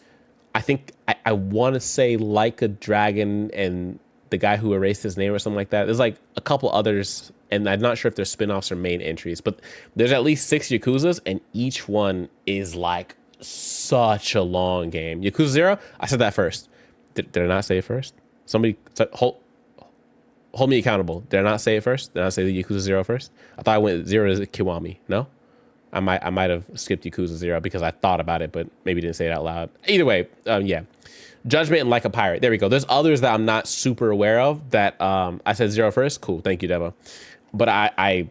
I think I want to say Like a Dragon and the guy who erased his name or something like that. There's like a couple others, and I'm not sure if they're spin-offs or main entries, but there's at least 6 Yakuzas, and each one is like such a long game. Yakuza 0, I said that first. Did I not say it first? Somebody hold me accountable. Did I not say it first? Did I not say the Yakuza 0 first? I thought I went 0 to Kiwami. No? I might have skipped Yakuza 0 because I thought about it, but maybe didn't say it out loud. Either way, yeah. Judgment and Like a Pirate. There we go. There's others that I'm not super aware of that I said 0 first. Cool. Thank you, Devo. But I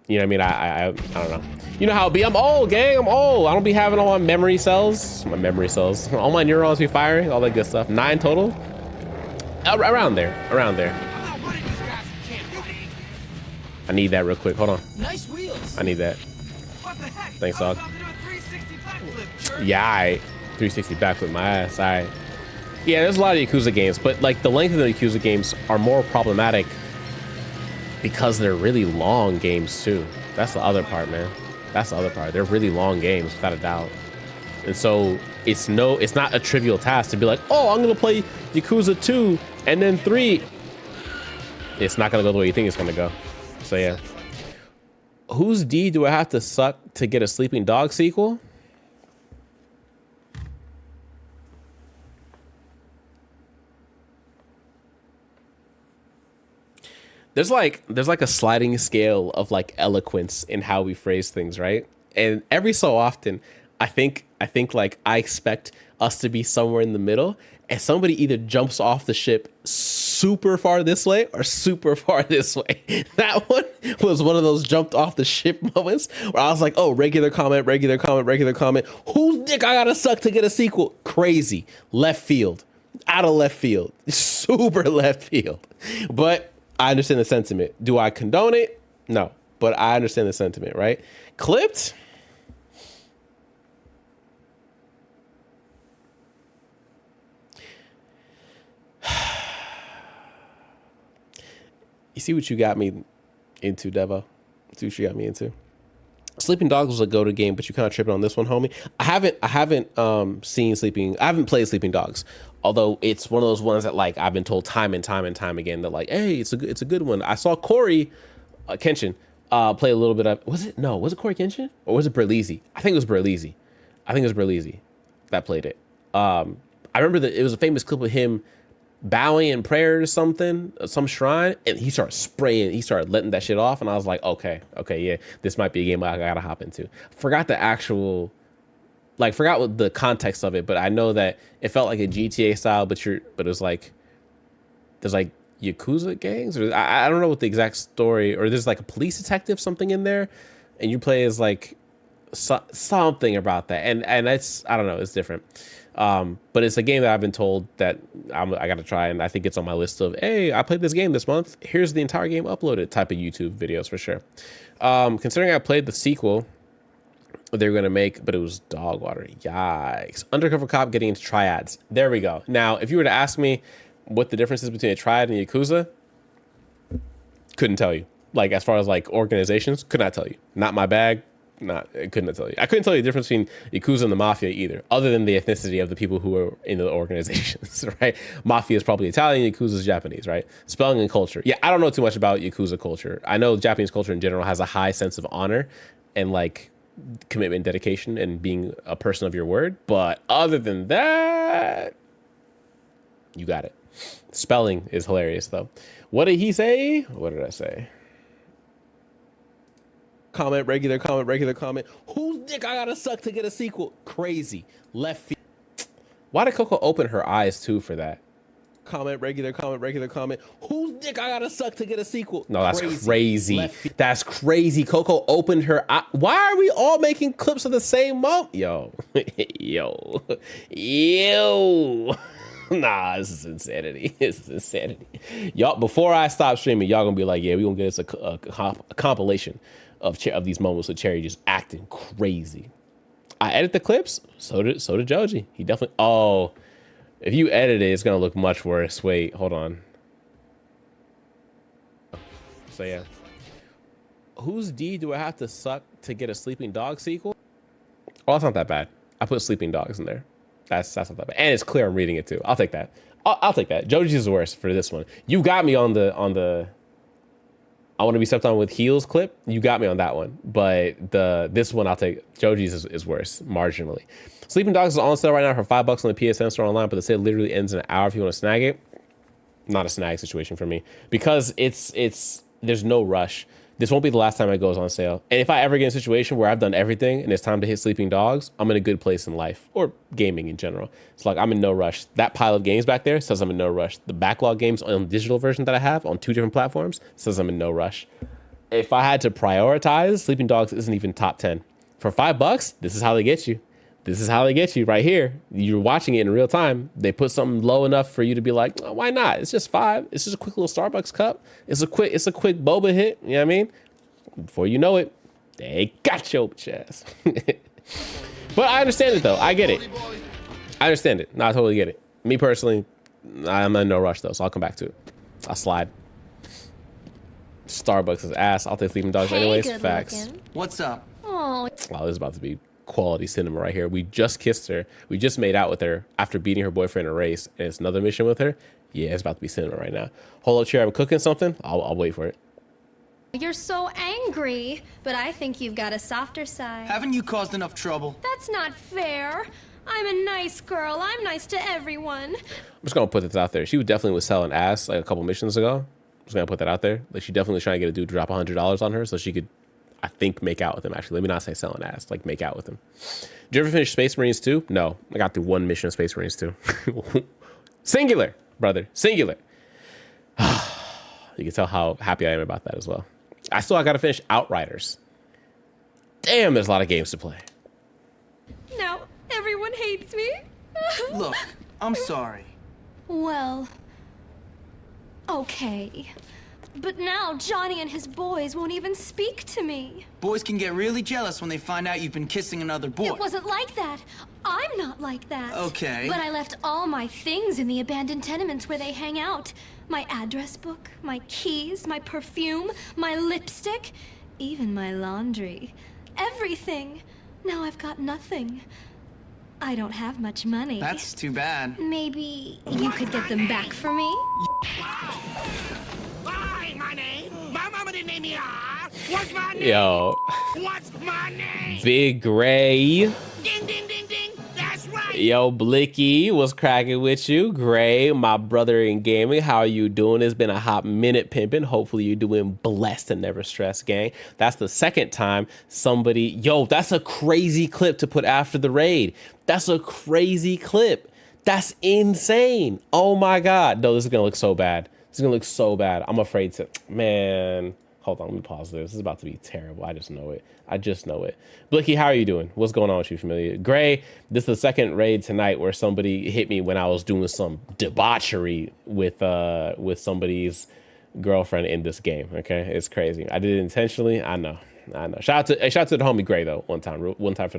you know what I mean? I don't know. You know how it be. I'm old, gang. I'm old. I don't be having all my memory cells. All my neurons be firing. All that good stuff. 9 total. Around there. I need that real quick. Hold on. Nice wheels. I need that. What the heck? Thanks, dog. Yeah, I 360 backflip my ass. All right. Yeah, there's a lot of Yakuza games, but like the length of the Yakuza games are more problematic because they're really long games too. That's the other part, man. That's the other part. They're really long games, without a doubt. And so it's not a trivial task to be like, oh, I'm gonna play Yakuza 2 and then 3. It's not gonna go the way you think it's gonna go. So yeah. Whose D do I have to suck to get a Sleeping Dog sequel? There's like a sliding scale of like eloquence in how we phrase things, right? And every so often, I think like I expect us to be somewhere in the middle, and somebody either jumps off the ship super far this way or super far this way. That one was one of those jumped off the ship moments where I was like, oh, regular comment. Whose dick I gotta suck to get a sequel? Crazy. Left field. Out of left field. Super left field. But I understand the sentiment. Do I condone it? No. But I understand the sentiment, right? Clipped? You see what you got me into, Devo? See what you got me into? Sleeping Dogs was a go-to game, but you kind of tripping on this one, homie. I haven't played Sleeping Dogs, although it's one of those ones that like I've been told time and time again that like, hey, it's a good one. I saw Corey Kenshin play a little bit of. Was it Corey Kenshin or was it Berlizzi? I think it was Berlizzi that played it. I remember that it was a famous clip of him bowing in prayer to some shrine, and he started letting that shit off, and I was like, okay, yeah, this might be a game I gotta hop into. Forgot what the context of it, but I know that it felt like a GTA style, but it was like there's like Yakuza gangs, or I don't know what the exact story, or there's like a police detective something in there, and you play as like something about that, and it's, I don't know, it's different. But it's a game that I've been told that I got to try, and I think it's on my list of, hey, I played this game this month. Here's the entire game uploaded type of YouTube videos for sure. Considering I played the sequel they were going to make, but it was dog water. Yikes. Undercover Cop getting into triads. There we go. Now, if you were to ask me what the difference is between a triad and a Yakuza, couldn't tell you. Like, as far as like organizations, could not tell you. Not my bag. I couldn't tell you. I couldn't tell you the difference between Yakuza and the Mafia either, other than the ethnicity of the people who are in the organizations, right? Mafia is probably Italian, Yakuza is Japanese, right? Spelling and culture. Yeah, I don't know too much about Yakuza culture. I know Japanese culture in general has a high sense of honor and like commitment, dedication, and being a person of your word. But other than that, you got it. Spelling is hilarious though. What did he say? What did I say? Comment, regular comment. Whose dick I gotta suck to get a sequel? Crazy. Left field. Why did Coco open her eyes too for that? Comment, regular comment. Whose dick I gotta suck to get a sequel? No, that's crazy. That's crazy. Coco opened her eye. Why are we all making clips of the same moment? Yo. Nah, this is insanity. Y'all, before I stop streaming, y'all gonna be like, yeah, we gonna get us a compilation of these moments with Cherry just acting crazy. I edit the clips. So did Joji. He definitely. Oh, If you edit it, it's gonna look much worse. Wait, hold on. So yeah. Whose D do I have to suck to get a Sleeping Dog sequel? Oh, that's not that bad. I put Sleeping Dogs in there. That's not that bad. And it's clear I'm reading it too. I'll take that. I'll take that. Joji's is worse for this one. You got me on the I want to be stepped on with heels clip. You got me on that one. But this one I'll take. Joji's is worse marginally. Sleeping Dogs is on sale right now for $5 on the PSN store online, but the sale literally ends in an hour if you want to snag it. Not a snag situation for me because there's no rush. This won't be the last time it goes on sale. And if I ever get in a situation where I've done everything and it's time to hit Sleeping Dogs, I'm in a good place in life or gaming in general. It's like I'm in no rush. That pile of games back there says I'm in no rush. The backlog games on the digital version that I have on 2 different platforms says I'm in no rush. If I had to prioritize, Sleeping Dogs isn't even top 10. For $5, this is how they get you. This is how they get you right here. You're watching it in real time. They put something low enough for you to be like, oh, why not? It's just $5. It's just a quick little Starbucks cup. It's a quick boba hit. You know what I mean? Before you know it, they got your ass. But I understand it though. I get it. I understand it. No, I totally get it. Me personally, I'm in no rush though, so I'll come back to it. I'll slide. Starbucks is ass. I'll take Sleeping Dogs anyways. Facts. Looking. What's up? Oh. Wow, this is about to be quality cinema right here. We just kissed her. We just made out with her after beating her boyfriend in a race, and it's another mission with her. Yeah, it's about to be cinema right now. Hold up, chair. I'm cooking something. I'll wait for it. You're so angry, but I think you've got a softer side. Haven't you caused enough trouble? That's not fair. I'm a nice girl. I'm nice to everyone. I'm just gonna put this out there. She definitely was selling ass like a couple missions ago. I'm just gonna put that out there. Like she definitely was trying to get a dude to drop $100 on her so she could, I think, make out with him. Actually, let me not say selling ass. Like make out with him. Did you ever finish Space Marines 2? No, I got through one mission of Space Marines 2. Singular, brother, singular. You can tell how happy I am about that as well. I got to finish Outriders. Damn, there's a lot of games to play. Now everyone hates me. Look, I'm sorry. Well, okay. But now Johnny and his boys won't even speak to me. Boys can get really jealous when they find out you've been kissing another boy. It wasn't like that. I'm not like that. Okay. But I left all my things in the abandoned tenements where they hang out. My address book, my keys, my perfume, my lipstick, even my laundry. Everything. Now I've got nothing. I don't have much money. That's too bad. Maybe you could get them back for me? What's my name? Yo. What's my name? Big Gray. Ding, ding, ding, ding. That's right. Yo, Blicky, what's cracking with you? Gray, my brother in gaming. How are you doing? It's been a hot minute pimping. Hopefully you're doing blessed and never stressed, gang. That's the second time somebody... Yo, that's a crazy clip to put after the raid. That's a crazy clip. That's insane. Oh my God. No, this is going to look so bad. This is going to look so bad. I'm afraid to... Man... Hold on, let me pause this. This is about to be terrible. I just know it. I just know it. Blicky, how are you doing? What's going on with you, Familiar? Gray, this is the second raid tonight where somebody hit me when I was doing some debauchery with somebody's girlfriend in this game. Okay, it's crazy. I did it intentionally. I know. Shout out to the homie Gray though. One time for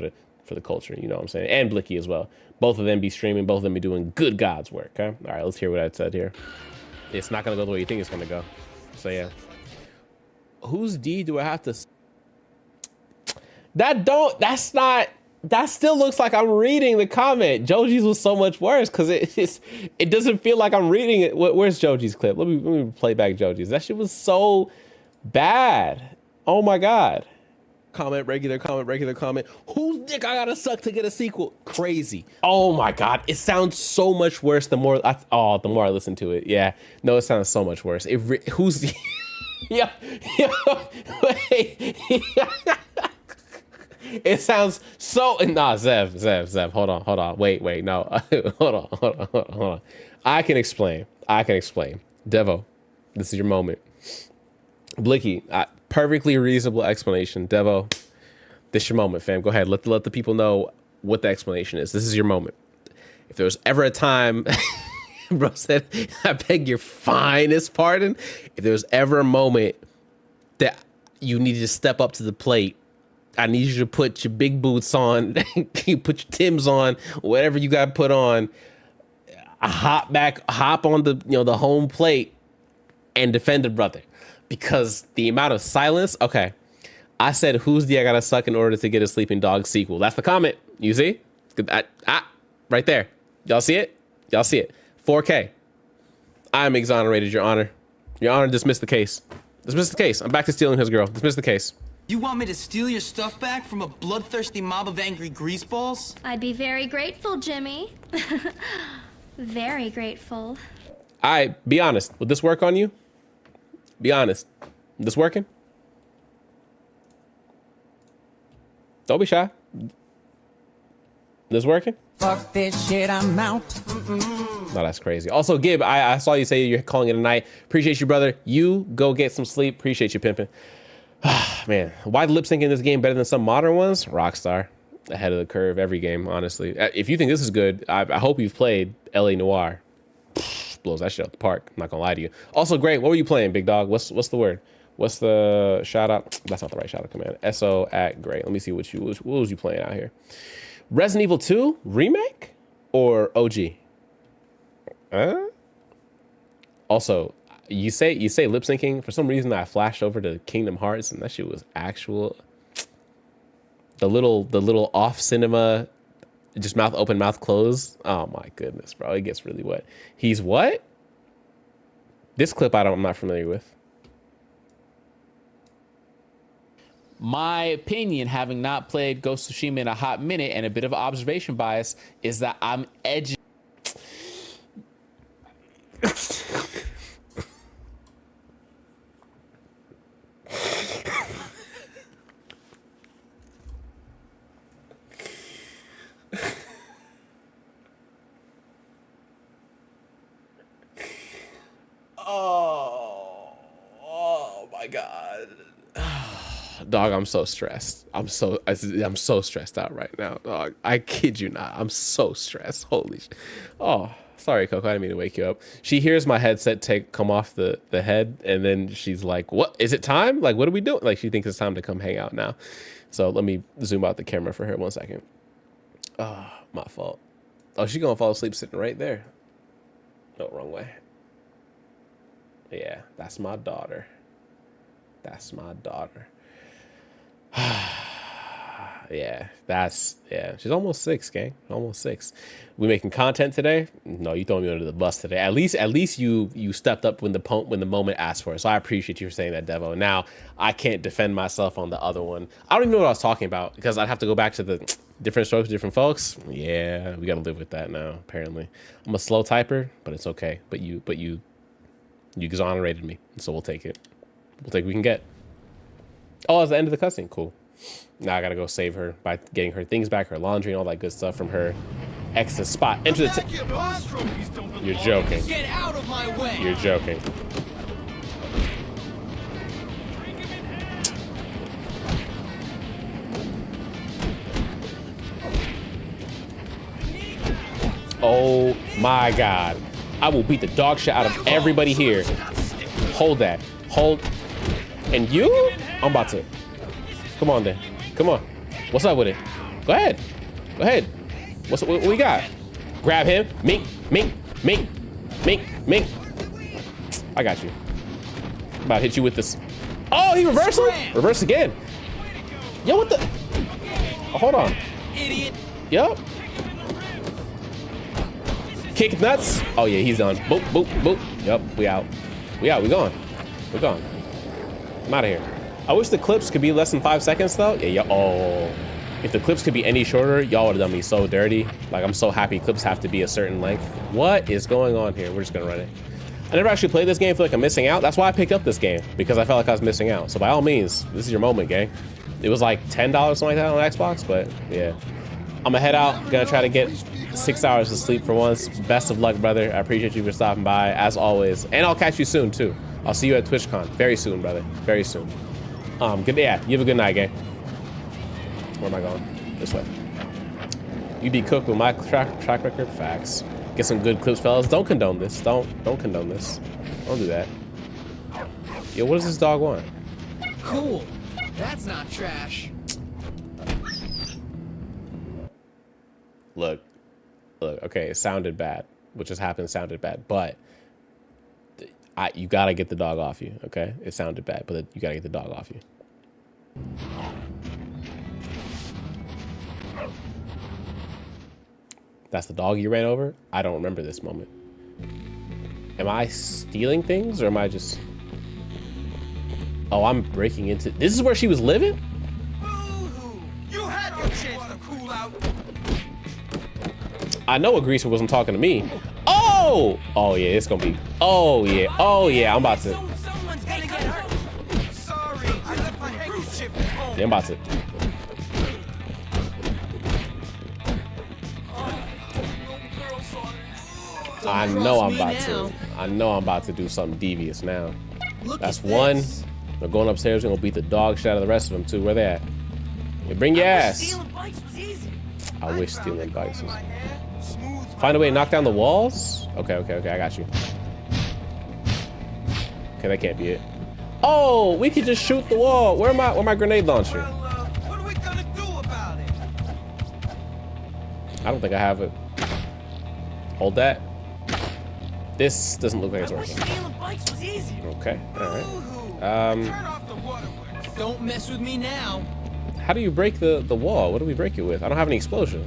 the culture. You know what I'm saying? And Blicky as well. Both of them be streaming. Both of them be doing good God's work. Okay. All right. Let's hear what I said here. It's not gonna go the way you think it's gonna go. So yeah. Whose D do I have to... That still looks like I'm reading the comment. Joji's was so much worse because it doesn't feel like I'm reading it. Where's Joji's clip? Let me play back Joji's. That shit was so bad. Oh my God. Comment, regular comment. Whose dick I gotta suck to get a sequel? Crazy. Oh my God. It sounds so much worse the more I listen to it. Yeah. No, it sounds so much worse. Who's... Yo, wait. It sounds so... Nah, Zev, hold on. Wait, no. Hold on. I can explain. Devo, this is your moment. Blicky, perfectly reasonable explanation. Devo, this is your moment, fam. Go ahead, let the people know what the explanation is. This is your moment. If there was ever a time... Bro said, I beg your finest pardon. If there was ever a moment that you needed to step up to the plate, I need you to put your big boots on, you put your Timbs on, whatever you got to put on. I hop on the the home plate and defend a brother because the amount of silence. Okay, I said who's the I gotta suck in order to get a Sleeping Dog sequel. That's the comment. You see? Right there. Y'all see it? Y'all see it? 4K. I'm exonerated, Your Honor. Your Honor, dismiss the case. Dismiss the case. I'm back to stealing his girl. Dismiss the case. You want me to steal your stuff back from a bloodthirsty mob of angry greaseballs? I'd be very grateful, Jimmy. Very grateful. Be honest. Would this work on you? Be honest. This working? Don't be shy. This working? Fuck this shit, I'm out. No, that's crazy. Also, Gib, I saw you say you're calling it a night. Appreciate you, brother. You go get some sleep. Appreciate you, pimping. Man, why lip sync in this game better than some modern ones? Rockstar. Ahead of the curve every game, honestly. If you think this is good, I hope you've played LA Noire. Blows that shit out the park. I'm not gonna lie to you. Also, great. What were you playing, big dog? What's the word? What's the shout out? That's not the right shout out command. SO at great. Let me see what was you playing out here. Resident Evil 2 remake or OG? Also, you say lip syncing. For some reason, I flashed over to Kingdom Hearts, and that shit was actual. The little off cinema, just mouth open, mouth closed. Oh my goodness, bro, it gets really wet. He's what? This clip I'm not familiar with. My opinion, having not played Ghost of Tsushima in a hot minute and a bit of observation bias, is that I'm edgy. Oh my God. Dog, I'm so stressed. I'm so stressed out right now, dog. I kid you not. I'm so stressed. Holy shit. Oh, sorry, Coco. I didn't mean to wake you up. She hears my headset come off the head, and then she's like, what? Is it time? Like, what are we doing? Like, she thinks it's time to come hang out now. So let me zoom out the camera for her 1 second. Oh, my fault. Oh, she's gonna fall asleep sitting right there. No, wrong way. Yeah, that's my daughter. That's my daughter. Yeah, she's almost 6, gang. Almost 6. We making content today? No, you throwing me under the bus today. At least you stepped up when the moment asked for it. So I appreciate you for saying that, Devo. Now I can't defend myself on the other one. I don't even know what I was talking about because I'd have to go back to the different strokes, different folks. Yeah, we gotta live with that now. Apparently, I'm a slow typer, but it's okay. But you exonerated me, so we'll take it. We'll take what we can get. Oh, that's the end of the cutscene. Cool. Now I gotta go save her by getting her things back, her laundry and all that good stuff from her ex's spot. Enter the You're joking. Get out of my way. You're joking. Oh my God. I will beat the dog shit out of everybody here. Hold that. Hold. And you? I'm about to. Come on then. Come on. What's up with it? Go ahead. Go ahead. What we got? Grab him. Mink. Mink. Mink. Mink. Mink. I got you. I'm about to hit you with this. Oh, he reversed it? Reverse again. Yo, what the? Oh, hold on. Idiot. Yup. Kick nuts. Oh yeah, he's done. Boop, boop, boop. Yup, we out. We out, we gone. We're gone. I'm out of here. I wish the clips could be less than 5 seconds though. Yeah, oh. If the clips could be any shorter, y'all would have done me so dirty. Like, I'm so happy clips have to be a certain length. What is going on here? We're just gonna run it. I never actually played this game. I feel like I'm missing out. That's why I picked up this game, because I felt like I was missing out. So by all means, this is your moment, gang. It was like $10, something like that on Xbox, but yeah. I'm gonna head out, gonna try to get 6 hours of sleep for once. Best of luck, brother. I appreciate you for stopping by, as always. And I'll catch you soon, too. I'll see you at TwitchCon very soon, brother. Very soon. Good. Yeah, you have a good night, gang. Where am I going? This way. You be cooked with my track record. Facts. Get some good clips, fellas. Don't condone this. Don't condone this. Don't do that. Yo, what does this dog want? Cool. That's not trash. Look. Okay, it sounded bad. what just happened sounded bad, but you gotta get the dog off you, okay? It sounded bad, but you gotta get the dog off you. That's the dog you ran over? I don't remember this moment. Am I stealing things or am I just... Oh, I'm breaking into... This is where she was living? You had your chance to cool out. I know a greaser wasn't talking to me. Oh! Oh yeah, it's gonna be... Oh yeah, oh yeah, I'm about to... Someone's gonna get hurt. Sorry, I left my handkerchief at home. Yeah, I'm about to... I know I'm about to. I know I'm about to do something devious now. That's one. They're going upstairs. We're gonna beat the dog shit out of the rest of them too. Where they at? Yeah, bring your ass. I wish stealing bikes was. Find a way to knock down the walls. Okay, okay, okay. I got you. Okay, that can't be it. Oh, we could just shoot the wall. Where my grenade launcher? What are we gonna do about it? I don't think I have it. Hold that. This doesn't look like it's working. Okay, alright. Don't mess with me now. How do you break the wall? What do we break it with? I don't have any explosion.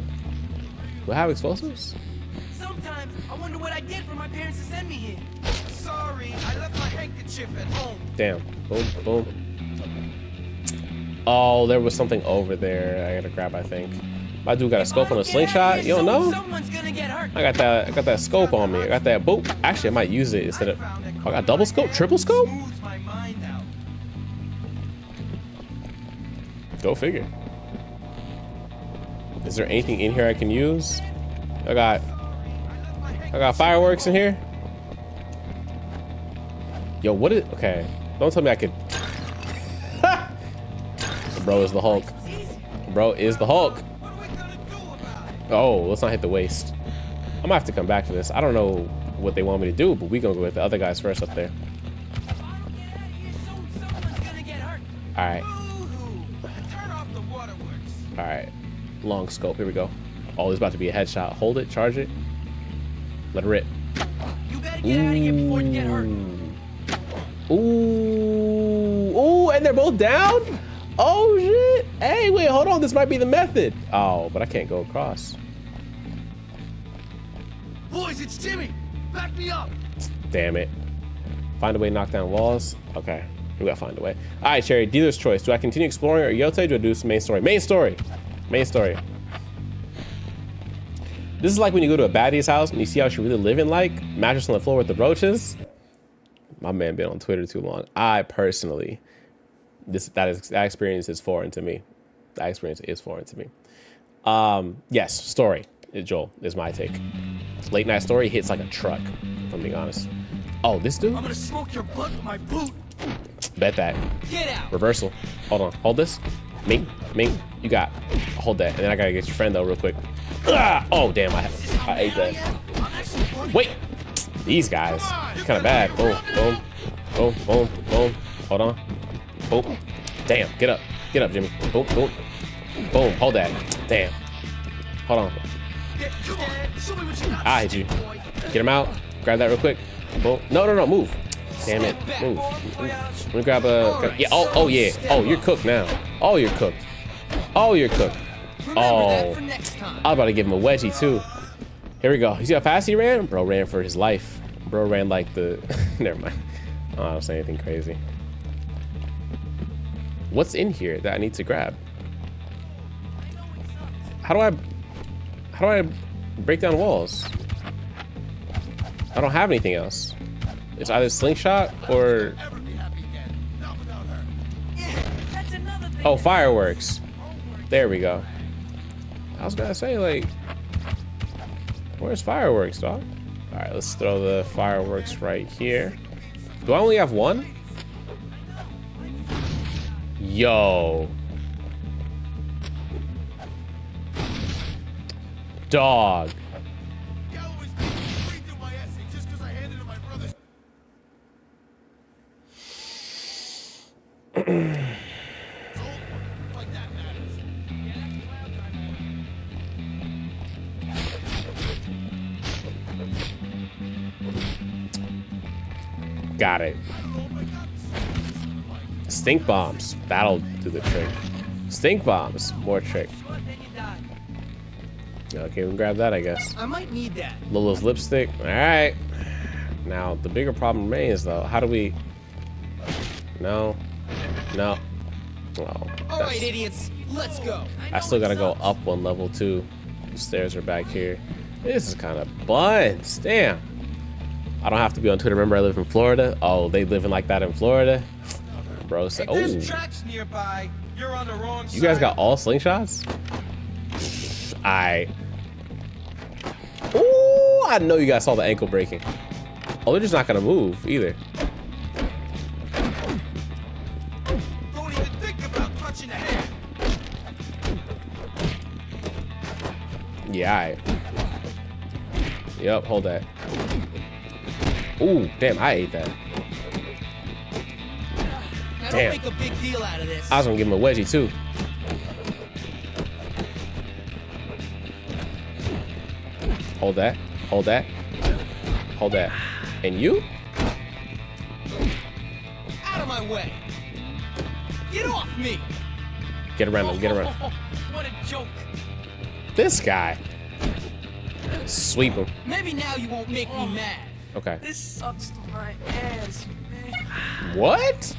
Do I have explosives? Sometimes I wonder what I did for my parents to send me here. Sorry, I left my handkerchief at home. Damn. Boom, boom. Oh, there was something over there I gotta grab, I think. My dude got a scope on a slingshot. You don't know? I got that scope on me. I got that boop. Actually, I might use it instead of... Oh, I got double scope? Triple scope? Go figure. Is there anything in here I can use? I got fireworks in here. Yo, what is... Okay. Don't tell me I could... Bro is the Hulk. Bro is the Hulk. Oh, let's not hit the waist. I'm gonna have to come back to this. I don't know what they want me to do, but we gonna go with the other guys first up there. All right. All right. Long scope. Here we go. Oh, there's about to be a headshot. Hold it. Charge it. Let it rip. You better get out of here before you get hurt. Ooh. Ooh, and they're both down? Oh shit. Hey, wait, hold on. This might be the method. Oh, but I can't go across. Boys, it's Jimmy. Back me up. Damn it. Find a way to knock down walls. Okay, we gotta find a way. All right, Cherry, dealer's choice. Do I continue exploring or Yote? Do I do some main story? Main story. Main story. This is like when you go to a baddie's house and you see how she really living like. Mattress on the floor with the roaches. My man been on Twitter too long. I personally, that experience is foreign to me. That experience is foreign to me. Yes, story. Joel is my take. Late night story hits like a truck, if I'm being honest. Oh, this dude? I'm gonna smoke your butt with my boot. Bet that. Get out. Reversal. Hold on. Hold this. Ming. You got. Hold that. And then I gotta get your friend though real quick. Ah! Oh, damn. I ate that. Wait. These guys. Kind of bad. Boom. Boom. Boom. Boom. Boom. Hold on. Boom. Damn. Get up. Get up, Jimmy. Boom. Boom. Boom. Hold that. Damn. Hold on. I hit you. Get him out. Grab that real quick. Boom. No. Move. Damn it. Move. Let me grab a... Yeah. Oh, yeah. Oh, you're cooked now. Oh, you're cooked. Oh, you're cooked. Oh. I was about to give him a wedgie, too. Here we go. You see how fast he ran? Bro ran for his life. Bro ran like the... Never mind. I don't say anything crazy. What's in here that I need to grab? How do I break down walls? I don't have anything else. It's either slingshot or... Oh, fireworks. There we go. I was gonna say, like... Where's fireworks, dog? All right, let's throw the fireworks right here. Do I only have one? Yo. Dog. Got it. Stink bombs. That'll do the trick. Stink bombs. More trick. Okay, we can grab that, I guess. I might need that. Lola's lipstick. All right. Now, the bigger problem remains, though. How do we... No. No. Oh, all right, idiots. Let's go. I still gotta go up one level, too. The stairs are back here. This is kind of buns. Damn. I don't have to be on Twitter. Remember, I live in Florida. Oh, they living like that in Florida? Bro said, oh. There's tracks nearby. You're on the wrong side. You guys got all slingshots? Ooh, I know you guys saw the ankle breaking. Oh, they're just not gonna move either. Don't even think about touching the hand. Yeah, alright. Yep, hold that. Ooh, damn, I ate that. Now don't Damn. make a big deal out of this. I was gonna give him a wedgie too. Hold that. Hold that. Hold that. And you? Out of my way. Get off me. Get around him. Get around him. What a joke. This guy. Sweep him. Maybe now you won't make me mad. Okay. This sucks to my ass, man. What?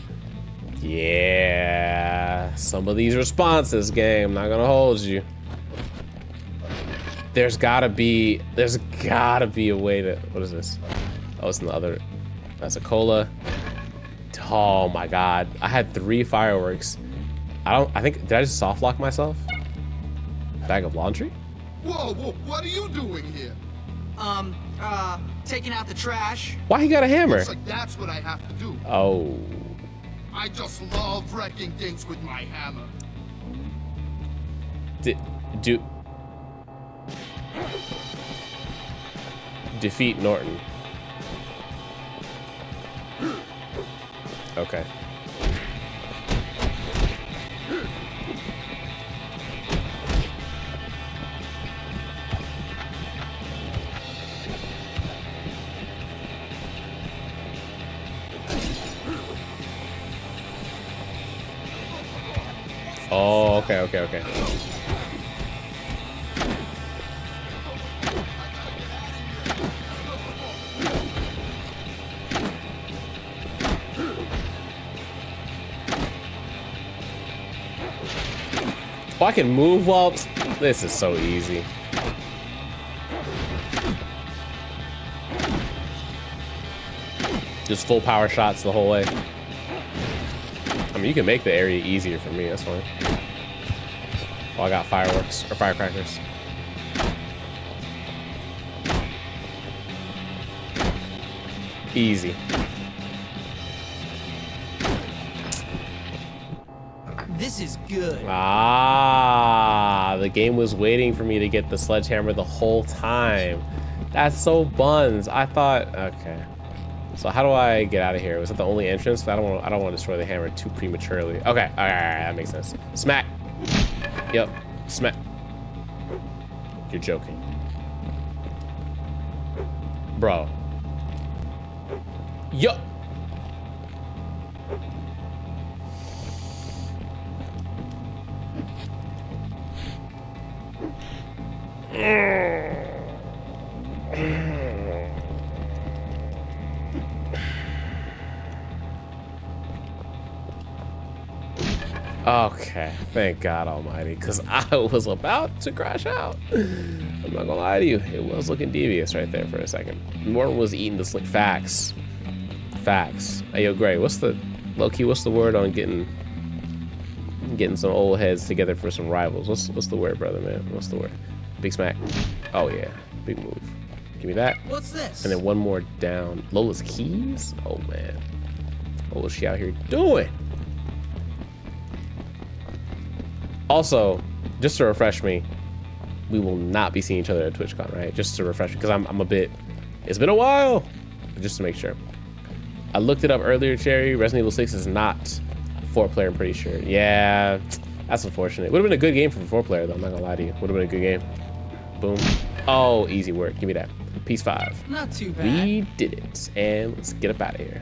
Yeah. Some of these responses, game. Not gonna hold you. There's gotta be a way to, what is this? Oh, it's in the other, that's a cola. Oh my God. I had 3 fireworks. I think, did I just soft lock myself? Bag of laundry? Whoa, what are you doing here? Taking out the trash. Why he got a hammer? Looks like that's what I have to do. Oh. I just love wrecking things with my hammer. Defeat Norton. Okay. Oh, okay. Oh, I can move while... This is so easy. Just full power shots the whole way. I mean, you can make the area easier for me, that's fine. Oh, I got fireworks, or firecrackers. Easy. This is good. Ah, the game was waiting for me to get the sledgehammer the whole time. That's so buns. I thought, okay. So how do I get out of here? Was that the only entrance? I don't want to destroy the hammer too prematurely. Okay, all right, that makes sense. Smack. Yep, smack. You're joking, bro. Yup. Okay, thank God Almighty, because I was about to crash out. I'm not gonna lie to you, it was looking devious right there for a second. Morton was eating the slick. Facts. Hey, yo, Gray, what's the word on getting some old heads together for some rivals? What's the word, brother, man? What's the word? Big smack. Oh yeah, big move. Give me that. What's this? And then one more down. Lola's keys? Oh man. What was she out here doing? Also, just to refresh me, we will not be seeing each other at TwitchCon, right? Just to refresh me, because I'm a bit, it's been a while, but just to make sure. I looked it up earlier, Cherry. Resident Evil 6 is not 4-player, I'm pretty sure. Yeah, that's unfortunate. Would have been a good game for 4-player, though. I'm not gonna lie to you. Would have been a good game. Boom. Oh, easy work. Give me that. Piece 5. Not too bad. We did it. And let's get up out of here.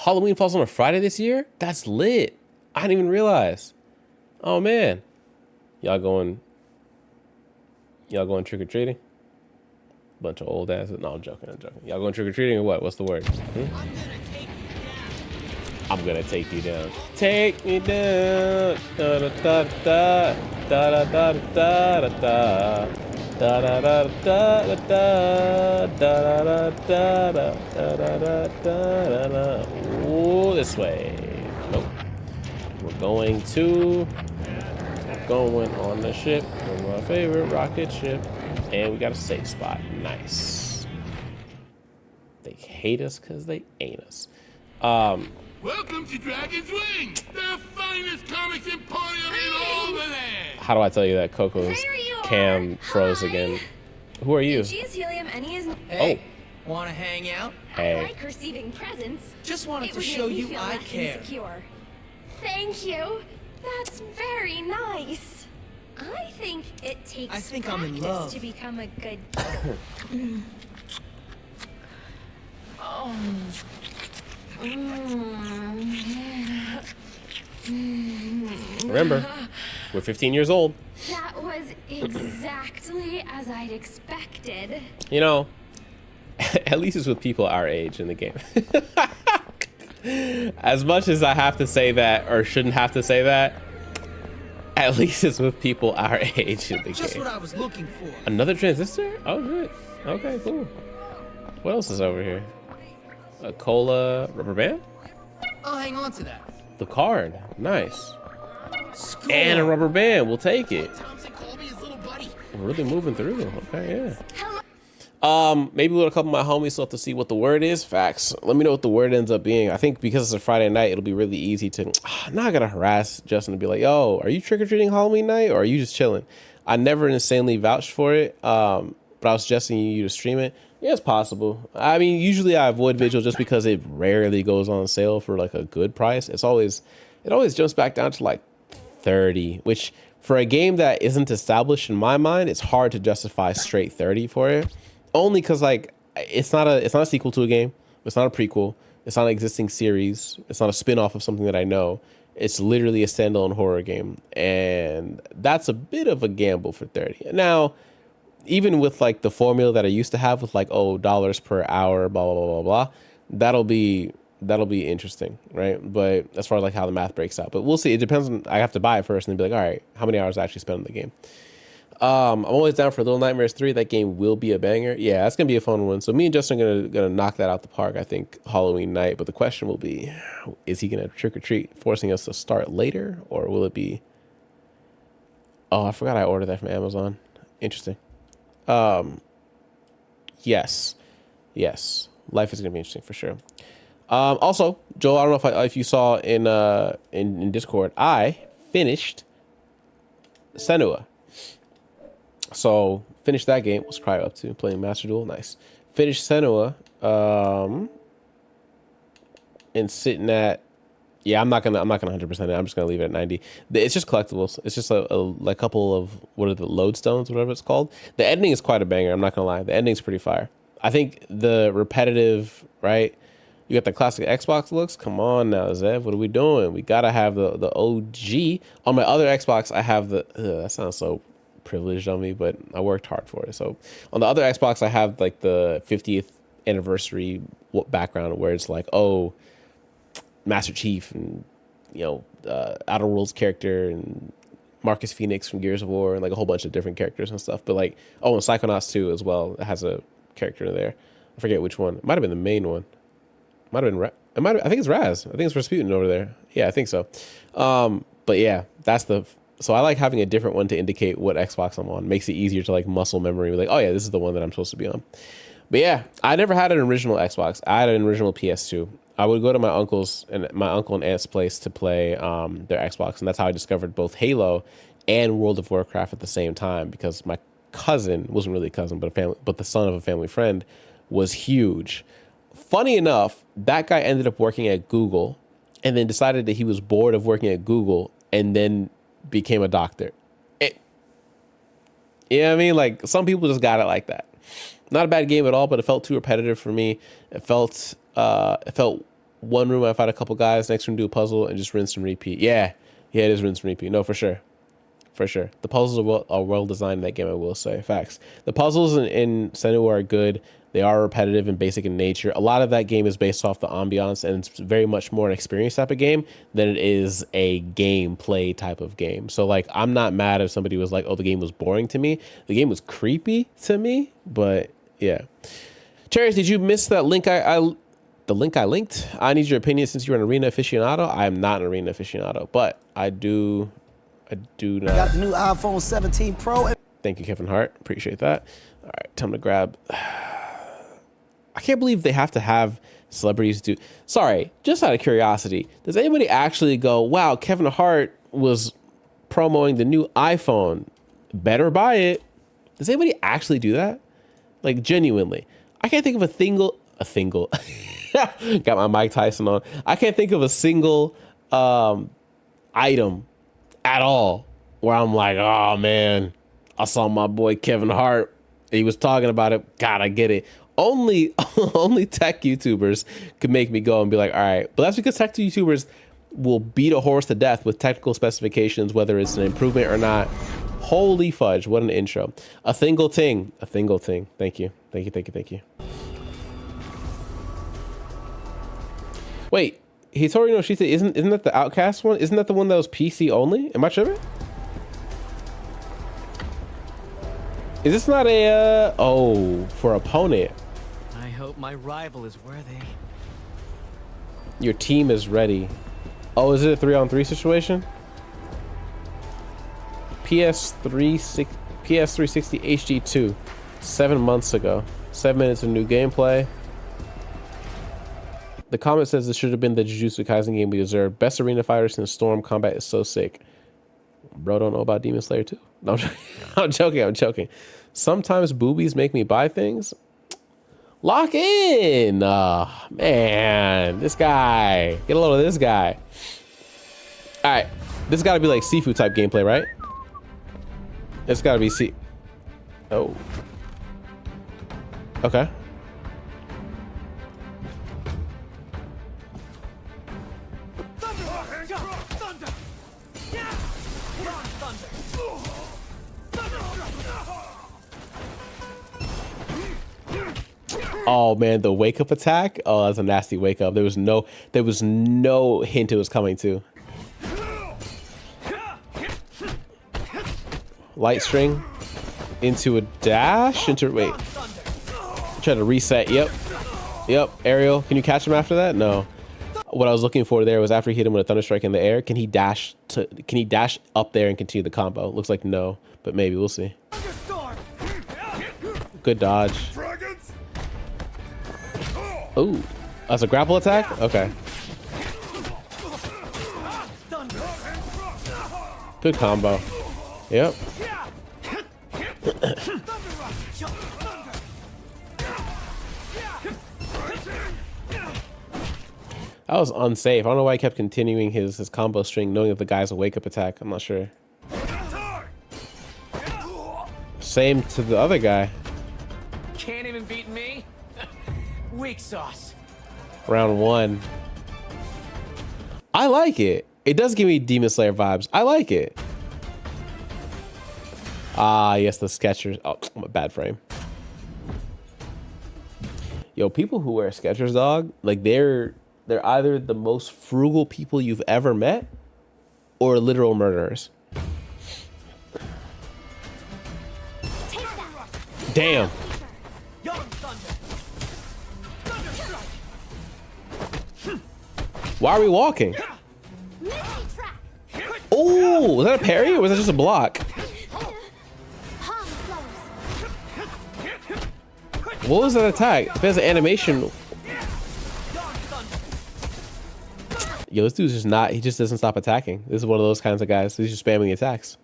Halloween falls on a Friday this year? That's lit. I didn't even realize. Oh man. Y'all going trick-or-treating? Bunch of old asses. No, I'm joking. Y'all going trick-or-treating or what? What's the word? I'm gonna take you down. Take me down. Da da da da da da da da da da da da da da da da. Ooh, this way. Nope. We're going on the ship. My favorite rocket ship. And we got a safe spot. Nice. They hate us because they ain't us. Welcome to Dragon's Wing, the finest comics emporium in all the land. How do I tell you that Coco's cam froze again? Who are you? Geez, Helium, Annie is. Hey, wanna hang out? Hey. I like receiving presents. Just wanted It to would show make me you feel I less care. Insecure. Thank you. That's very nice. I think it takes I think I'm practice in love. to become a good. Remember, we're 15 years old. That was exactly as I'd expected. You know, at least it's with people our age in the game. As much as I have to say that, or shouldn't have to say that, at least it's with people our age in the Just game. what I was looking for. Another transistor? Oh, good. Okay, cool. What else is over here? A cola rubber band? I'll hang on to that. The card. Nice. School. And a rubber band. We'll take it. We're really moving through. Okay, yeah. Maybe with a couple of my homies, so have to see what the word is. Facts. Let me know what the word ends up being. I think because it's a Friday night, it'll be really easy to. Now I gotta harass Justin to be like, "Yo, are you trick or treating Halloween night, or are you just chilling?" I never insanely vouched for it, but I was suggesting you to stream it. Yeah, it's possible. I mean, usually I avoid Vigil just because it rarely goes on sale for like a good price. It always jumps back down to like 30, which for a game that isn't established in my mind, it's hard to justify straight 30 for it. Only because like it's not a sequel to a game. It's not a prequel. It's not an existing series. It's not a spin-off of something that I know. It's literally a standalone horror game, and that's a bit of a gamble for 30. Now, even with like the formula that I used to have with like, oh, dollars per hour, blah blah blah blah blah, that'll be interesting, right? But as far as like how the math breaks out, but we'll see. It depends on. I have to buy it first and then be like, all right, how many hours I actually spend on the game. I'm always down for Little Nightmares 3. That game will be a banger. Yeah, that's gonna be a fun one. So me and Justin are gonna knock that out the park, I think, Halloween night. But the question will be, is he gonna trick or treat, forcing us to start later, or will it be? Oh, I forgot I ordered that from Amazon. Interesting. Yes. Life is gonna be interesting for sure. Also, Joel, I don't know if you saw in Discord, I finished Senua. So finished that game. What's Cryo up to? Playing Master Duel. Nice. Finished Senua. And sitting at, yeah, I'm not gonna 100% it. I'm just gonna leave it at 90. It's just collectibles. It's just a couple of, what are the lodestones, whatever it's called. The ending is quite a banger. I'm not gonna lie. The ending's pretty fire. I think the repetitive, right? You got the classic Xbox looks. Come on now, Zev. What are we doing? We gotta have the OG. On my other Xbox, I have the. That sounds so privileged on me, but I worked hard for it. So on the other Xbox, I have like the 50th anniversary background where it's like, oh, Master Chief and Outer Worlds character and Marcus Phoenix from Gears of War and like a whole bunch of different characters and stuff. But like, oh, and Psychonauts 2 as well. It has a character in there. I forget which one. It might have been the main one. Might have been I think it's Raz. I think it's Rasputin over there. Yeah, I think so. But yeah, so I like having a different one to indicate what Xbox I'm on. Makes it easier to like muscle memory. Like, oh yeah, this is the one that I'm supposed to be on. But yeah, I never had an original Xbox. I had an original PS2. I would go to my uncle and aunt's place to play their Xbox, and that's how I discovered both Halo and World of Warcraft at the same time, because my cousin wasn't really a cousin, but the son of a family friend was huge. Funny enough, that guy ended up working at Google and then decided that he was bored of working at Google and then became a doctor. You know what I mean? Like, some people just got it like that. Not a bad game at all, but it felt too repetitive for me. It felt one room I fight a couple guys, next room do a puzzle, and just rinse and repeat. Yeah, it is rinse and repeat. No, for sure. For sure. The puzzles are well designed in that game, I will say. Facts. The puzzles in Senua are good. They are repetitive and basic in nature. A lot of that game is based off the ambiance, and it's very much more an experience type of game than it is a gameplay type of game. So, like, I'm not mad if somebody was like, oh, the game was boring to me. The game was creepy to me, but yeah. Cherries, did you miss that link the link I linked? I need your opinion since you're an arena aficionado. I am not an arena aficionado, but I do not. Got the new iPhone 17 Pro. Thank you, Kevin Hart. Appreciate that. All right, time to grab. I can't believe they have to have celebrities do. Sorry, just out of curiosity, does anybody actually go, wow, Kevin Hart was promoting the new iPhone? Better buy it. Does anybody actually do that? Like, genuinely. I can't think of a single. Got my Mike Tyson on. I can't think of a single item at all where I'm like, oh man, I saw my boy Kevin Hart. He was talking about it. God, I get it. Only tech YouTubers could make me go and be like, all right. But that's because tech YouTubers will beat a horse to death with technical specifications, whether it's an improvement or not. Holy fudge, what an intro. A single ting. Thank you. Wait, Hitori no Shite, isn't that the Outcast one? Isn't that the one that was PC only? Am I tripping? Is this not a, for opponent? I hope my rival is worthy. Your team is ready. Oh, is it a 3-on-3 situation? PS360 HD2, 7 months ago. 7 minutes of new gameplay. The comment says this should have been the Jujutsu Kaisen game we deserved. Best arena fighter since Storm. Combat is so sick. Bro, don't know about Demon Slayer 2. No, I'm joking. Sometimes boobies make me buy things. Lock in. Man, this guy. Get a load of this guy. All right, this got to be like seafood type gameplay, right? It's got to be Oh. Okay. Oh man, the wake up attack. Oh, that's a nasty wake up. There was no hint it was coming too. Light string into a dash wait. Try to reset. Yep. Ariel, can you catch him after that? No. What I was looking for there was after he hit him with a thunder strike in the air, can he dash up there and continue the combo? Looks like no, but maybe we'll see. Good dodge. Ooh, that's a grapple attack? Okay. Good combo. Yep. That was unsafe. I don't know why he kept continuing his combo string knowing that the guy's a wake-up attack. I'm not sure. Same to the other guy. Can't even beat me. Weak sauce. Round 1. I like it. It does give me Demon Slayer vibes. I like it. Ah, yes, the Skechers. Oh, bad frame. Yo, people who wear Skechers, dog, like they're either the most frugal people you've ever met or literal murderers. Damn. Why are we walking? Oh, was that a parry or was that just a block? What was that attack? If there's an animation. Yo, this dude's just not, he just doesn't stop attacking. This is one of those kinds of guys. He's just spamming attacks.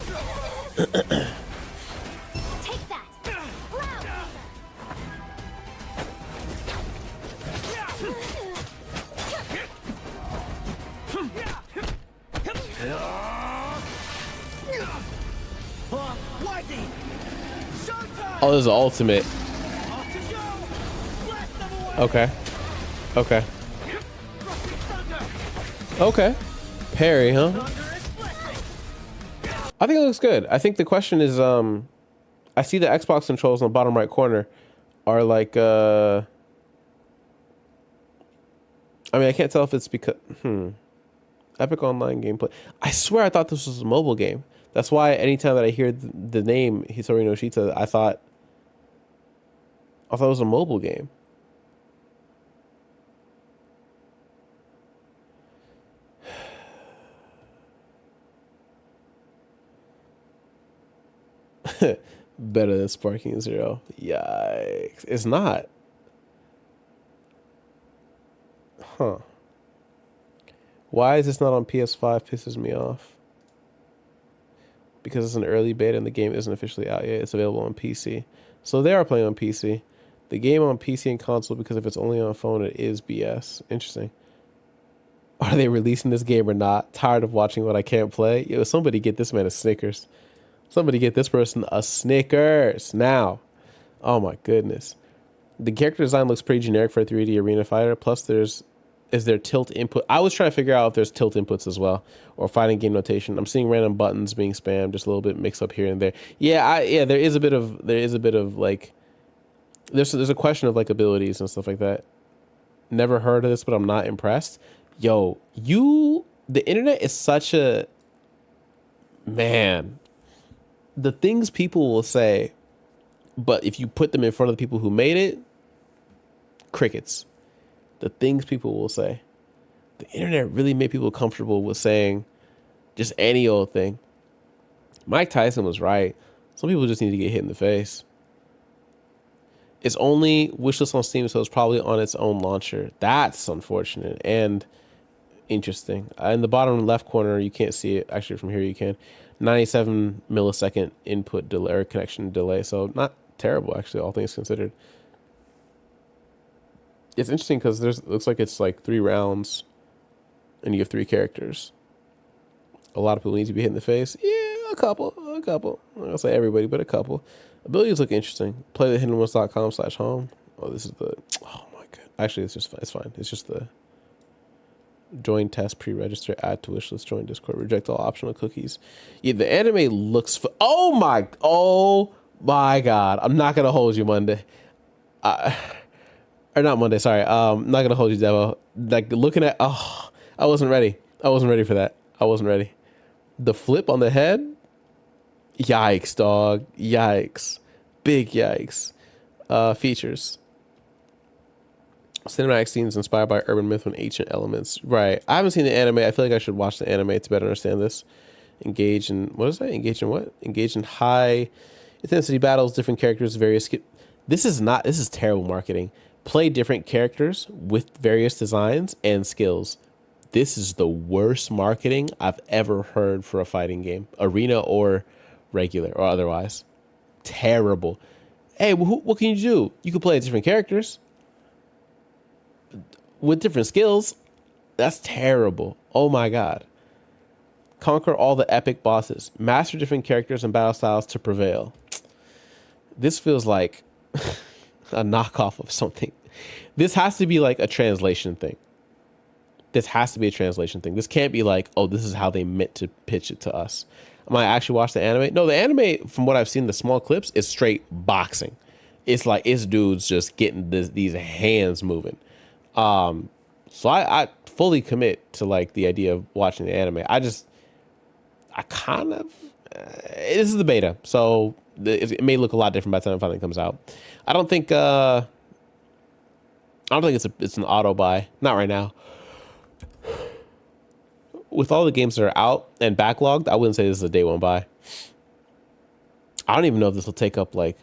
Oh, this is ultimate. Okay. Okay. Okay. Parry, huh? I think it looks good. I think the question is, I see the Xbox controls in the bottom right corner are like, I mean, I can't tell if it's because, Epic Online gameplay. I swear I thought this was a mobile game. That's why anytime that I hear the name Hitori no Shita, I thought it was a mobile game. Better than Sparking Zero. Yikes. It's not. Huh. Why is this not on PS5? Pisses me off. Because it's an early beta and the game isn't officially out yet. It's available on PC. So they are playing on PC. The game on PC and console, because if it's only on phone, it is BS. Interesting. Are they releasing this game or not? Tired of watching what I can't play? Yo, somebody get this man a Snickers. Somebody get this person a Snickers now. Oh my goodness. The character design looks pretty generic for a 3D arena fighter. Plus is there tilt input? I was trying to figure out if there's tilt inputs as well, or fighting game notation. I'm seeing random buttons being spammed, just a little bit mixed up here and there. Yeah, there is a bit of like, there's a question of like abilities and stuff like that. Never heard of this, but I'm not impressed. Yo, the internet is such a, man, the things people will say, but if you put them in front of the people who made it, crickets. The things people will say. The internet really made people comfortable with saying just any old thing. Mike Tyson was right. Some people just need to get hit in the face. It's only wishlist on Steam, so it's probably on its own launcher. That's unfortunate and interesting. In the bottom left corner, you can't see it. Actually, from here you can. 97 millisecond input delay or connection delay. So not terrible, actually, all things considered. It's interesting because looks like it's like 3 rounds and you have 3 characters. A lot of people need to be hit in the face. Yeah, a couple. I'm not gonna say everybody, but a couple. Abilities look interesting. Play the hiddenones.com/home. Oh, this is oh my god. Actually, it's fine. It's just the join test, pre-register, add to wishlist, join Discord, reject all optional cookies. Yeah, the anime looks, oh my god. I'm not gonna hold you, Monday. Or not Monday, sorry. I'm not gonna hold you, Devo. Like looking at, I wasn't ready. I wasn't ready for that. I wasn't ready. The flip on the head. Yikes, dog. Yikes. Big yikes. Features. Cinematic scenes inspired by urban myth and ancient elements. Right. I haven't seen the anime. I feel like I should watch the anime to better understand this. Engage in, what is that? Engage in what? Engage in high intensity battles, different characters, various. This is terrible marketing. Play different characters with various designs and skills. This is the worst marketing I've ever heard for a fighting game, arena or regular or otherwise. Terrible. Hey, what can you do? You can play different characters with different skills. That's terrible. Oh my god. Conquer all the epic bosses. Master different characters and battle styles to prevail. This feels like a knockoff of something. This has to be like a translation thing. This has to be a translation thing. This can't be like, oh, this is how they meant to pitch it to us. I might actually watch the anime. No, the anime, from what I've seen, the small clips, is straight boxing. It's like, it's dudes just getting these hands moving. So I fully commit to like the idea of watching the anime. This is the beta, so it may look a lot different by the time it finally comes out. I don't think it's an auto buy. Not right now. With all the games that are out and backlogged, I wouldn't say this is a day one buy. I don't even know if this will take up like.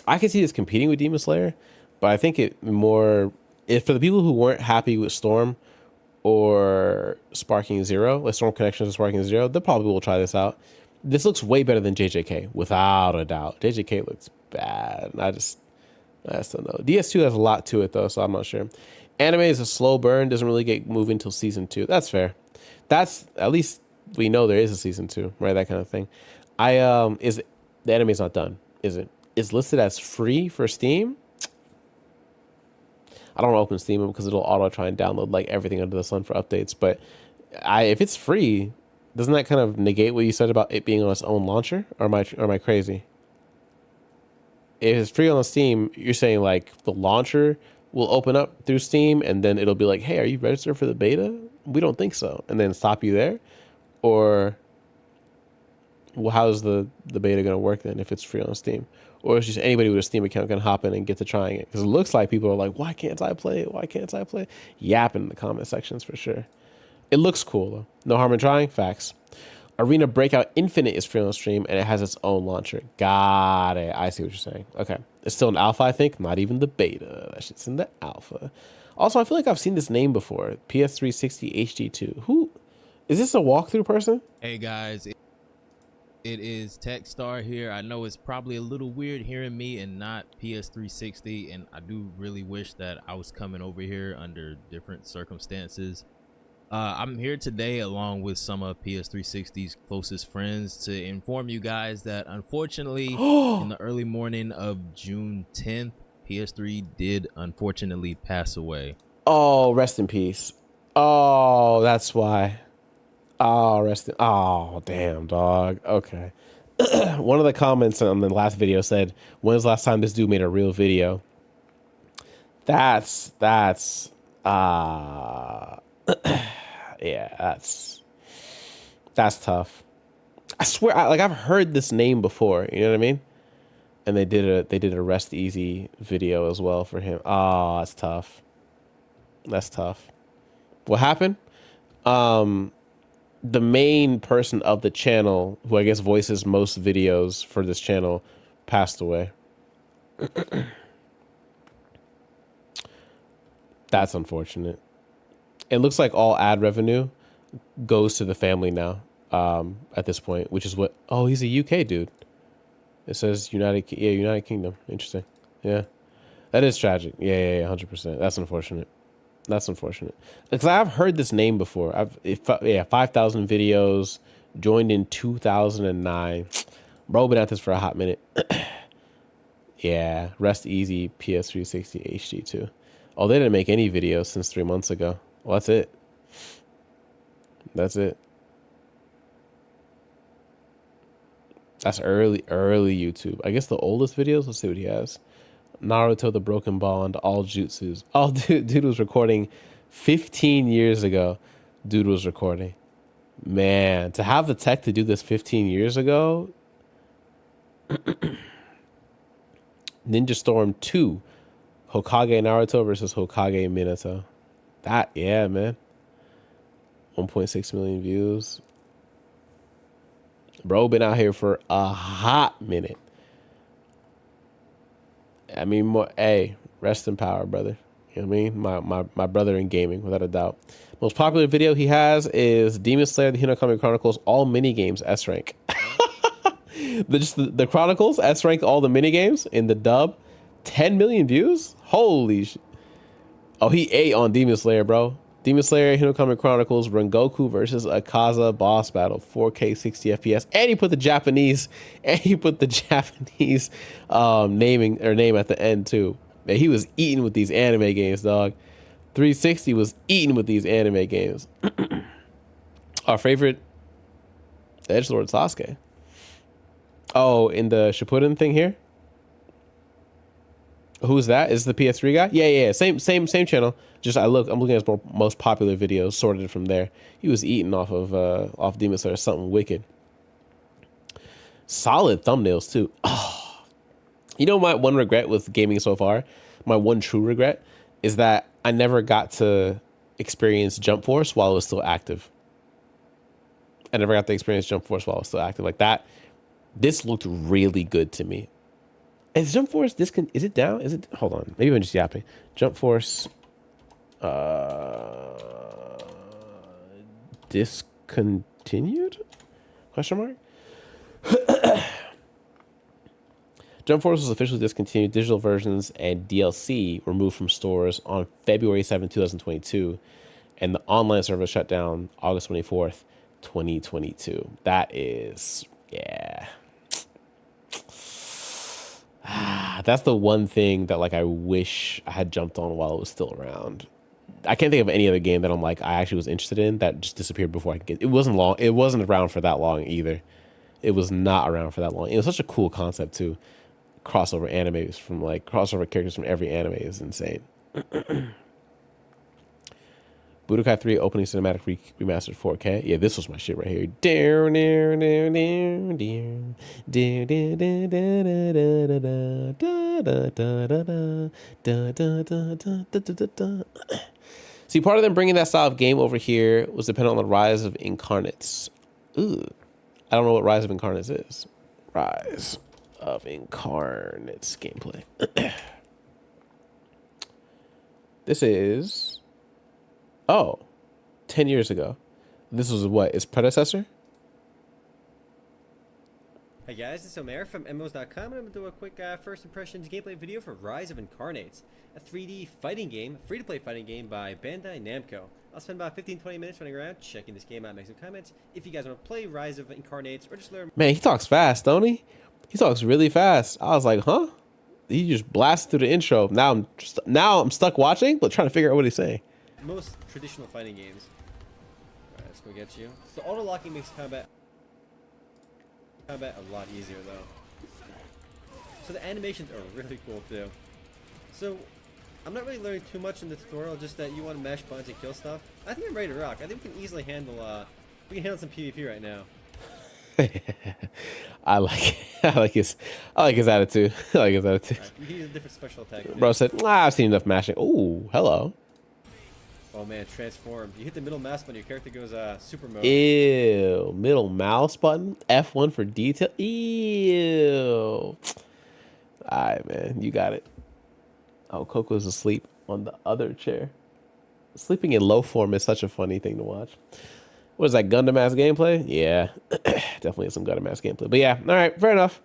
I can see this competing with Demon Slayer, but I think if for the people who weren't happy with Storm or Sparking Zero, like Storm Connections or Sparking Zero, they probably will try this out. This looks way better than JJK, without a doubt. JJK looks bad. I just don't know. DS2 has a lot to it though, so I'm not sure. Anime is a slow burn, doesn't really get moving until season 2. That's fair. That's, at least we know there is a season 2, right? That kind of thing. The anime's not done, is it? It's listed as free for Steam. I don't open Steam because it'll auto try and download like everything under the sun for updates. But if it's free, doesn't that kind of negate what you said about it being on its own launcher? Or am I crazy? If it's free on Steam, you're saying like the launcher will open up through Steam and then it'll be like, hey, are you registered for the beta? We don't think so. And then stop you there? Or well, how's the beta going to work then if it's free on Steam? Or is just anybody with a Steam account can hop in and get to trying it? Because it looks like people are like, why can't I play it? Why can't I play it? Yapping in the comment sections for sure. It looks cool though. No harm in trying. Facts. Arena Breakout Infinite is free on stream and it has its own launcher. Got it. I see what you're saying. Okay. It's still an alpha, I think. Not even the beta. That shit's in the alpha. Also, I feel like I've seen this name before. PS360 HD2. Who? Is this a walkthrough person? Hey guys. It is Techstar here. I know it's probably a little weird hearing me and not PS360. And I do really wish that I was coming over here under different circumstances. I'm here today along with some of PS360's closest friends to inform you guys that unfortunately in the early morning of June 10th, PS3 did unfortunately pass away. Oh, rest in peace. Oh, that's why. Oh, oh, damn, dog. Okay. One of the comments on the last video said, when's the last time this dude made a real video? That's yeah, that's tough. I swear, I've heard this name before. You know what I mean? And they did a Rest Easy video as well for him. Oh, that's tough. That's tough. What happened? The main person of the channel, who I guess voices most videos for this channel, passed away. That's unfortunate. It looks like all ad revenue goes to the family now at this point, which is what... Oh, he's a UK dude. It says United Kingdom. Interesting. Yeah. That is tragic. Yeah, 100%. That's unfortunate. That's unfortunate. Because I've heard this name before. 5,000 videos, joined in 2009. Bro, been at this for a hot minute. Yeah, Rest Easy PS360 HD2. Oh, they didn't make any videos since 3 months ago. Well, that's it. That's it. That's early YouTube. I guess the oldest videos. Let's see what he has. Naruto, the Broken Bond, all jutsus. Oh, dude was recording 15 years ago. Dude was recording. Man, to have the tech to do this 15 years ago. Ninja Storm 2. Hokage Naruto versus Hokage Minato. That, yeah, man. 1.6 million views. Bro been out here for a hot minute. I mean, hey, rest in power, brother. You know what I mean? My brother in gaming, without a doubt. Most popular video he has is Demon Slayer, the Hinokami Chronicles, all minigames S rank. the Chronicles S rank, all the minigames in the dub. 10 million views? Holy shit. Oh, he ate on Demon Slayer, bro. Demon Slayer, Hinokami Chronicles, Rengoku versus Akaza boss battle, 4K 60 FPS. And he put the Japanese, name at the end too. Man, he was eating with these anime games, dog. 360 was eating with these anime games. Our favorite edgelord Sasuke. Oh, in the Shippuden thing here? Who's that? Is the PS3 guy? Yeah. Same channel. Just I'm looking at his most popular videos, sorted from there. He was eating off Demon Slayer, something wicked. Solid thumbnails too. Oh, you know my one regret with gaming so far, my one true regret is that I never got to experience Jump Force while it was still active. I never got to experience Jump Force while it was still active like that. This looked really good to me. Is Jump Force is it down? Is it? Hold on. Maybe I'm just yapping. Jump Force discontinued? Question mark? Jump Force was officially discontinued. Digital versions and DLC were moved from stores on February 7, 2022. And the online service shut down August 24th, 2022. That is, yeah. That's the one thing that like I wish I had jumped on while it was still around. I can't think of any other game that I'm like I actually was interested in that just disappeared before I could get. It wasn't long. It wasn't around for that long either. It was not around for that long. It was such a cool concept too. Crossover animes from like crossover characters from every anime is insane. Budokai 3 opening cinematic remastered 4K. Yeah, this was my shit right here. See, part of them bringing that style of game over here was dependent on the Rise of Incarnates. Ooh, I don't know what Rise of Incarnates is. Rise of Incarnates gameplay. This is... Oh, 10 years ago. This was what? Its predecessor? Hey guys, it's Omer from MMOs.com and I'm going to do a quick first impressions gameplay video for Rise of Incarnates, a 3D fighting game, free-to-play fighting game by Bandai Namco. I'll spend about 15-20 minutes running around, checking this game out, make some comments. If you guys want to play Rise of Incarnates or just learn... Man, he talks fast, don't he? He talks really fast. I was like, huh? He just blasted through the intro. Now I'm stuck watching, but trying to figure out what he's saying. Most traditional fighting games. Alright, let's go get you. So auto-locking makes combat a lot easier though. So the animations are really cool too. So I'm not really learning too much in the tutorial, just that you want to mash buttons and kill stuff. I think I'm ready to rock. I think we can easily handle some PvP right now. I like his attitude. I like his attitude. Right, you can use a different special attack. Bro said, I've seen enough mashing. Ooh, hello. Oh man, transform. You hit the middle mouse button, your character goes super mode. Ew. Middle mouse button. F1 for detail. Ew. Alright, man. You got it. Oh, Coco's asleep on the other chair. Sleeping in low form is such a funny thing to watch. What is that, Gundam ass gameplay? Yeah. Definitely some Gundam ass gameplay. But yeah, alright, fair enough.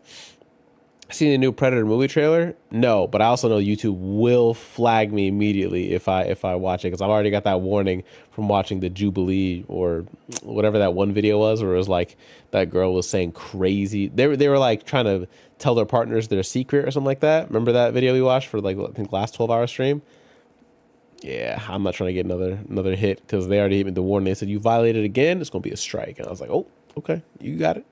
Seen the new Predator movie trailer? No, but I also know YouTube will flag me immediately if I watch it, because I've already got that warning from watching the Jubilee or whatever that one video was, where it was like that girl was saying crazy. They were like trying to tell their partners their secret or something like that. Remember that video we watched for like I think last 12-hour stream? Yeah, I'm not trying to get another hit because they already hit me the warning. They said you violated again, it's gonna be a strike, and I was like, oh, okay, you got it.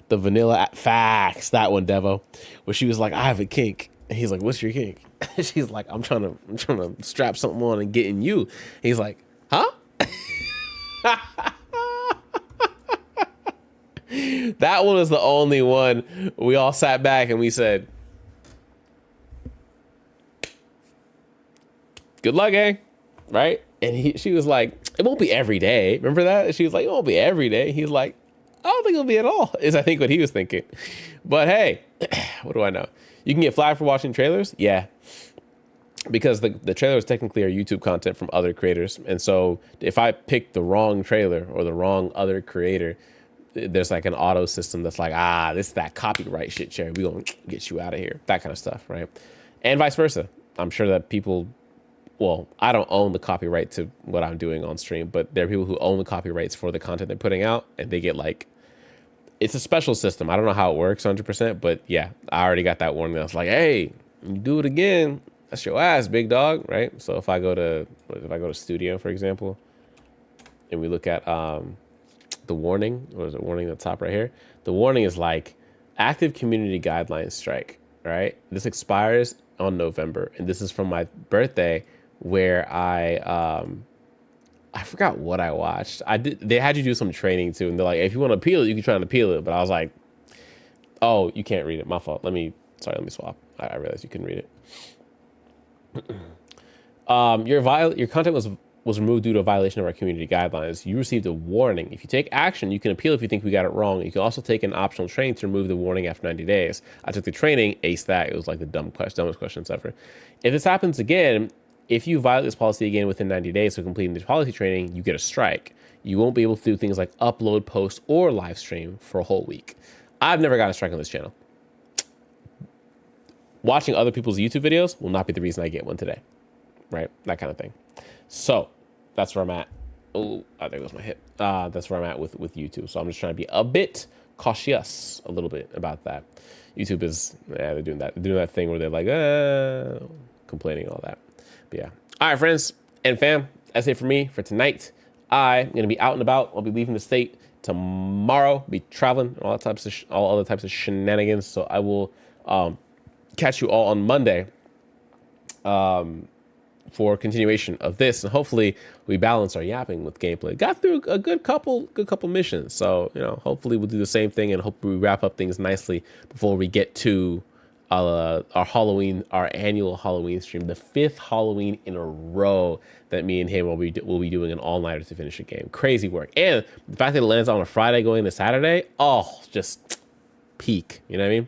The vanilla facts, that one, Devo, where she was like, I have a kink, and he's like, what's your kink? She's like, I'm trying to strap something on and get in you. He's like, huh? That one was the only one we all sat back and we said, good luck, gang, right? And she was like, it won't be every day. Remember that? She was like, it won't be every day. He's like, I don't think it'll be at all, is I think what he was thinking. But hey, what do I know? You can get flagged for watching trailers? Yeah. Because the trailers technically are YouTube content from other creators. And so if I pick the wrong trailer or the wrong other creator, there's like an auto system that's like, this is that copyright shit, Cherry. We're going to get you out of here. That kind of stuff, right? And vice versa. I'm sure that people... Well, I don't own the copyright to what I'm doing on stream, but there are people who own the copyrights for the content they're putting out, and they get like... It's a special system. I don't know how it works 100%, but yeah, I already got that warning. I was like, hey, you do it again, that's your ass, big dog, right? So if I go to Studio, for example, and we look at the warning, what is it, warning at the top right here? The warning is like, active community guidelines strike, right? This expires on November, and this is from my birthday, where I forgot what I watched. They had you do some training too, and they're like, if you want to appeal it, you can try and appeal it. But I was like, oh, you can't read it. My fault. Let me swap. I realized you couldn't read it. Your content was removed due to a violation of our community guidelines. You received a warning. If you take action, you can appeal if you think we got it wrong. You can also take an optional training to remove the warning after 90 days. I took the training, aced that. It was like the dumbest questions ever. If this happens again, if you violate this policy again within 90 days of completing this policy training, you get a strike. You won't be able to do things like upload, post, or live stream for a whole week. I've never gotten a strike on this channel. Watching other people's YouTube videos will not be the reason I get one today, right? That kind of thing. So that's where I'm at. Oh, there goes my hip. That's where I'm at with YouTube. So I'm just trying to be a bit cautious a little bit about that. YouTube is, they're doing that thing where they're like, complaining and all that. But yeah. All right, friends and fam, that's it for me for tonight. I'm gonna be out and about. I'll be leaving the state tomorrow. Be traveling, all other types of shenanigans. So I will catch you all on Monday for continuation of this, and hopefully we balance our yapping with gameplay. Got through a good couple missions, so hopefully we'll do the same thing, and hope we wrap up things nicely before we get to our annual Halloween stream, the 5th Halloween in a row that me and him will be doing an all-nighter to finish a game. Crazy work, and the fact that it lands on a Friday going to Saturday, just peak. You know what I mean?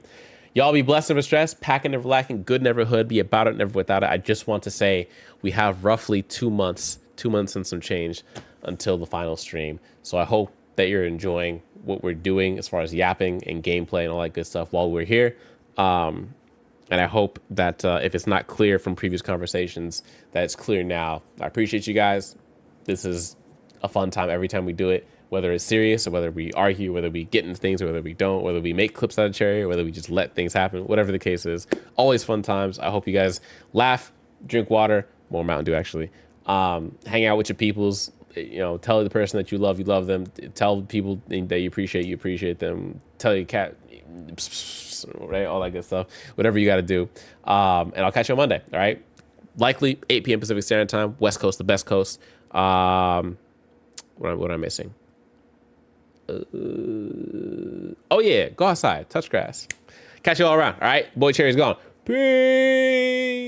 Y'all be blessed, never stressed, packing, never lacking, good, never hood, be about it, never without it. I just want to say we have roughly 2 months and some change until the final stream. So I hope that you're enjoying what we're doing as far as yapping and gameplay and all that good stuff while we're here. And I hope that if it's not clear from previous conversations, that it's clear now. I appreciate you guys. This is a fun time every time we do it. Whether it's serious or whether we argue, whether we get into things or whether we don't, whether we make clips out of cherry or whether we just let things happen, whatever the case is, always fun times. I hope you guys laugh, drink water, more Mountain Dew actually, hang out with your peoples, tell the person that you love them, tell people that you appreciate them, tell your cat, right, all that good stuff, whatever you got to do. And I'll catch you on Monday, all right? Likely 8 p.m. Pacific Standard Time, West Coast, the best coast. What am I missing? Oh yeah, go outside, touch grass. Catch you all around. All right, boy Cherry's gone. Peace.